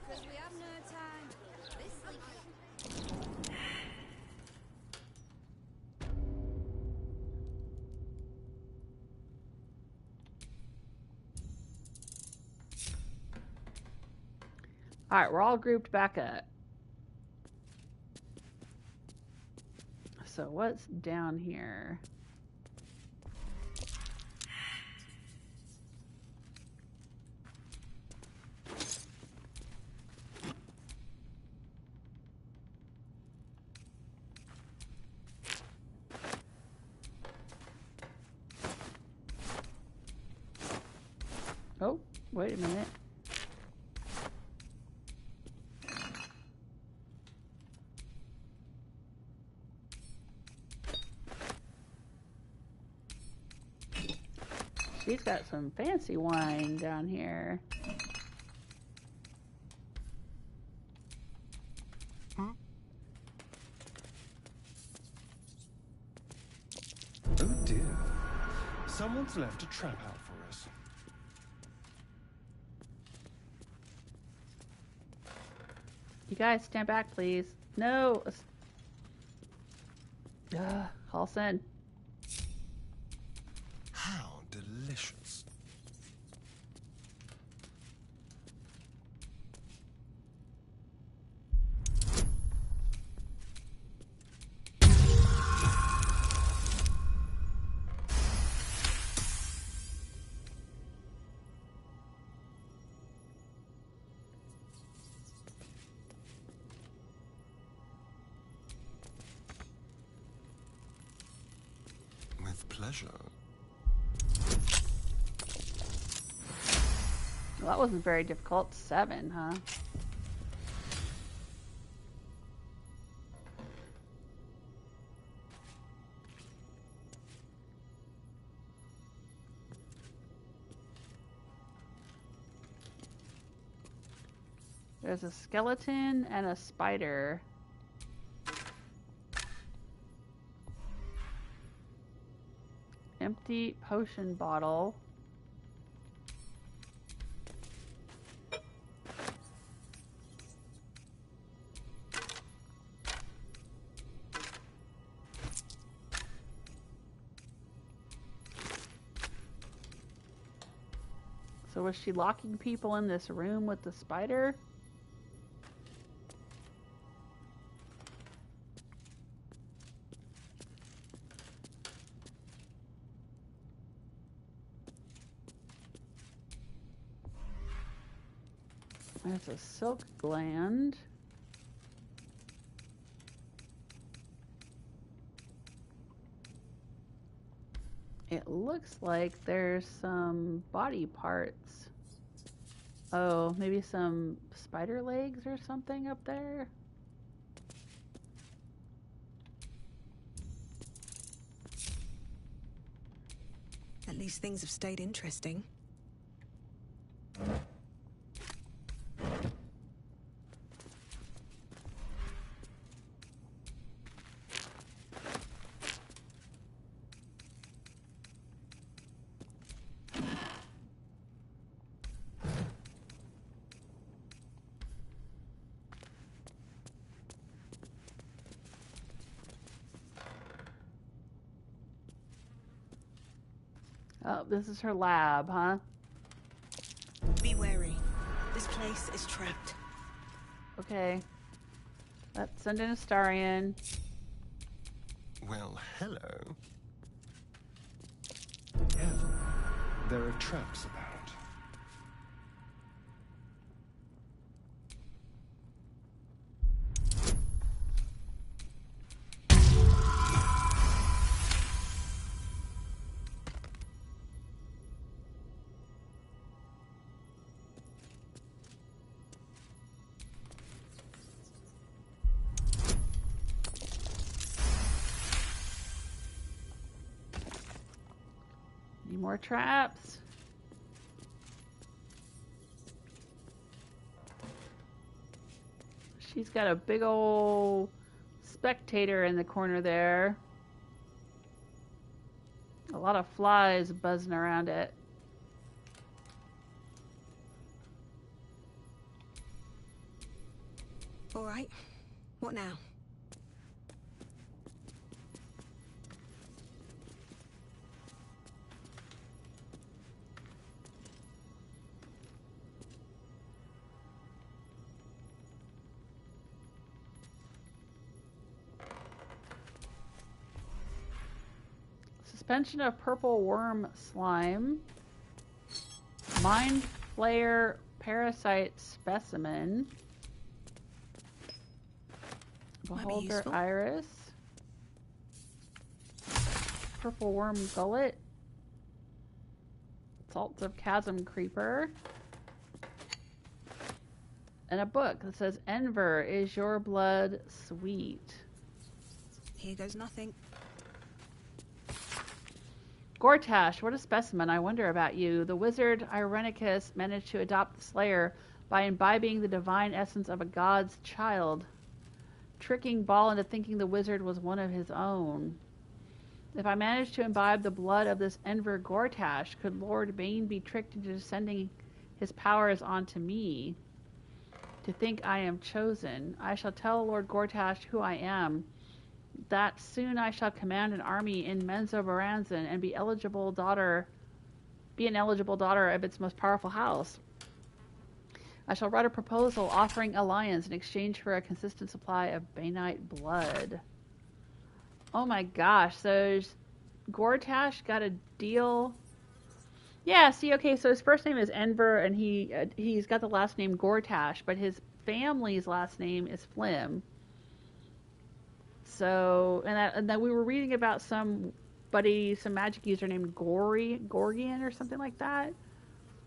Speaker 3: Because we have no time. This week.
Speaker 1: Alright, we're all grouped back up. So what's down here? Oh, wait a minute. She's got some fancy wine down here.
Speaker 11: Oh dear. Someone's left a trap out for us.
Speaker 1: You guys stand back, please. No. Halson.
Speaker 11: How delicious. With pleasure.
Speaker 1: Well, that wasn't very difficult. 7, huh? There's a skeleton and a spider. Empty potion bottle. So was she locking people in this room with the spider? There's a silk gland. It looks like there's some body parts. Oh, maybe some spider legs or something up there?
Speaker 12: At least things have stayed interesting.
Speaker 1: Oh, this is her lab, huh?
Speaker 12: Be wary. This place is trapped.
Speaker 1: Okay. Let's send in Astarion.
Speaker 11: Well, hello. Careful. There are traps about.
Speaker 1: Any more traps? She's got a big old spectator in the corner there. A lot of flies buzzing around it.
Speaker 12: All right. What now?
Speaker 1: Suspension of purple worm slime. Mind flayer parasite specimen. Beholder iris. Purple worm gullet. Salts of chasm creeper. And a book that says, Enver, is your blood sweet?
Speaker 12: Here goes nothing.
Speaker 1: Gortash, what a specimen. I wonder about you. The wizard Irenicus managed to adopt the Slayer by imbibing the divine essence of a god's child, tricking Ball into thinking the wizard was one of his own. If I managed to imbibe the blood of this Enver Gortash, could Lord Bane be tricked into sending his powers onto me? To think I am chosen. I shall tell Lord Gortash who I am, that soon I shall command an army in Menzoberranzan and be an eligible daughter of its most powerful house. I shall write a proposal offering alliance in exchange for a consistent supply of Banite blood. Oh my gosh, so Gortash got a deal. Yeah, see, okay, so his first name is Enver, and he's got the last name Gortash, but his family's last name is Flim. So, and that we were reading about some magic user named Gorgian or something like that.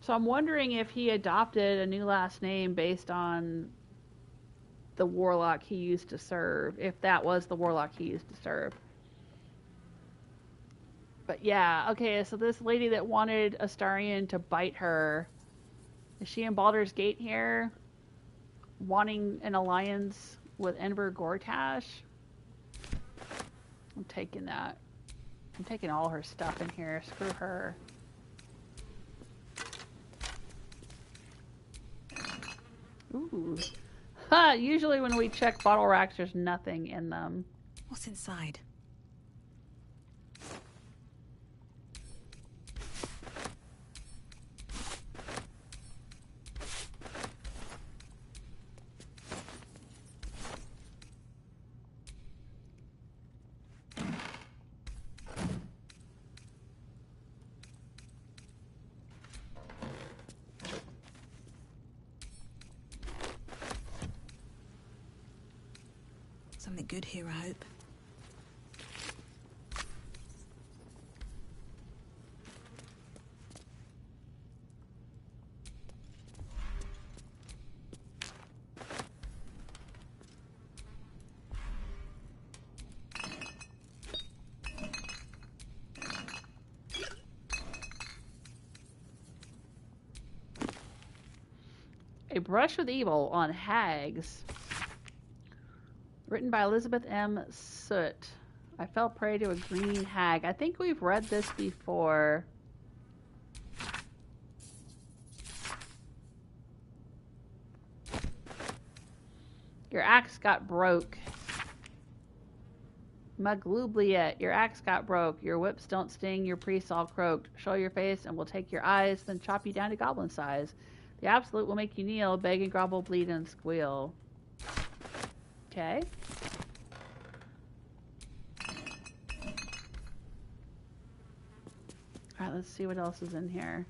Speaker 1: So I'm wondering if he adopted a new last name based on the warlock he used to serve, if that was the warlock he used to serve. But yeah, okay, so this lady that wanted Astarion to bite her, is she in Baldur's Gate here? Wanting an alliance with Enver Gortash? I'm taking that. I'm taking all her stuff in here. Screw her. Ooh. Ha! Usually when we check bottle racks, there's nothing in them.
Speaker 12: What's inside? Something good here, I hope.
Speaker 1: A Brush with Evil on Hags. Written by Elizabeth M. Soot. I fell prey to a green hag. I think we've read this before. Your axe got broke. Maglubliet, your axe got broke. Your whips don't sting, your priests all croaked. Show your face and we'll take your eyes, then chop you down to goblin size. The absolute will make you kneel, beg and grovel, bleed and squeal. Okay. Alright, let's see what else is in here.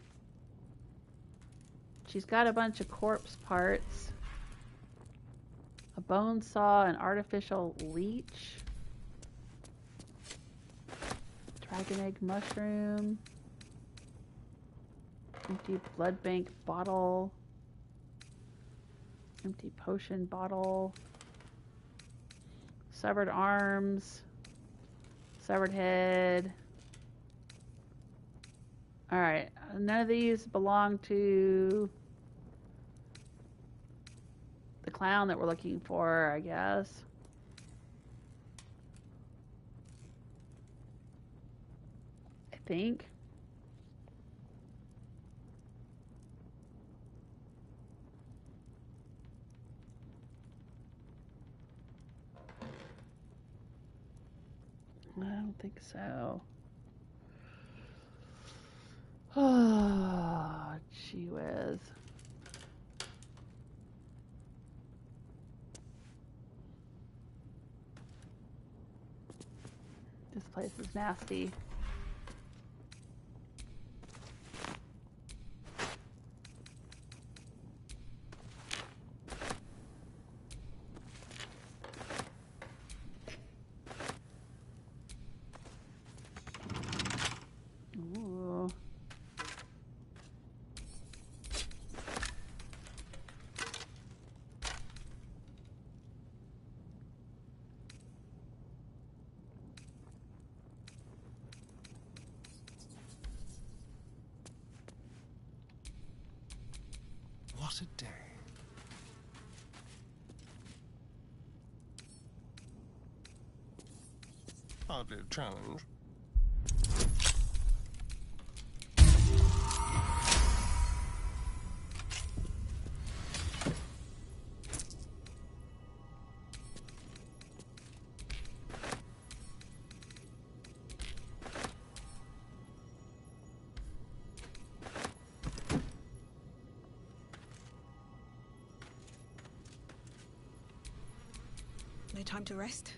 Speaker 1: She's got a bunch of corpse parts. A bone saw, an artificial leech. Dragon egg mushroom. Empty blood bank bottle. Empty potion bottle. Severed arms. Severed head. Alright, none of these belong to the clown that we're looking for, I guess. I think. I don't think so. Oh, gee whiz. This place is nasty.
Speaker 11: What a day. Hardly a challenge.
Speaker 12: No time to rest?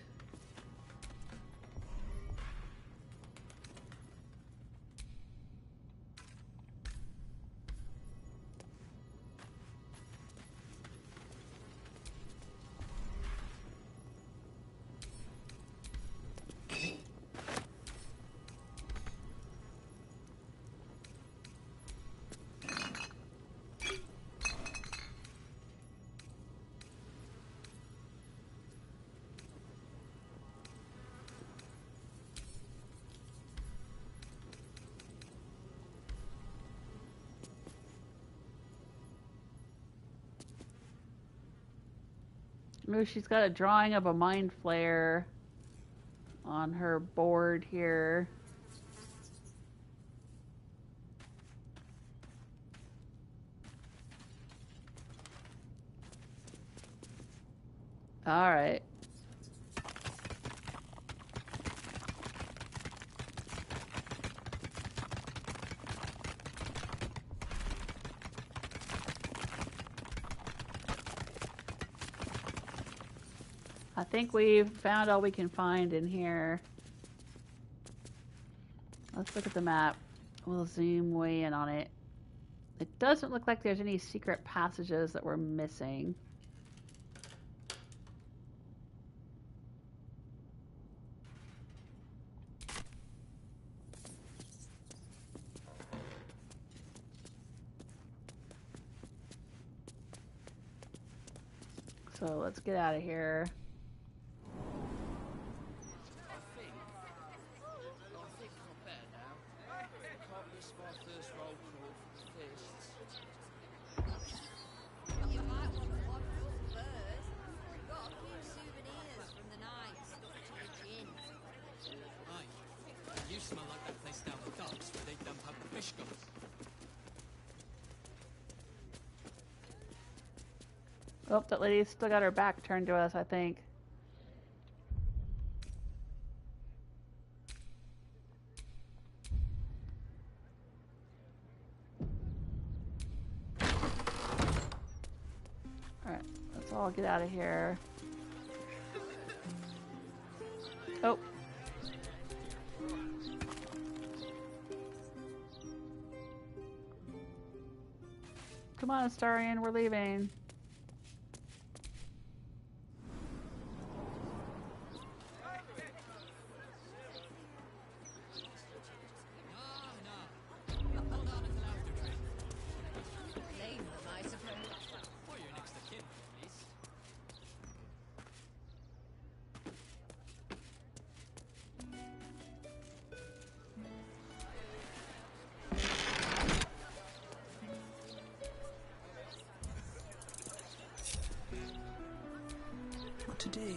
Speaker 1: Ooh, she's got a drawing of a mind flare on her board here. All right. I think we've found all we can find in here. Let's look at the map. We'll zoom way in on it. It doesn't look like there's any secret passages that we're missing. So let's get out of here. Oh, that lady's still got her back turned to us, I think. Alright, let's all get out of here. Oh. Come on, Astarion, we're leaving.
Speaker 9: To do.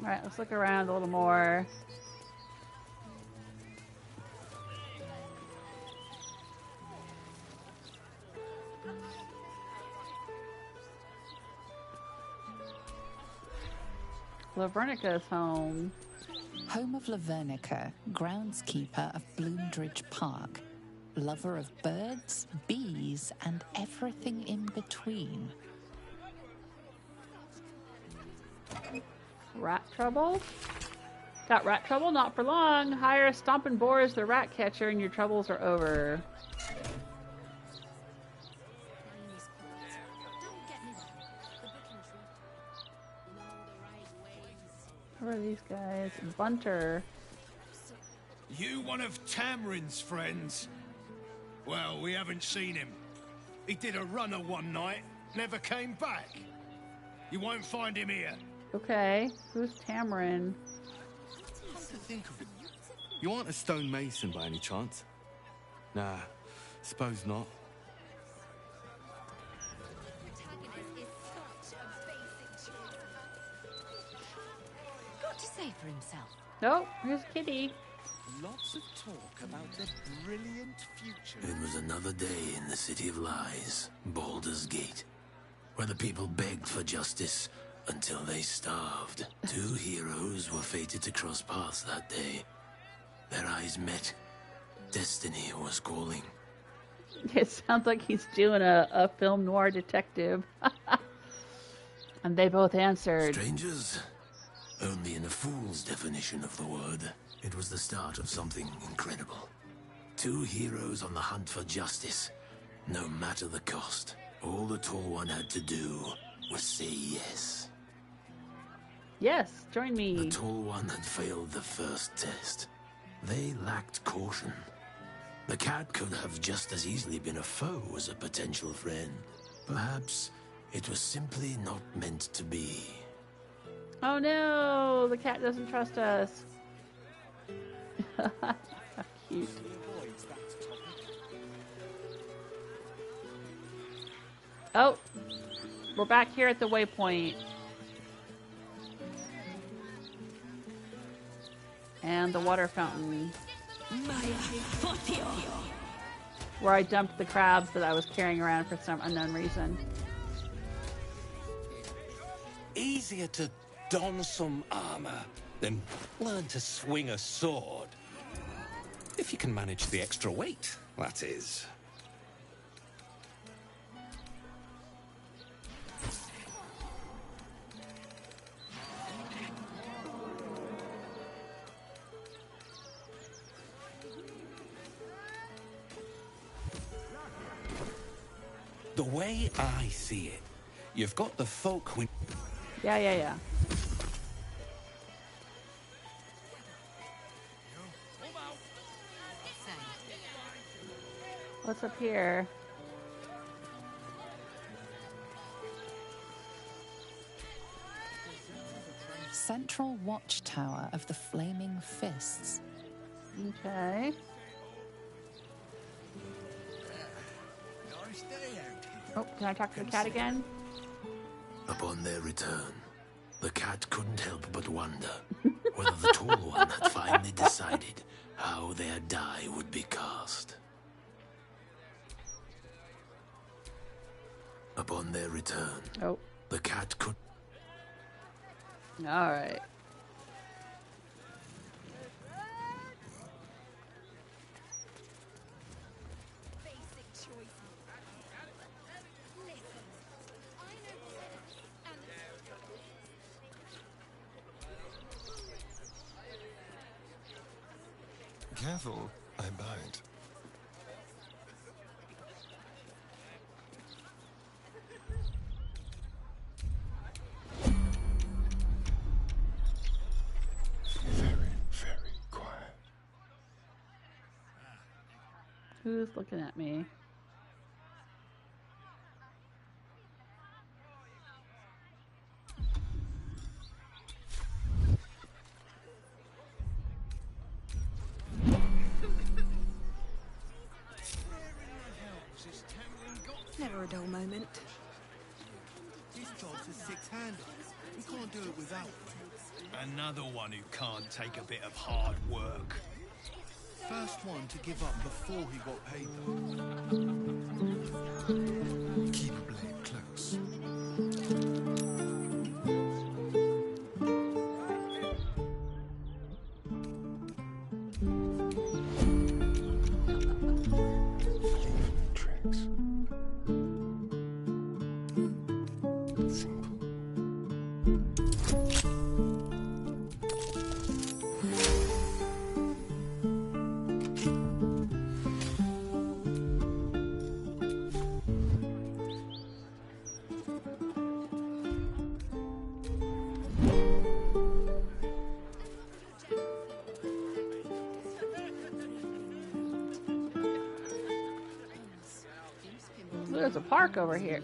Speaker 1: All right, let's look around a little more. Lavernica's home.
Speaker 7: Home of Lavernica, groundskeeper of Bloomdridge Park, lover of birds, bees, and everything in between.
Speaker 1: Rat trouble? Got rat trouble? Not for long. Hire Stompin' Boar as the rat catcher and your troubles are over. Who are these guys? Bunter.
Speaker 4: You one of Tamrin's friends? Well, we haven't seen him. He did a runner one night, never came back. You won't find him here.
Speaker 1: Okay, who's Tamarin?
Speaker 9: Come to think of it, you aren't a stonemason by any chance? Nah, suppose not.
Speaker 15: Got to say for himself.
Speaker 1: Oh, here's Kitty.
Speaker 23: Lots of talk about the brilliant future.
Speaker 24: It was another day in the City of Lies, Baldur's Gate, where the people begged for justice until they starved. Two heroes were fated to cross paths that day. Their eyes met. Destiny was calling.
Speaker 1: It sounds like he's doing a film noir detective. And they both answered.
Speaker 24: Strangers? Only in a fool's definition of the word. It was the start of something incredible. Two heroes on the hunt for justice, no matter the cost. All the Tall One had to do was say yes.
Speaker 1: Yes, join me.
Speaker 24: The Tall One had failed the first test. They lacked caution. The cat could have just as easily been a foe as a potential friend. Perhaps it was simply not meant to be.
Speaker 1: Oh no, the cat doesn't trust us. How cute. Oh, we're back here at the waypoint. And the water fountain. Where I dumped the crabs that I was carrying around for some unknown reason.
Speaker 18: Easier to don some armor than learn to swing a sword. If you can manage the extra weight, that is. The way I see it, you've got the folk who...
Speaker 1: Yeah. What's up here?
Speaker 7: Central watchtower of the Flaming Fists.
Speaker 1: Okay. Oh, can I talk to the cat again?
Speaker 24: Upon their return, the cat couldn't help but wonder whether the tall one had finally decided how their die would be cast. Upon their return, the cat could...
Speaker 1: Alright.
Speaker 11: Careful, I bite. Very, very quiet.
Speaker 1: Who's looking at me?
Speaker 12: Never a dull moment.
Speaker 9: This job's a six-hander. We can't do it without.
Speaker 4: Another one who can't take a bit of hard work.
Speaker 9: First one to give up before he got paid, though.
Speaker 11: Keep a blade close.
Speaker 1: There's a park over here.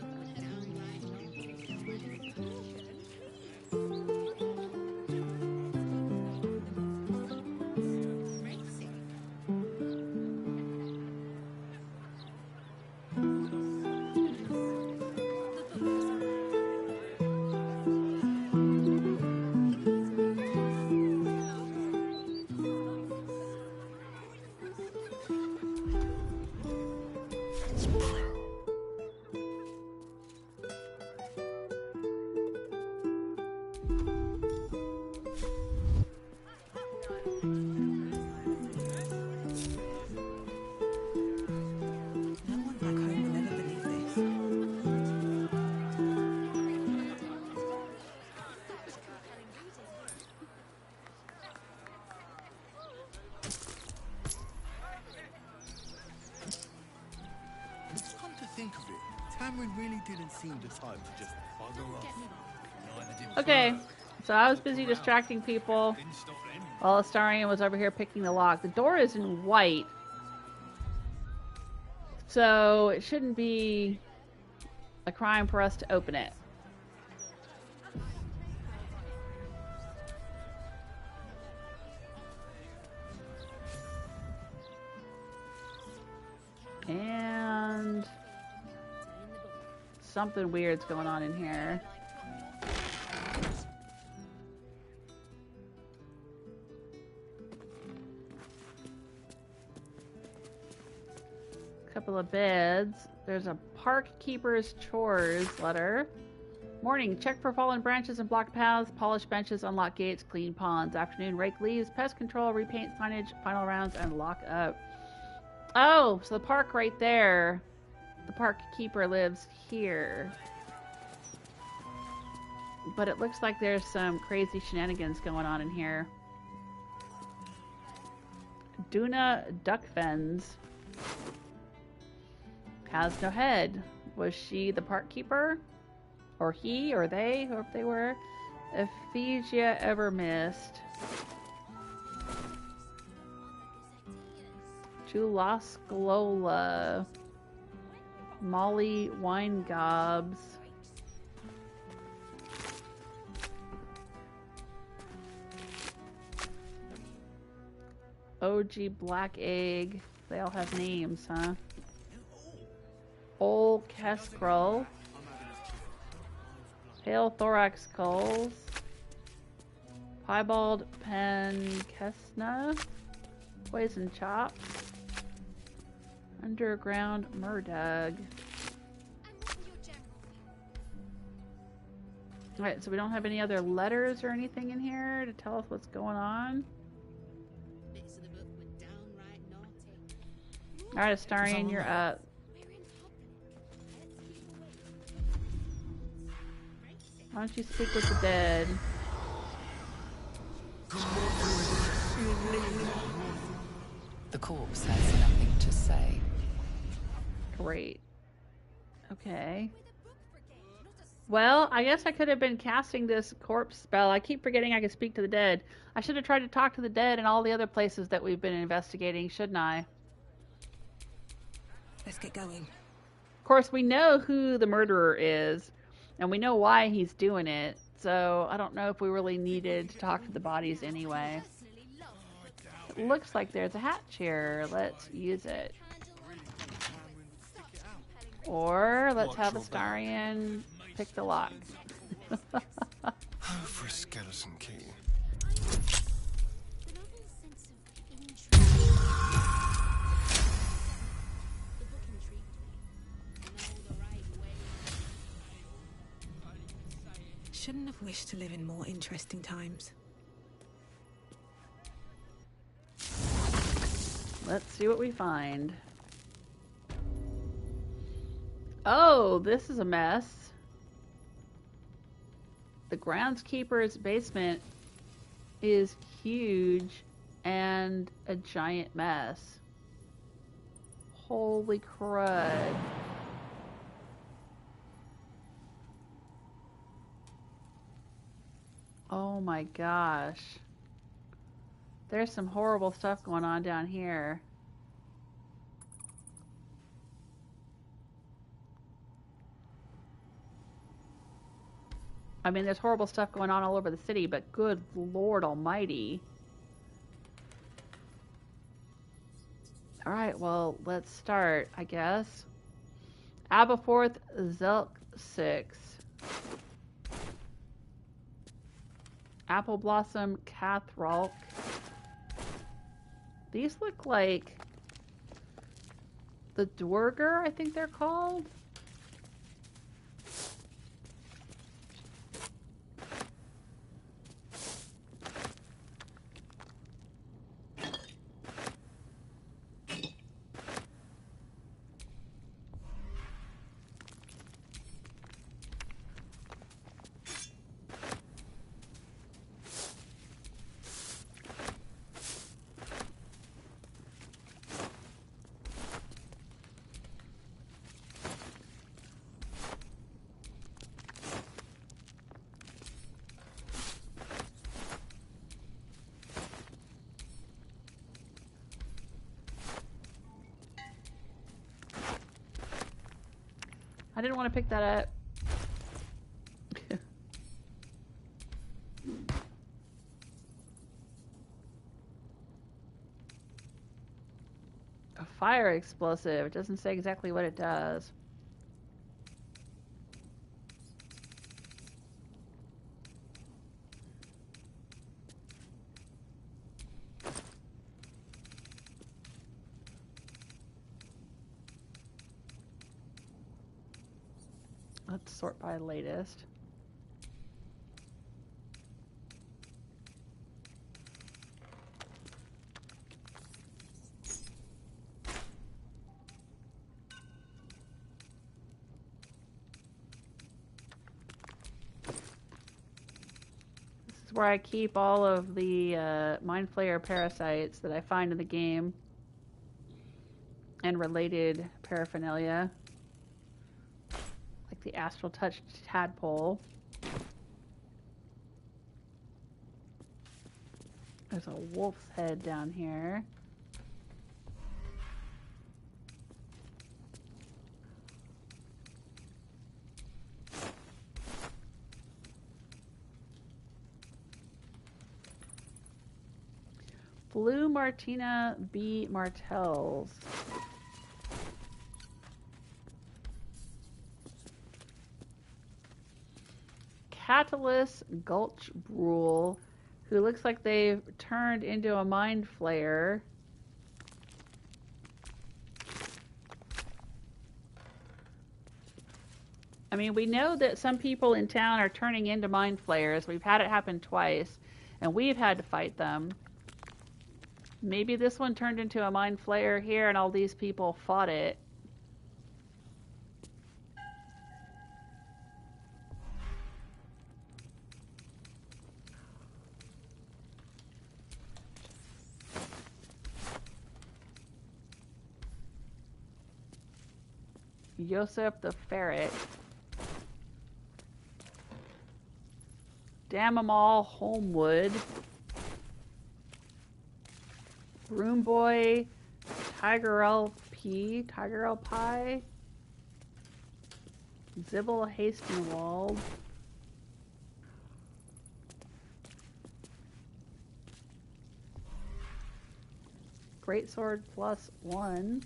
Speaker 9: Really didn't seem the type to just bugger off.
Speaker 1: Okay, so I was busy distracting people while Astarion was over here picking the lock. The door is in white, so it shouldn't be a crime for us to open it. And something weird's going on in here. Couple of beds. There's a park keeper's chores letter. Morning, check for fallen branches and blocked paths, polish benches, unlock gates, clean ponds. Afternoon, rake leaves, pest control, repaint signage, final rounds, and lock up. Oh, so the park right there. The park keeper lives here. But it looks like there's some crazy shenanigans going on in here. Duna Duckfens has no head. Was she the park keeper? Or he, or they, whoever they were? Ephesia ever missed. Julasklola. Molly Winegobs. OG Black Egg. They all have names, huh? Old Kestrel. Pale Thorax Skulls. Piebald Penkesna, Poison Chop, Underground Murdug. Alright, so we don't have any other letters or anything in here to tell us what's going on. Alright, Astarion, you're up. Why don't you speak with the dead?
Speaker 7: The corpse has nothing to say.
Speaker 1: Great. Okay. Well, I guess I could have been casting this corpse spell. I keep forgetting I can speak to the dead. I should have tried to talk to the dead in all the other places that we've been investigating, shouldn't I?
Speaker 12: Let's get going.
Speaker 1: Of course, we know who the murderer is, and we know why he's doing it, so I don't know if we really needed to talk to the bodies anyway. It looks like there's a hatch here. Let's use it. Or let's have Astarion pick the lock.
Speaker 11: For a skeleton key.
Speaker 12: Shouldn't have wished to live in more interesting times.
Speaker 1: Let's see what we find. Oh, this is a mess. The Groundskeeper's basement is huge and a giant mess. Holy crud. Oh my gosh. There's some horrible stuff going on down here. I mean, there's horrible stuff going on all over the city, but good Lord Almighty. Alright, well, let's start, I guess. Aberforth Zelk 6. Apple Blossom Cathralk. These look like the Dwerger, I think they're called. I didn't want to pick that up. A fire explosive. It doesn't say exactly what it does. Let's sort by latest. This is where I keep all of the Mind Flayer parasites that I find in the game and related paraphernalia. The Astral Touch Tadpole. There's a wolf's head down here. Blue Martina B. Martels. Catalyst Gulch Brule, who looks like they've turned into a mind flayer. I mean, we know that some people in town are turning into mind flayers. We've had it happen twice, and we've had to fight them. Maybe this one turned into a mind flayer here, and all these people fought it. Yosef the Ferret. Damn 'em all, Homewood. Broom Boy, Tiger LP, Zibble Hastenwald. Greatsword +1.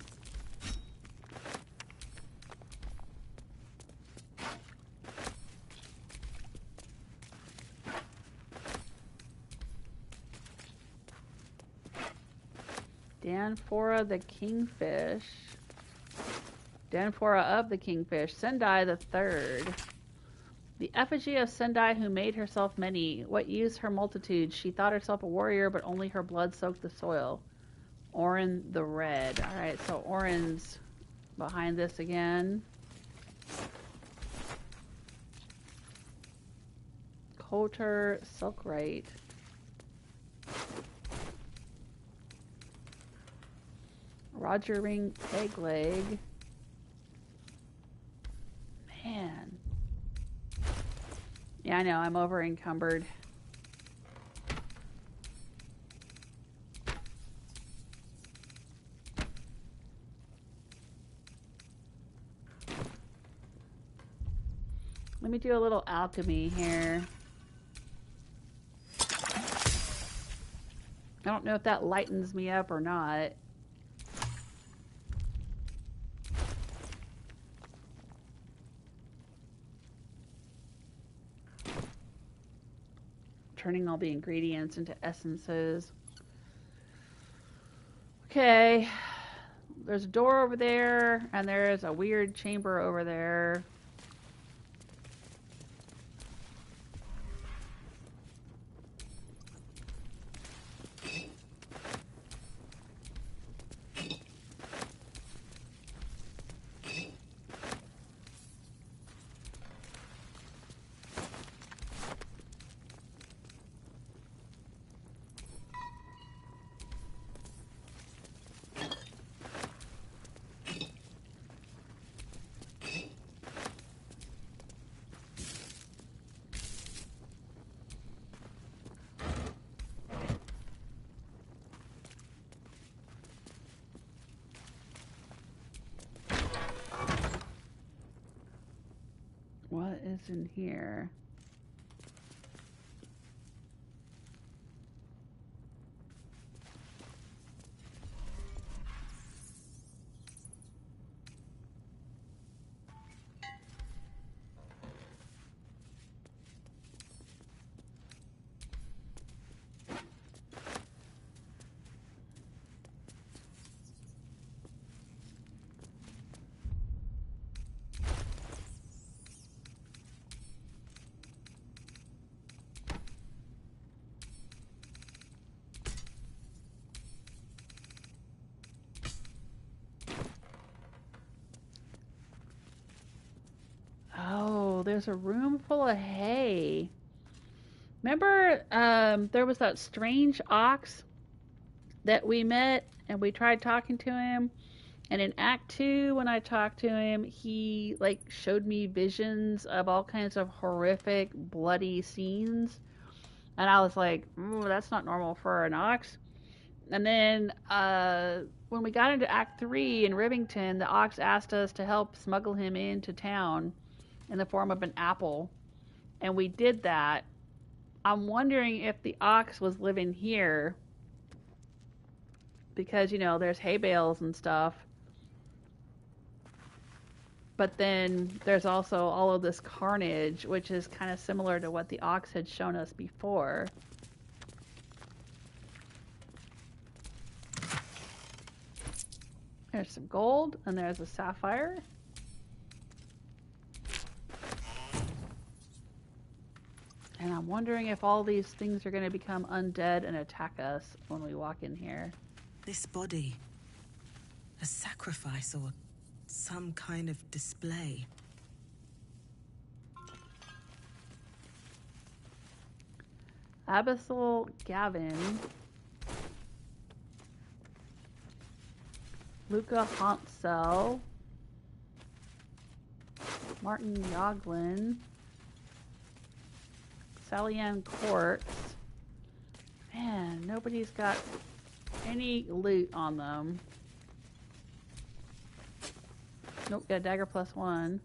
Speaker 1: Danfora the Kingfish. Danfora of the Kingfish. Sendai the Third. The effigy of Sendai who made herself many. What used her multitude? She thought herself a warrior, but only her blood soaked the soil. Orin the Red. Alright, so Orin's behind this again. Coulter Silkwright. Roger Ring Pegleg. Man. Yeah, I know, I'm over encumbered. Let me do a little alchemy here. I don't know if that lightens me up or not. Turning all the ingredients into essences. Okay. There's a door over there, and there's a weird chamber over there. What is in here? There's a room full of hay. Remember, there was that strange ox that we met and we tried talking to him, and in Act 2 when I talked to him, he like showed me visions of all kinds of horrific bloody scenes, and I was like, ooh, that's not normal for an ox. And then when we got into Act 3 in Rivington, the ox asked us to help smuggle him into town in the form of an apple, and we did that. I'm wondering if the ox was living here, because, you know, there's hay bales and stuff, but then there's also all of this carnage, which is kind of similar to what the ox had shown us before. There's some gold, and there's a sapphire. And I'm wondering if all these things are going to become undead and attack us when we walk in here.
Speaker 12: This body. A sacrifice or some kind of display.
Speaker 1: Abyssal Gavin. Luca Hansel. Martin Yoglin. Sally-Ann Courts. Man, nobody's got any loot on them. Nope, got dagger +1.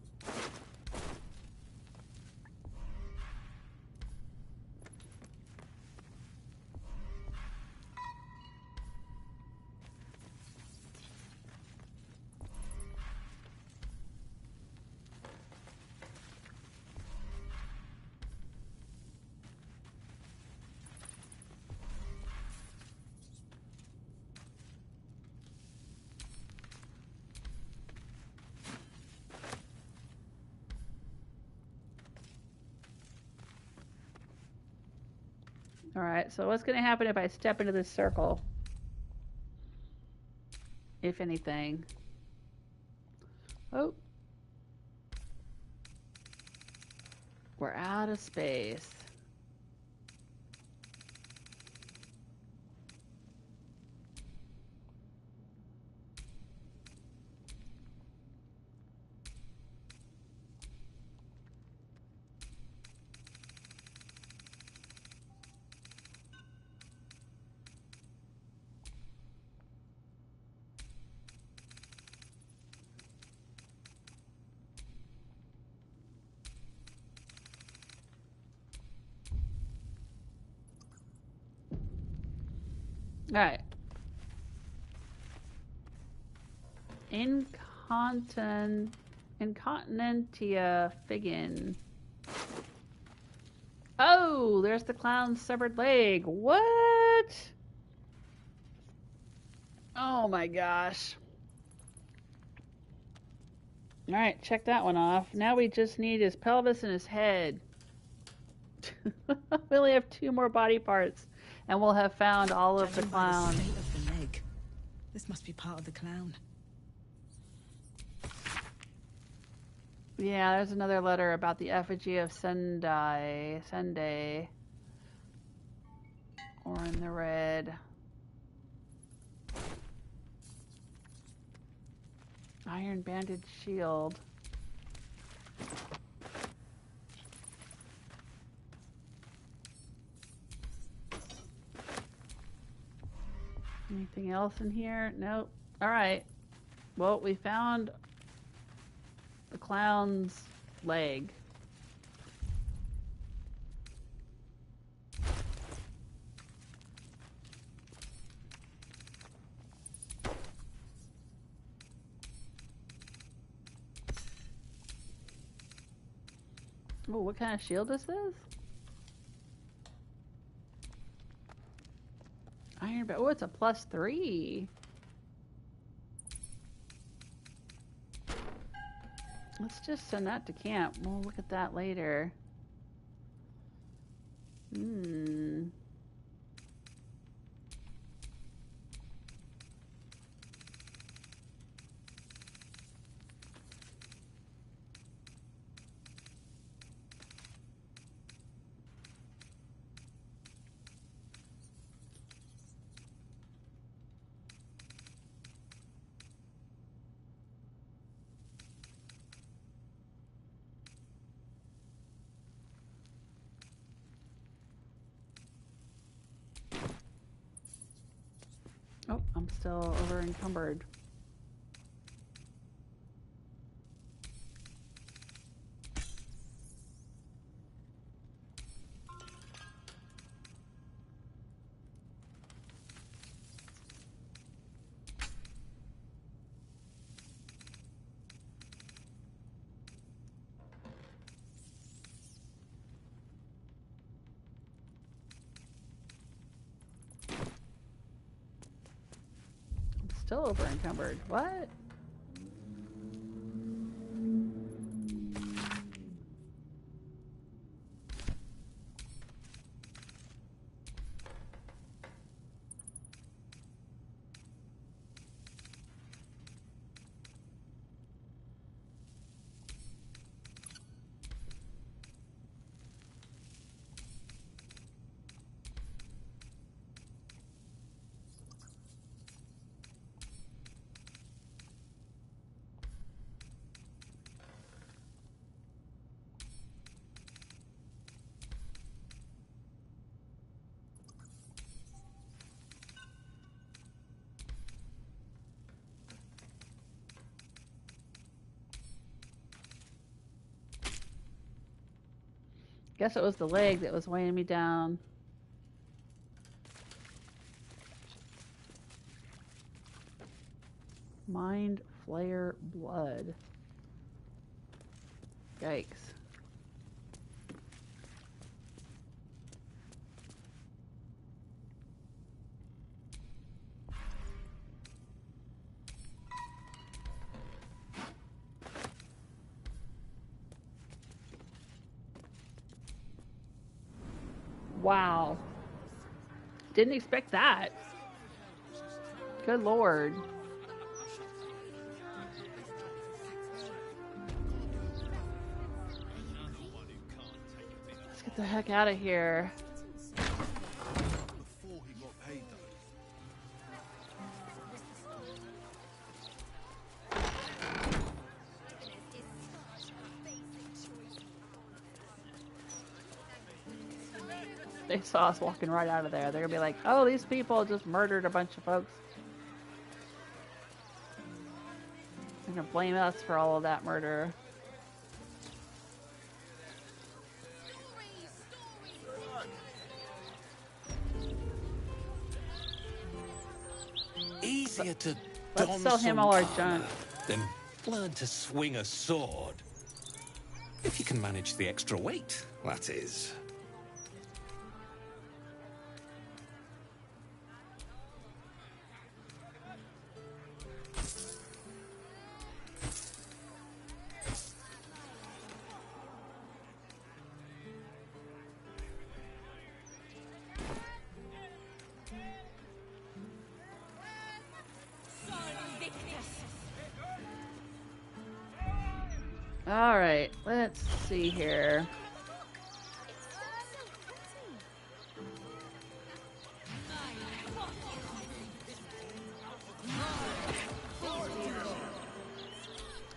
Speaker 1: Alright, so what's going to happen if I step into this circle? If anything. Oh. We're out of space. Alright. Incontinentia Figgin. Oh, there's the clown's severed leg. What? Oh my gosh. Alright, check that one off. Now we just need his pelvis and his head. We only have 2 more body parts. And we'll have found all of the clown.
Speaker 12: Judging by the state of the leg, this must be part of the clown.
Speaker 1: Yeah, there's another letter about the effigy of Sunday. Or in the red. Iron banded shield. Anything else in here? Nope. Alright. Well, we found the clown's leg. Oh, what kind of shield is this? Iron, but oh, it's a +3. Let's just send that to camp. We'll look at that later. Oh, I'm still over encumbered. still over encumbered. What? Guess it was the leg that was weighing me down. Mind Flayer blood. Yikes. Wow. Didn't expect that. Good lord. Let's get the heck out of here.
Speaker 9: Before he got paid, though.
Speaker 1: They saw us walking right out of there. They're gonna be like, oh, these people just murdered a bunch of folks. They're gonna blame us for all of that murder.
Speaker 18: Easier to
Speaker 1: Let's sell him all our junk.
Speaker 18: Then learn to swing a sword. If you can manage the extra weight, that is.
Speaker 1: All right, let's see here.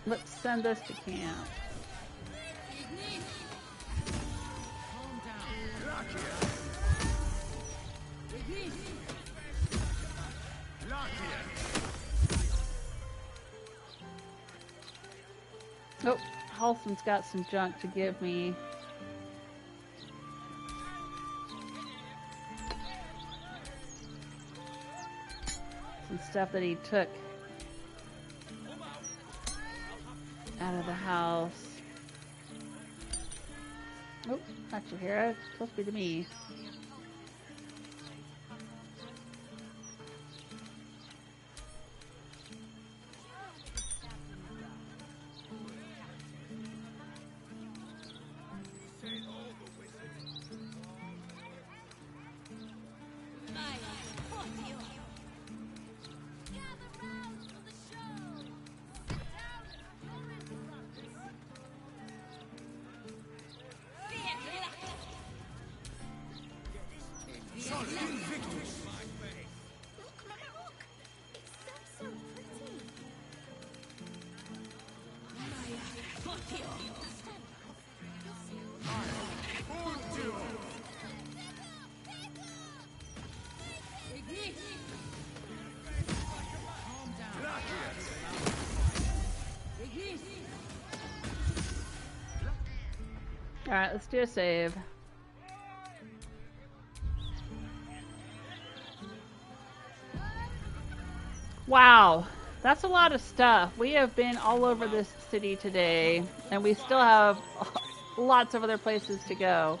Speaker 1: Let's send this to camp. Oh, Halson's got some junk to give me. Some stuff that he took out of the house. Oh, not you here. It's supposed to be to me. Alright, let's do a save. Wow, that's a lot of stuff. We have been all over this city today, and we still have lots of other places to go.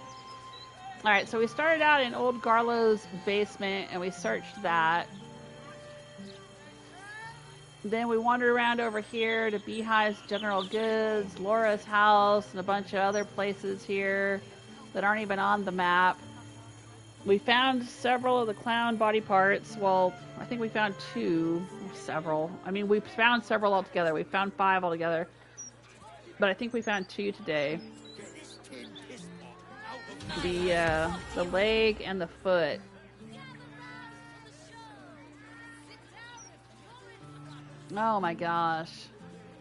Speaker 1: Alright, so we started out in Old Garlow's basement, and we searched that. Then we wandered around over here to Beehive's General Goods, Lora's house, and a bunch of other places here that aren't even on the map. We found several of the clown body parts. Well, I think we found 2. Several. I mean, we found several altogether. We found 5 altogether. But I think we found 2 today. The leg and the foot. Oh my gosh.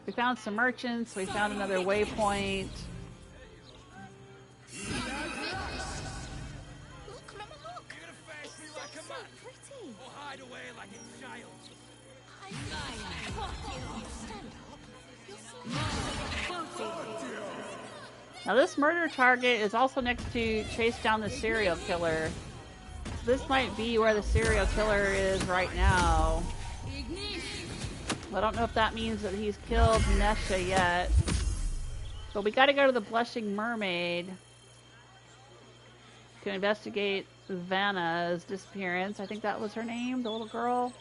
Speaker 1: We found some merchants. We found another waypoint. Now this murder target is also next to chase down the serial killer. This might be where the serial killer is right now. I don't know if that means that he's killed Nesha yet. But we gotta go to the Blushing Mermaid to investigate Vanna's disappearance. I think that was her name, the little girl.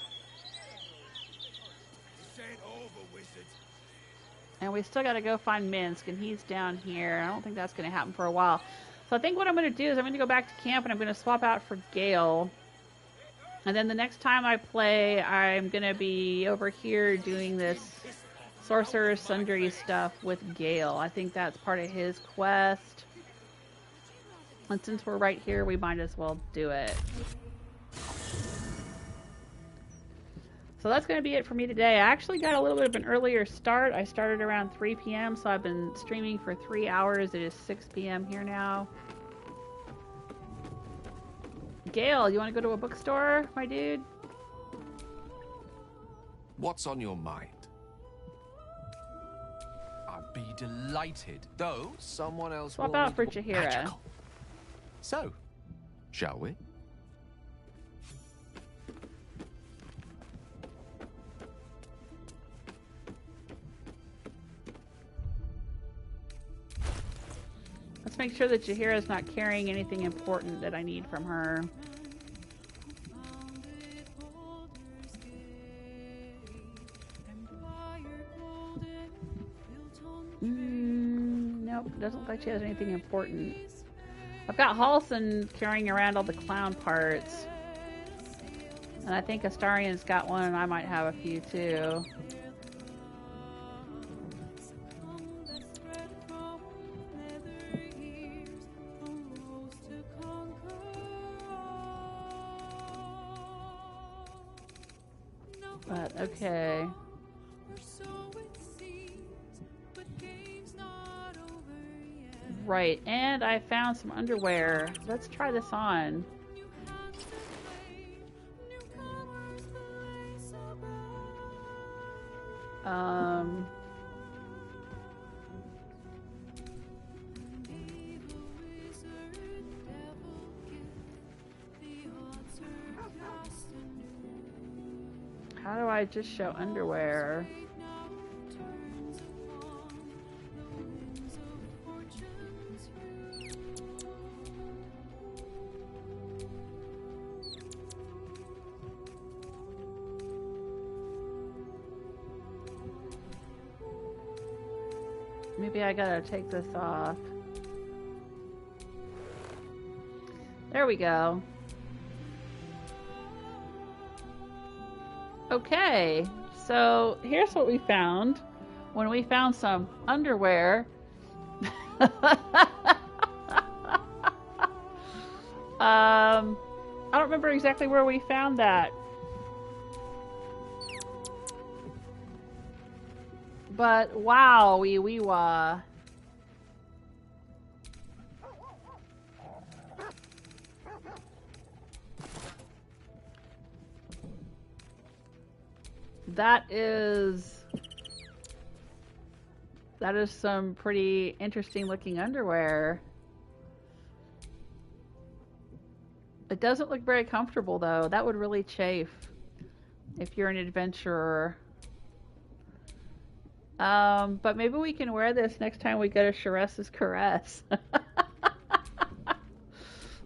Speaker 1: And we still got to go find Minsk, and he's down here. I don't think that's going to happen for a while. So I think what I'm going to do is I'm going to go back to camp, and I'm going to swap out for Gale. And then the next time I play, I'm going to be over here doing this Sorcerer Sundry stuff with Gale. I think that's part of his quest. And since we're right here, we might as well do it. So that's going to be it for me today. I actually got a little bit of an earlier start. I started around 3 p.m., so I've been streaming for 3 hours. It is 6 p.m. here now. Gale, you want to go to a bookstore, my dude?
Speaker 5: What's on your mind?
Speaker 23: I'd be delighted, though someone else
Speaker 1: Swap
Speaker 23: will
Speaker 1: out
Speaker 23: need
Speaker 1: for
Speaker 23: to-
Speaker 1: Chihira.
Speaker 23: Magical. So, shall we?
Speaker 1: Let's make sure that Chihira's not carrying anything important that I need from her. Nope, doesn't look like she has anything important. I've got Halson carrying around all the clown parts. And I think Astarion's got one, and I might have a few too. But, okay. Right, and I found some underwear. Let's try this on. How do I just show underwear? Maybe I gotta take this off. There we go. Okay, so here's what we found when we found some underwear. I don't remember exactly where we found that. But wow, wee wah. That is some pretty interesting looking underwear. It doesn't look very comfortable though. That would really chafe if you're an adventurer. But maybe we can wear this next time we go to Sharessa's Caress.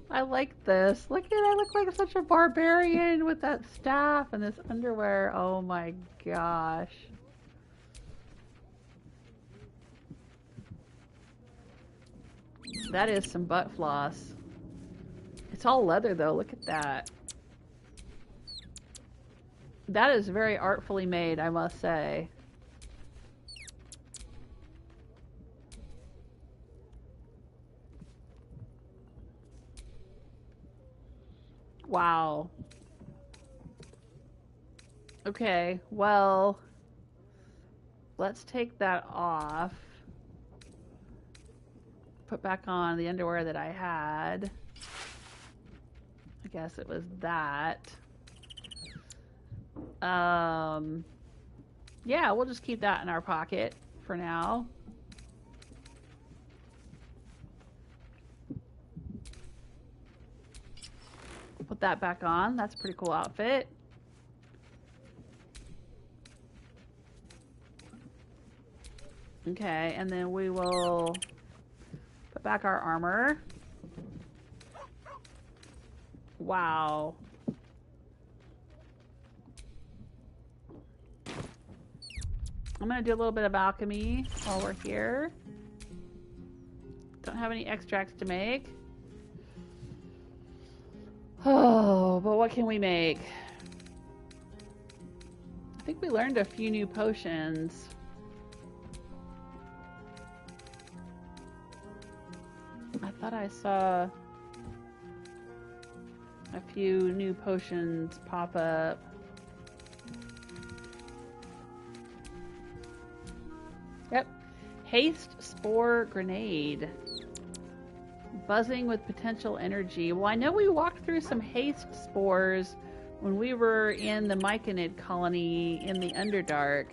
Speaker 1: I like this. Look at it. I look like such a barbarian with that staff and this underwear. Oh my gosh. That is some butt floss. It's all leather though. Look at that. That is very artfully made, I must say. Wow. Okay, well, let's take that off. Put back on the underwear that I had. I guess it was that. Yeah, we'll just keep that in our pocket for now. Put that back on. That's a pretty cool outfit. Okay, and then we will put back our armor. Wow. I'm going to do a little bit of alchemy while we're here. Don't have any extracts to make. Oh, but what can we make? I think we learned a few new potions. I thought I saw a few new potions pop up. Yep. Haste Spore Grenade. Buzzing with potential energy. Well, I know we walked through some haste spores when we were in the Myconid colony in the Underdark,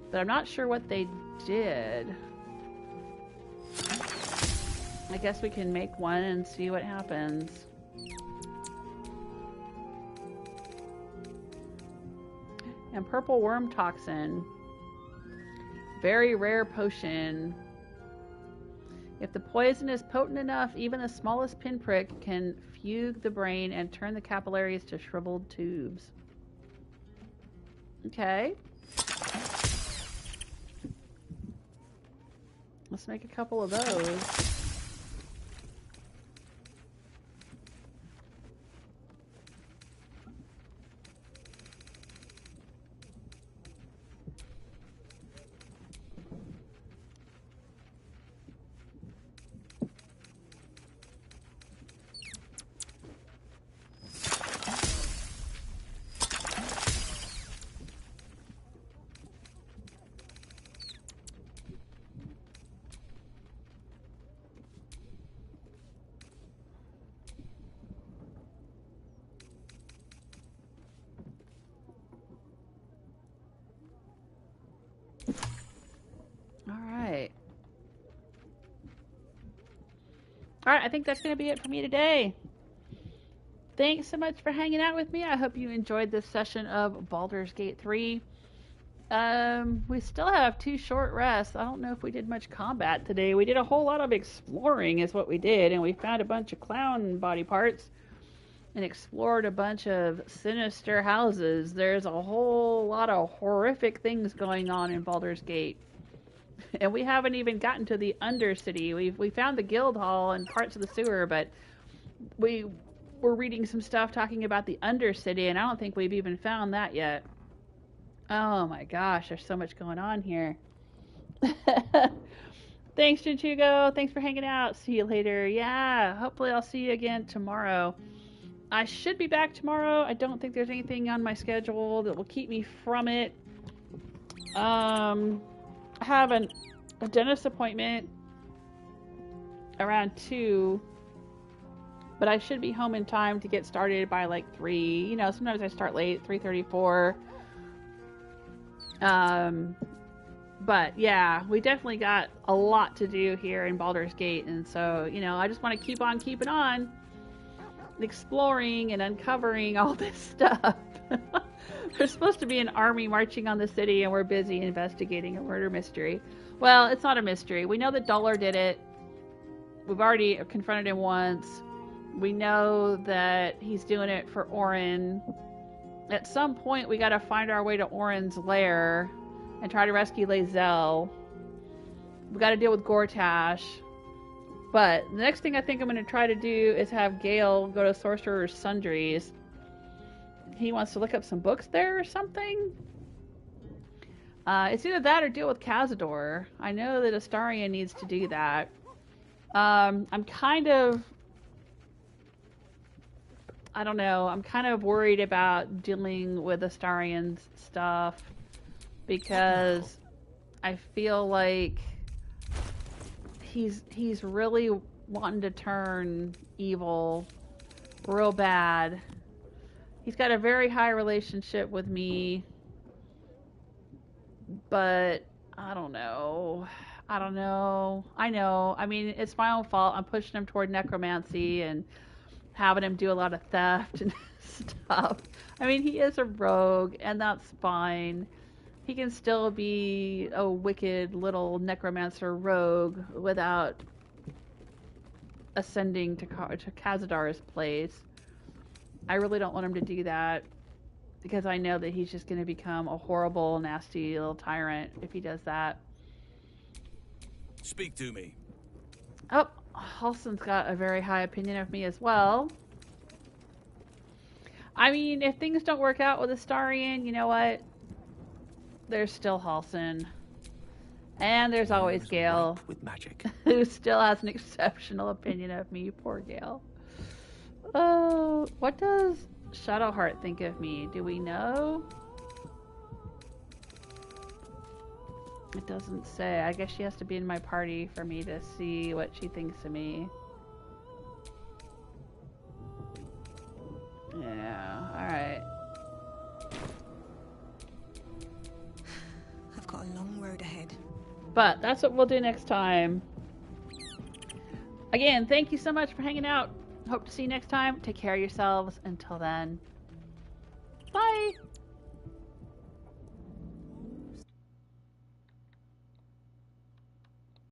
Speaker 1: but I'm not sure what they did. I guess we can make one and see what happens. And purple worm toxin. Very rare potion. If the poison is potent enough, even the smallest pinprick can fugue the brain and turn the capillaries to shriveled tubes. Okay. Let's make a couple of those. Alright, I think that's going to be it for me today. Thanks so much for hanging out with me. I hope you enjoyed this session of Baldur's Gate 3. We still have 2 short rests. I don't know if we did much combat today. We did a whole lot of exploring is what we did, and we found a bunch of clown body parts and explored a bunch of sinister houses. There's a whole lot of horrific things going on in Baldur's Gate. And we haven't even gotten to the Undercity. We found the guild hall and parts of the sewer, but we were reading some stuff talking about the Undercity, and I don't think we've even found that yet. Oh my gosh, there's so much going on here. Thanks, Jinchugo. Thanks for hanging out. See you later. Yeah, hopefully I'll see you again tomorrow. I should be back tomorrow. I don't think there's anything on my schedule that will keep me from it. I have a dentist appointment around 2, but I should be home in time to get started by like 3. You know, sometimes I start late, 3:34. But yeah, we definitely got a lot to do here in Baldur's Gate, and so, you know, I just want to keep on keeping on exploring and uncovering all this stuff. There's supposed to be an army marching on the city, and we're busy investigating a murder mystery. Well, it's not a mystery. We know that Dollar did it. We've already confronted him once. We know that he's doing it for Orin. At some point, we gotta find our way to Orin's lair and try to rescue Lae'zel. We gotta deal with Gortash. But the next thing I think I'm gonna try to do is have Gale go to Sorcerer's Sundries. He wants to look up some books there or something. It's either that or deal with Cazador. I know that Astarion needs to do that. I'm kind of... I don't know. I'm kind of worried about dealing with Astarion's stuff because I feel like he's really wanting to turn evil real bad. He's got a very high relationship with me, but I don't know. I know. I mean, it's my own fault. I'm pushing him toward necromancy and having him do a lot of theft and stuff. I mean, he is a rogue, and that's fine. He can still be a wicked little necromancer rogue without ascending to Cazadar's place. I really don't want him to do that because I know that he's just going to become a horrible, nasty little tyrant if he does that.
Speaker 20: Speak to me.
Speaker 1: Oh, Halson's got a very high opinion of me as well. I mean, if things don't work out with Astarion, you know what? There's still Halson. And there's always Gale.
Speaker 24: With magic.
Speaker 1: Who still has an exceptional opinion of me. Poor Gale. What does Shadowheart think of me? Do we know? It doesn't say. I guess she has to be in my party for me to see what she thinks of me. Yeah, alright.
Speaker 12: I've got a long road ahead.
Speaker 1: But that's what we'll do next time. Again, thank you so much for hanging out. Hope to see you next time. Take care of yourselves. Until then,